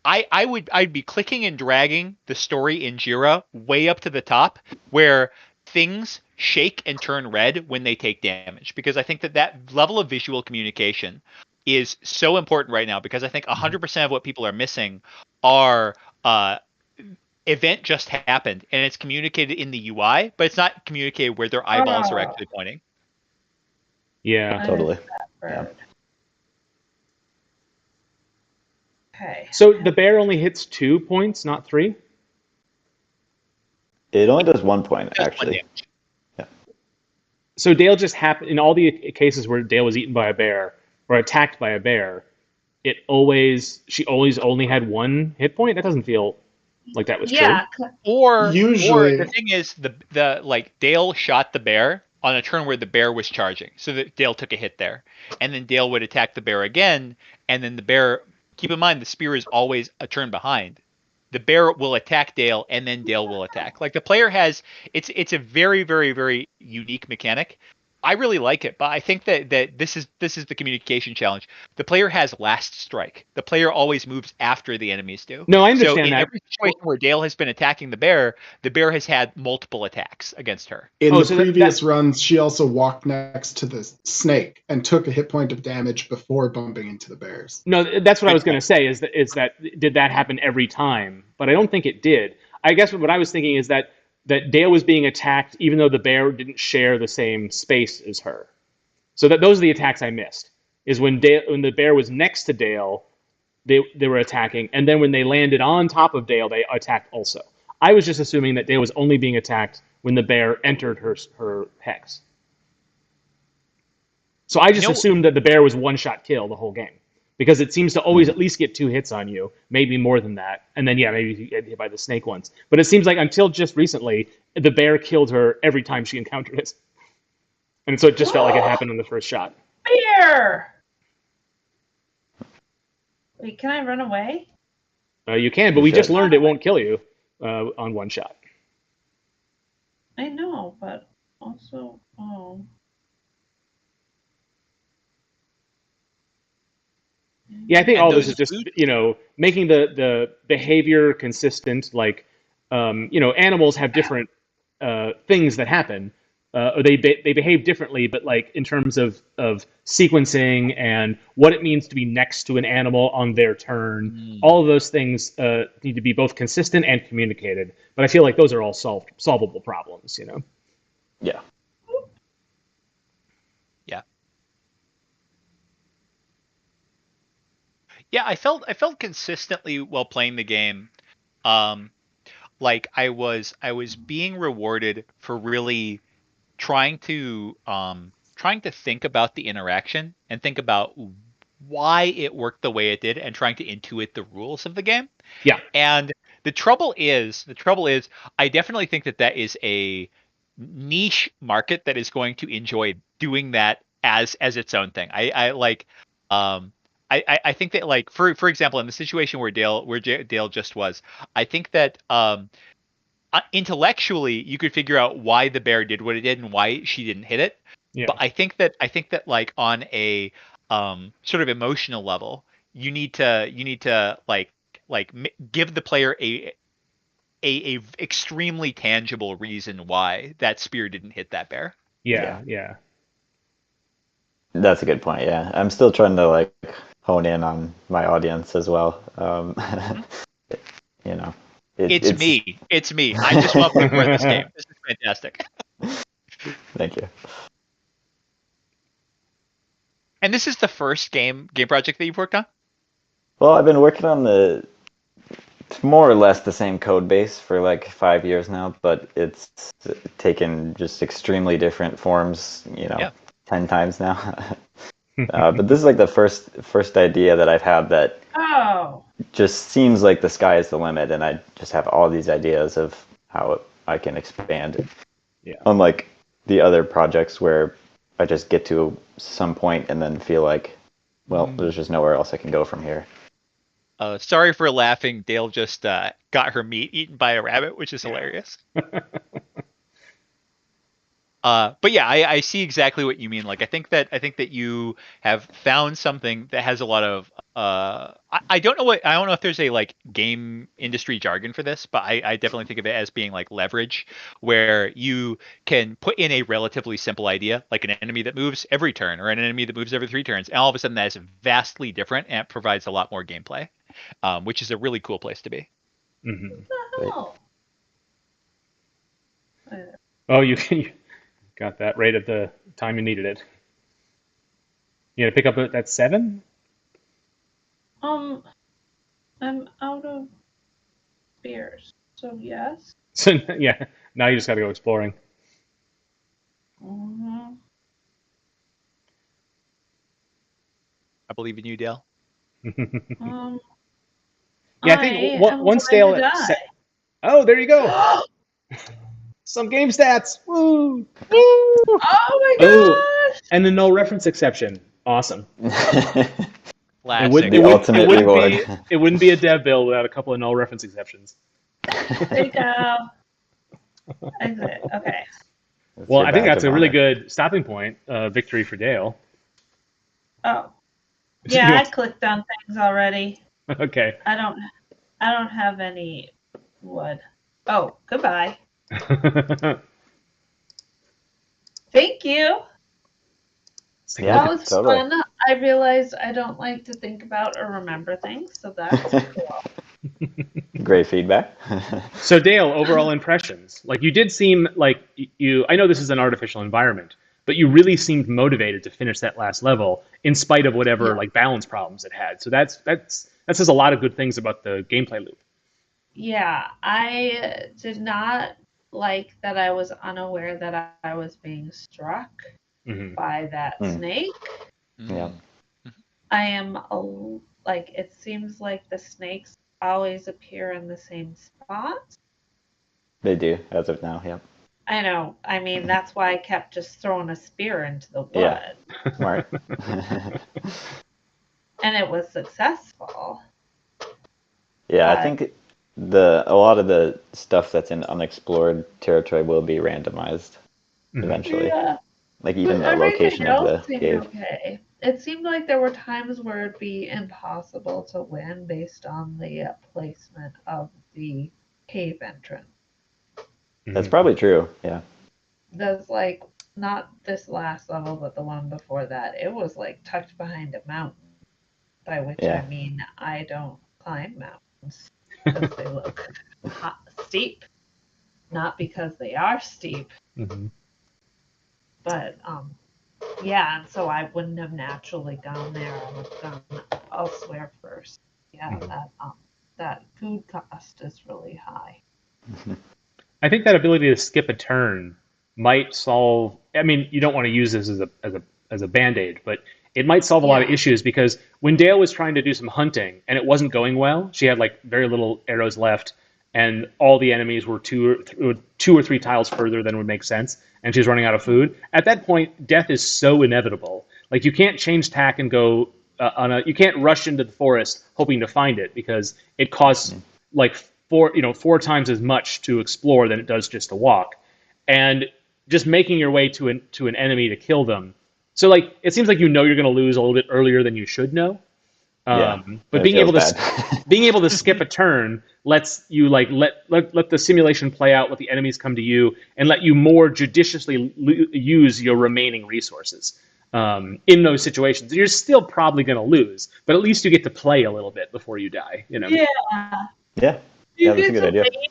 I'd be clicking and dragging the story in Jira way up to the top where things shake and turn red when they take damage, because I think that level of visual communication is so important right now, because I think 100% of what people are missing are event just happened, and it's communicated in the UI, but it's not communicated where their eyeballs are actually pointing. Yeah, totally. Yeah. Okay. So the bear only hits 2 points, not 3? It only does 1 point, actually. Yeah. So Dale just happened, in all the cases where Dale was eaten by a bear or attacked by a bear, she always only had 1 hit point? That doesn't feel like that was true. Or Usually- the thing is the like Dale shot the bear on a turn where the bear was charging, so that Dale took a hit there, and then Dale would attack the bear again, and then the bear. Keep in mind the spear is always a turn behind. The bear will attack Dale, and then Dale will attack. Like the player has, it's a very very very unique mechanic. I really like it, but I think that this is the communication challenge. The player has last strike. The player always moves after the enemies do. No, I understand so in that. every situation where Dale has been attacking the bear has had multiple attacks against her. In the previous runs, she also walked next to the snake and took a hit point of damage before bumping into the bears. No, that's what I was going to say. Is that did that happen every time? But I don't think it did. I guess what I was thinking is that Dale was being attacked even though the bear didn't share the same space as her. So those are the attacks I missed. Is when the bear was next to Dale, they were attacking, and then when they landed on top of Dale, they attacked also. I was just assuming that Dale was only being attacked when the bear entered her hex. So I just assumed that the bear was one-shot kill the whole game. Because it seems to always at least get 2 hits on you, maybe more than that. And then, maybe you get hit by the snake once. But it seems like until just recently, the bear killed her every time she encountered it. And so it just felt like it happened on the first shot. Bear! Wait, can I run away? You can, but we just learned it won't kill you on 1 shot. I know, but also, Yeah, I think all this is just, making the behavior consistent. Like, animals have different things that happen, or they behave differently. But like in terms of sequencing and what it means to be next to an animal on their turn, all of those things need to be both consistent and communicated. But I feel like those are all solvable problems. Yeah. Yeah, I felt consistently while playing the game, like I was being rewarded for really trying to think about the interaction and think about why it worked the way it did and trying to intuit the rules of the game. Yeah. And the trouble is, I definitely think that is a niche market that is going to enjoy doing that as its own thing. I think that, like, for example, in the situation where Dale just was, I think that intellectually you could figure out why the bear did what it did and why she didn't hit it. Yeah. But I think that like on a sort of emotional level, you need to give the player a extremely tangible reason why that spear didn't hit that bear. Yeah. That's a good point. Yeah, I'm still trying to hone in on my audience as well. It's me. I just want to play this game. This is fantastic. Thank you. And this is the first game project that you've worked on? Well, I've been working on it's more or less the same code base for 5 years now, but it's taken just extremely different forms, 10 times now. But this is the first idea that I've had that just seems like the sky is the limit, and I just have all these ideas of how I can expand it. Yeah. Unlike the other projects where I just get to some point and then feel like, well, there's just nowhere else I can go from here. Sorry for laughing. Dale just got her meat eaten by a rabbit, which is hilarious. But yeah, I see exactly what you mean. I think that you have found something that has a lot of I don't know if there's a game industry jargon for this, but I definitely think of it as being leverage, where you can put in a relatively simple idea, like an enemy that moves every turn or an enemy that moves every 3 turns, and all of a sudden that is vastly different and it provides a lot more gameplay, which is a really cool place to be. Mm-hmm. Oh. Oh, you got that right at the time you needed it. You had to pick up at 7? I'm out of beers, so yes. So yeah, now you just got to go exploring. Mm-hmm. I believe in you, Dale. Um, Yeah, I I think am once going to Dale die. Oh, there you go. Some game stats. Woo! Woo! Oh my Oh, gosh! and the no reference exception. Awesome. Classic. The ultimate reward. It wouldn't be a dev build without a couple of no reference exceptions. There you go. Exit. Okay. That's Well, your I think badge that's of a really honor. good stopping point. Victory for Dale. Oh. You Yeah, I want- clicked on things already. Okay. I don't have any wood. Oh, goodbye. Thank you. Yeah, That was totally. fun. I realized I don't like to think about or remember things, so that's cool. Great feedback. So Dale, overall impressions. Like you did seem like you. I know this is an artificial environment, but you really seemed motivated to finish that last level in spite of whatever Yeah. like balance problems it had. So that says a lot of good things about the gameplay loop. Yeah, I did not like that I was unaware that I was being struck Hmm. by that Mm. snake. Yeah. I am like it seems like the snakes always appear in the same spot. They do, as of now, yeah. I know. I mean, that's why I kept just throwing a spear into the wood. Yeah. Smart. And it was successful. Yeah, I But- think a lot of the stuff that's in unexplored territory will be randomized eventually. Yeah. Like even But the everything location of else the seemed cave. okay. It seemed like there were times where it'd be impossible to win based on the placement of the cave entrance. That's probably true. Yeah. There's like not this last level, but the one before that. It was like tucked behind a mountain, by which Yeah. I mean I don't climb mountains because they look steep, not because they are steep. Hmm. But yeah, and so I wouldn't have naturally gone there. I would have gone elsewhere first. Yeah, that food cost is really high. I think that ability to skip a turn might solve. I mean, you don't want to use this as a band-aid, but it might solve a lot of Yeah. issues because when Dale was trying to do some hunting and it wasn't going well, she had like very little arrows left, and all the enemies were two or three tiles further than would make sense, and she was running out of food. At that point, death is so inevitable. Like you can't change tack and go you can't rush into the forest hoping to find it because it costs like four times as much to explore than it does just to walk, and just making your way to an enemy to kill them. So like it seems like you're going to lose a little bit earlier than you should know. Yeah. But It being feels able to bad. being able to skip a turn lets you like let the simulation play out, let the enemies come to you, and let you more judiciously use your remaining resources in those situations. You're still probably going to lose, but at least you get to play a little bit before you die. You know. Yeah, Yeah. you Yeah, that's a get good to idea. wait.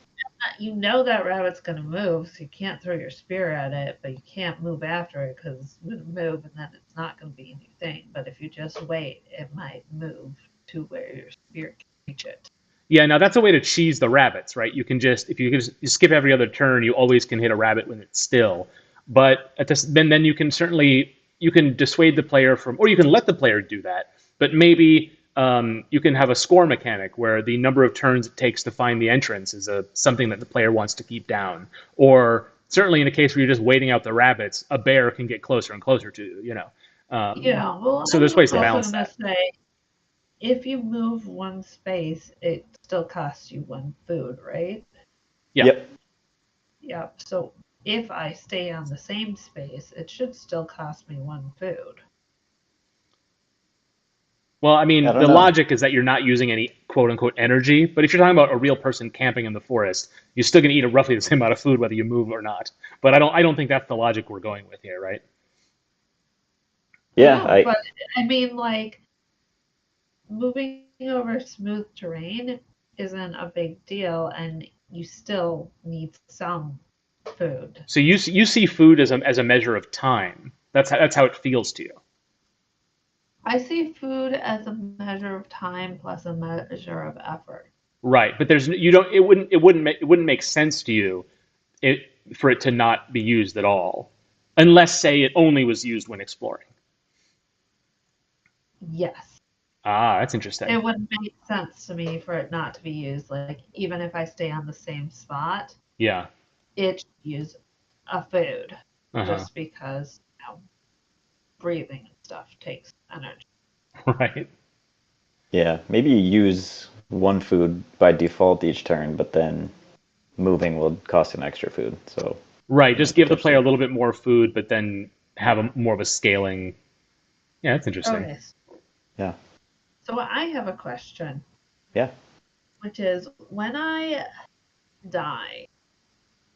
You know that rabbit's gonna move, so you can't throw your spear at it, but you can't move after it because it's gonna move, and then it's not gonna be anything. But if you just wait, it might move to where your spear can reach it. Yeah, now that's a way to cheese the rabbits, right? You can just if you skip every other turn, you always can hit a rabbit when it's still. But then you can certainly you can dissuade the player from, or you can let the player do that. But maybe you can have a score mechanic where the number of turns it takes to find the entrance is something that the player wants to keep down. Or certainly in a case where you're just waiting out the rabbits, a bear can get closer and closer to you. You know. Yeah, well, So I there's was ways to also balance gonna that. say, if you move one space, it still costs you one food, right? Yeah. Yep. Yep. So if I stay on the same space, it should still cost me one food. Well, I I mean, don't the know. logic is that you're not using any quote unquote energy, but if you're talking about a real person camping in the forest, you're still going to eat roughly the same amount of food whether you move or not. But I don't think that's the logic we're going with here, right? Yeah, No, but I mean, like, moving over smooth terrain isn't a big deal, and you still need some food. So you see food as a measure of time. That's how it feels to you. I see food as a measure of time plus a measure of effort. Right, but it wouldn't make sense to you for it to not be used at all, unless, say, it only was used when exploring. Yes. Ah, that's interesting. It wouldn't make sense to me for it not to be used. Like, even if I stay on the same spot, Yeah. it should use a food, Uh-huh. just because breathing and stuff takes energy. Right. Yeah, maybe you use one food by default each turn, but then moving will cost an extra food. So Right, just give the player a little bit more food, but then have more of a scaling. Yeah, that's interesting. Okay. Yeah. So I have a question. Yeah. Which is, when I die,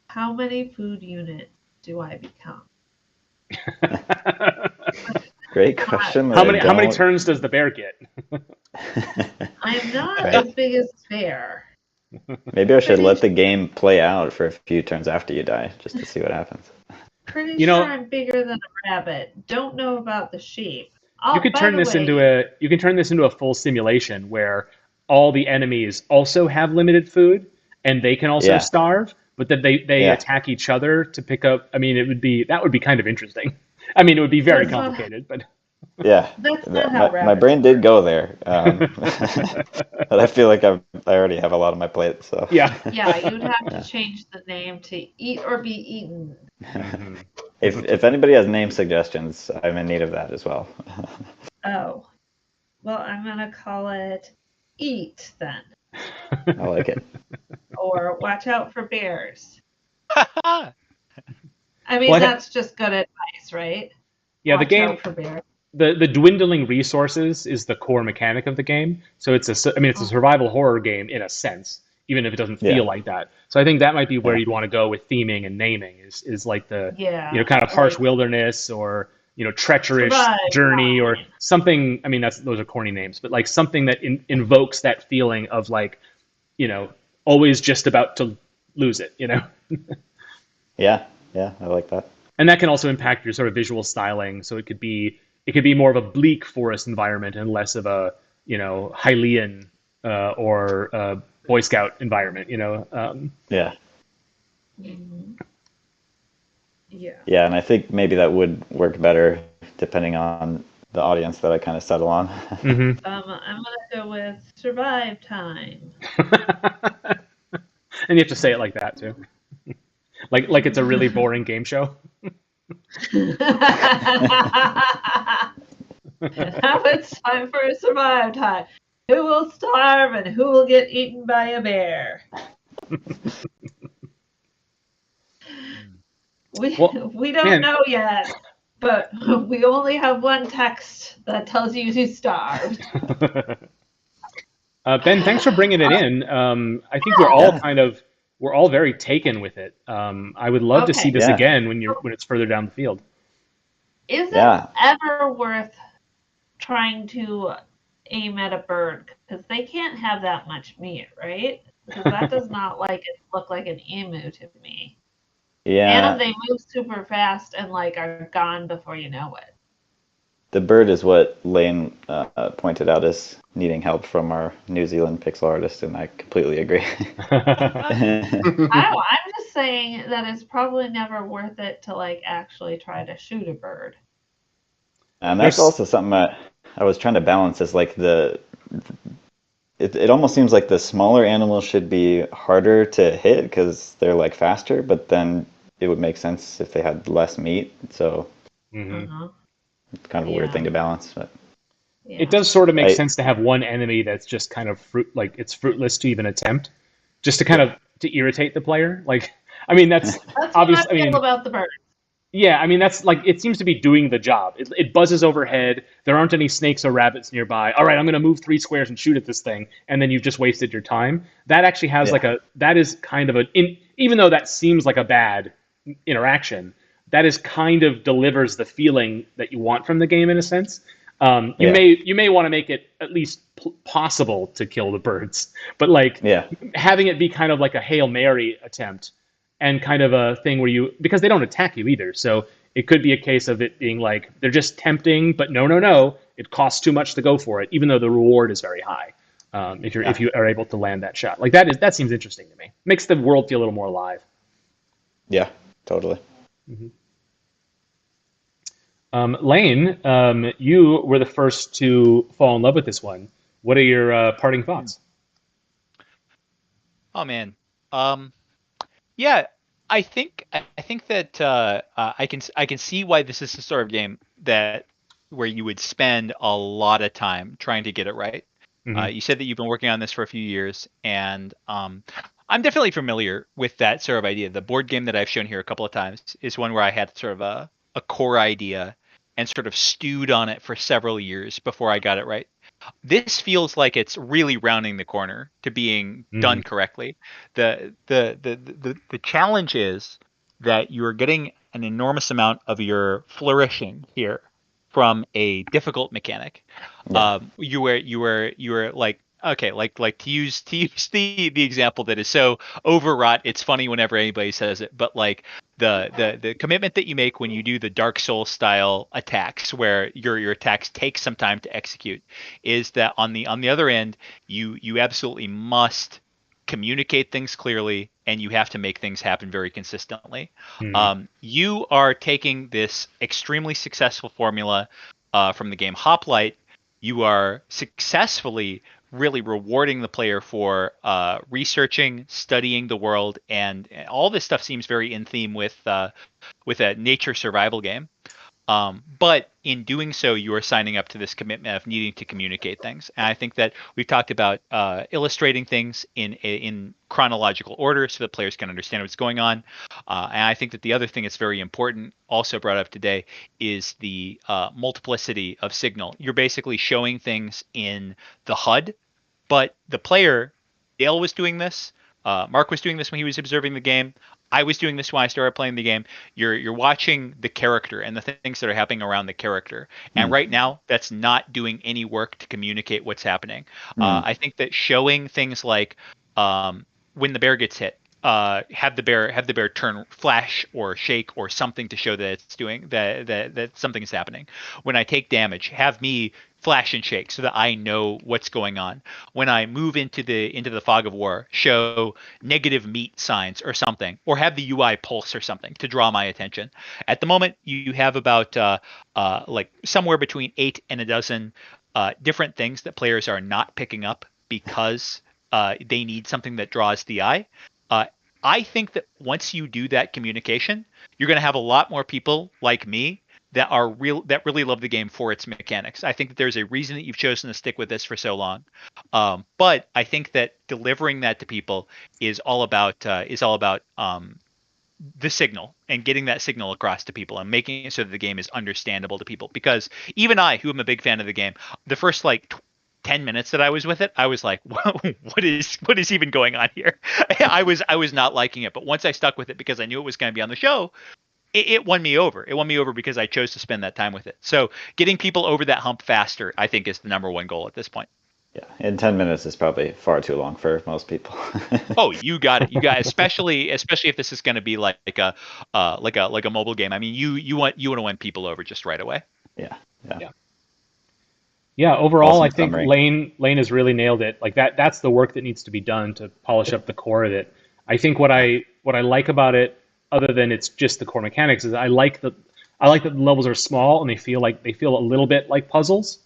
how many food units do I become? Great question. How many turns does the bear get? I'm not as big as bear. Maybe I should let the game play out for a few turns after you die, just to see what happens. Pretty sure I'm bigger than a rabbit. Don't know about the sheep. You could turn this into a full simulation where all the enemies also have limited food and they can also starve, but then they attack each other to pick up. I mean, that would be kind of interesting. I mean, it would be very complicated, but yeah, that's not how my brain did go there. But I feel like I already have a lot on my plate. So yeah, you'd have to change the name to Eat or Be Eaten. If anybody has name suggestions, I'm in need of that as well. Oh, well, I'm gonna call it Eat then. I like it. Or Watch Out for Bears. I mean, that's just good advice, right? Yeah, Watch the game. Out for Bears. The dwindling resources is the core mechanic of the game. So it's a survival horror game in a sense, even if it doesn't feel like that. So I think that might be where you'd want to go with theming and naming is like the kind of harsh wilderness or treacherous journey or something. I mean, those are corny names, but like something that invokes that feeling of like, always just about to lose it. Yeah, I like that. And that can also impact your sort of visual styling. So it could be more of a bleak forest environment and less of a Hylian or Boy Scout environment. Yeah. Yeah, and I think maybe that would work better depending on the audience that I kind of settle on. Mm-hmm. I'm gonna go with survive time. And you have to say it like that too, like it's a really boring game show. Now it's time for a survive time. Who will starve and who will get eaten by a bear? We don't know yet, but we only have one text that tells you who starved. Ben, thanks for bringing it in. I think we're all very taken with it. I would love to see this again when it's further down the field. Is it ever worth trying to aim at a bird? Because they can't have that much meat, right? Because that does not look like an emu to me. Yeah. And they move super fast and are gone before you know it. The bird is what Lane pointed out as needing help from our New Zealand pixel artist, and I completely agree. I'm just saying that it's probably never worth it to actually try to shoot a bird. And that's also something I was trying to balance is it almost seems like the smaller animals should be harder to hit because they're faster, but then it would make sense if they had less meat. So it's kind of a weird thing to balance, but it does sort of make sense to have one enemy that's just kind of it's fruitless to even attempt, just to kind of to irritate the player. I mean, that's obvious. What I feel about the bird. Yeah, I mean, that's it seems to be doing the job. It buzzes overhead. There aren't any snakes or rabbits nearby. All right, I'm going to move 3 squares and shoot at this thing, and then you've just wasted your time. That actually has that is kind of even though that seems like a bad interaction, that is kind of delivers the feeling that you want from the game in a sense. You may want to make it at least possible to kill the birds, but like having it be kind of like a Hail Mary attempt and kind of a thing where because they don't attack you either. So it could be a case of it being like they're just tempting, but no, it costs too much to go for it, even though the reward is very high. If you are able to land that shot, like that seems interesting to me. Makes the world feel a little more alive. Yeah, totally. Mm-hmm. Lane, you were the first to fall in love with this one. What are your parting thoughts? Oh man, yeah, I think that I can see why this is the sort of game where you would spend a lot of time trying to get it right. Mm-hmm. You said that you've been working on this for a few years, and I'm definitely familiar with that sort of idea. The board game that I've shown here a couple of times is one where I had sort of a core idea and sort of stewed on it for several years before I got it right. This feels like it's really rounding the corner to being done correctly. The challenge is that you're getting an enormous amount of your flourishing here from a difficult mechanic. Yeah. You were like, okay, like to use the example that is so overwrought, it's funny whenever anybody says it, but like the commitment that you make when you do the Dark Souls style attacks, where your attacks take some time to execute, is that on the other end, you absolutely must communicate things clearly, and you have to make things happen very consistently. You are taking this extremely successful formula from the game Hoplite. You are successfully really rewarding the player for researching, studying the world, and all this stuff seems very in theme with a nature survival game. But in doing so, you are signing up to this commitment of needing to communicate things. And I think that we've talked about illustrating things in chronological order so that players can understand what's going on. And I think that the other thing that's very important, also brought up today, is the multiplicity of signal. You're basically showing things in the HUD, but the player, Dale was doing this, Mark was doing this when he was observing the game, I was doing this when I started playing the game. You're watching the character and the things that are happening around the character. And right now, that's not doing any work to communicate what's happening. I think that showing things like when the bear gets hit, have the bear turn flash or shake or something to show that it's doing that something is happening. When I take damage, have me flash and shake so that I know what's going on. When I move into the fog of war, show negative meat signs or something, or have the UI pulse or something to draw my attention. At the moment, you have about like somewhere between 8 and a dozen different things that players are not picking up because they need something that draws the eye. I think that once you do that communication, you're going to have a lot more people like me that really love the game for its mechanics. I think that there's a reason that you've chosen to stick with this for so long. But I think that delivering that to people is all about the signal and getting that signal across to people and making it so that the game is understandable to people. Because even I, who am a big fan of the game, the first 10 minutes that I was with it, I was like, what is even going on here? I was not liking it. But once I stuck with it because I knew it was going to be on the show, it won me over. It won me over because I chose to spend that time with it. So getting people over that hump faster, I think, is the number one goal at this point. Yeah, and 10 minutes is probably far too long for most people. Oh, you got it. You got it. Especially if this is going to be like a mobile game. I mean, you want to win people over just right away. Yeah, overall, Awesome I think summary. Lane has really nailed it. Like that's the work that needs to be done to polish up the core of it. I think what I like about it, other than it's just the core mechanics, is I like that the levels are small and they feel a little bit like puzzles.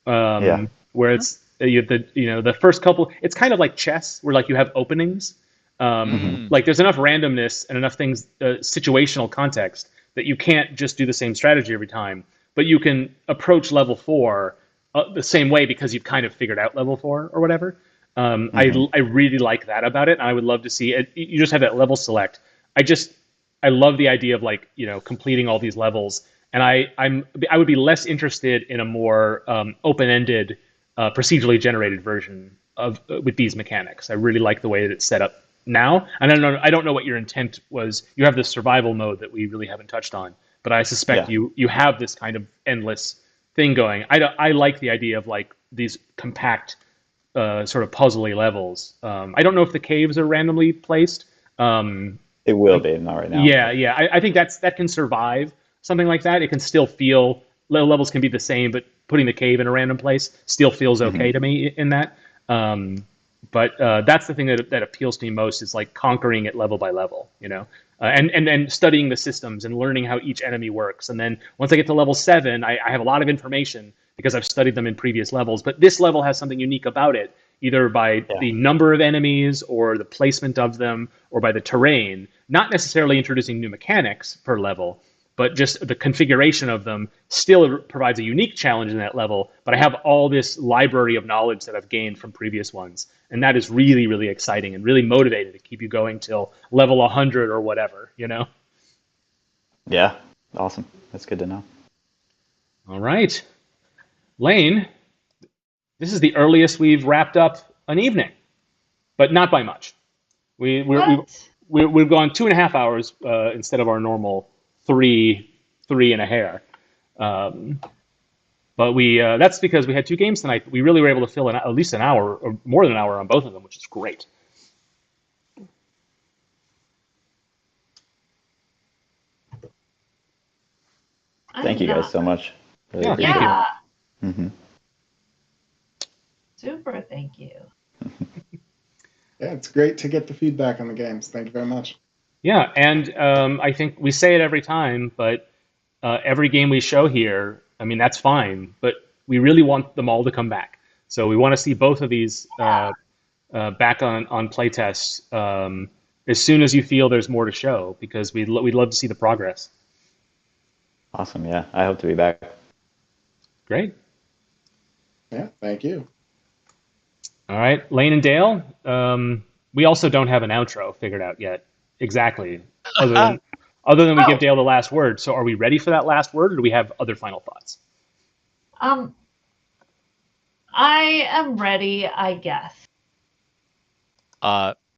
Where it's you have the first couple, it's kind of like chess, where like you have openings. Like there's enough randomness and enough things, situational context, that you can't just do the same strategy every time, but you can approach level 4 the same way because you've kind of figured out level 4 or whatever. I really like that about it, and I would love to see it. You just have that level select. I love the idea of completing all these levels, and I would be less interested in a more open-ended, procedurally generated version with these mechanics. I really like the way that it's set up now, and I don't know what your intent was. You have this survival mode that we really haven't touched on, but I suspect you have this kind of endless thing going. I like the idea of like these compact, sort of puzzly levels. I don't know if the caves are randomly placed. It will be, not right now. Yeah. I think that can survive something like that. It can still feel levels can be the same, but putting the cave in a random place still feels okay to me in that. But that's the thing that appeals to me most is like conquering it level by level, and studying the systems and learning how each enemy works. And then once I get to level 7, I have a lot of information because I've studied them in previous levels. But this level has something unique about it, either by the number of enemies or the placement of them or by the terrain, not necessarily introducing new mechanics per level, but just the configuration of them still provides a unique challenge in that level. But I have all this library of knowledge that I've gained from previous ones. And that is really, really exciting and really motivated to keep you going till level 100 or whatever, Yeah, awesome. That's good to know. All right. Lane, this is the earliest we've wrapped up an evening, but not by much. We've gone 2.5 hours instead of our normal three and a hair. But that's because we had 2 games tonight. We really were able to fill at least an hour or more than an hour on both of them, which is great. Thank you guys so much. Really appreciate Yeah. it. Mm-hmm. Super, thank you. Yeah, it's great to get the feedback on the games. Thank you very much. Yeah, and I think we say it every time, but every game we show here, I mean, that's fine, but we really want them all to come back. So we want to see both of these back on playtests as soon as you feel there's more to show, because we'd love to see the progress. Awesome, yeah. I hope to be back. Great. Yeah, thank you. All right, Lane and Dale, we also don't have an outro figured out yet. Exactly. Other than we give Dale the last word. So are we ready for that last word, or do we have other final thoughts? I am ready, I guess.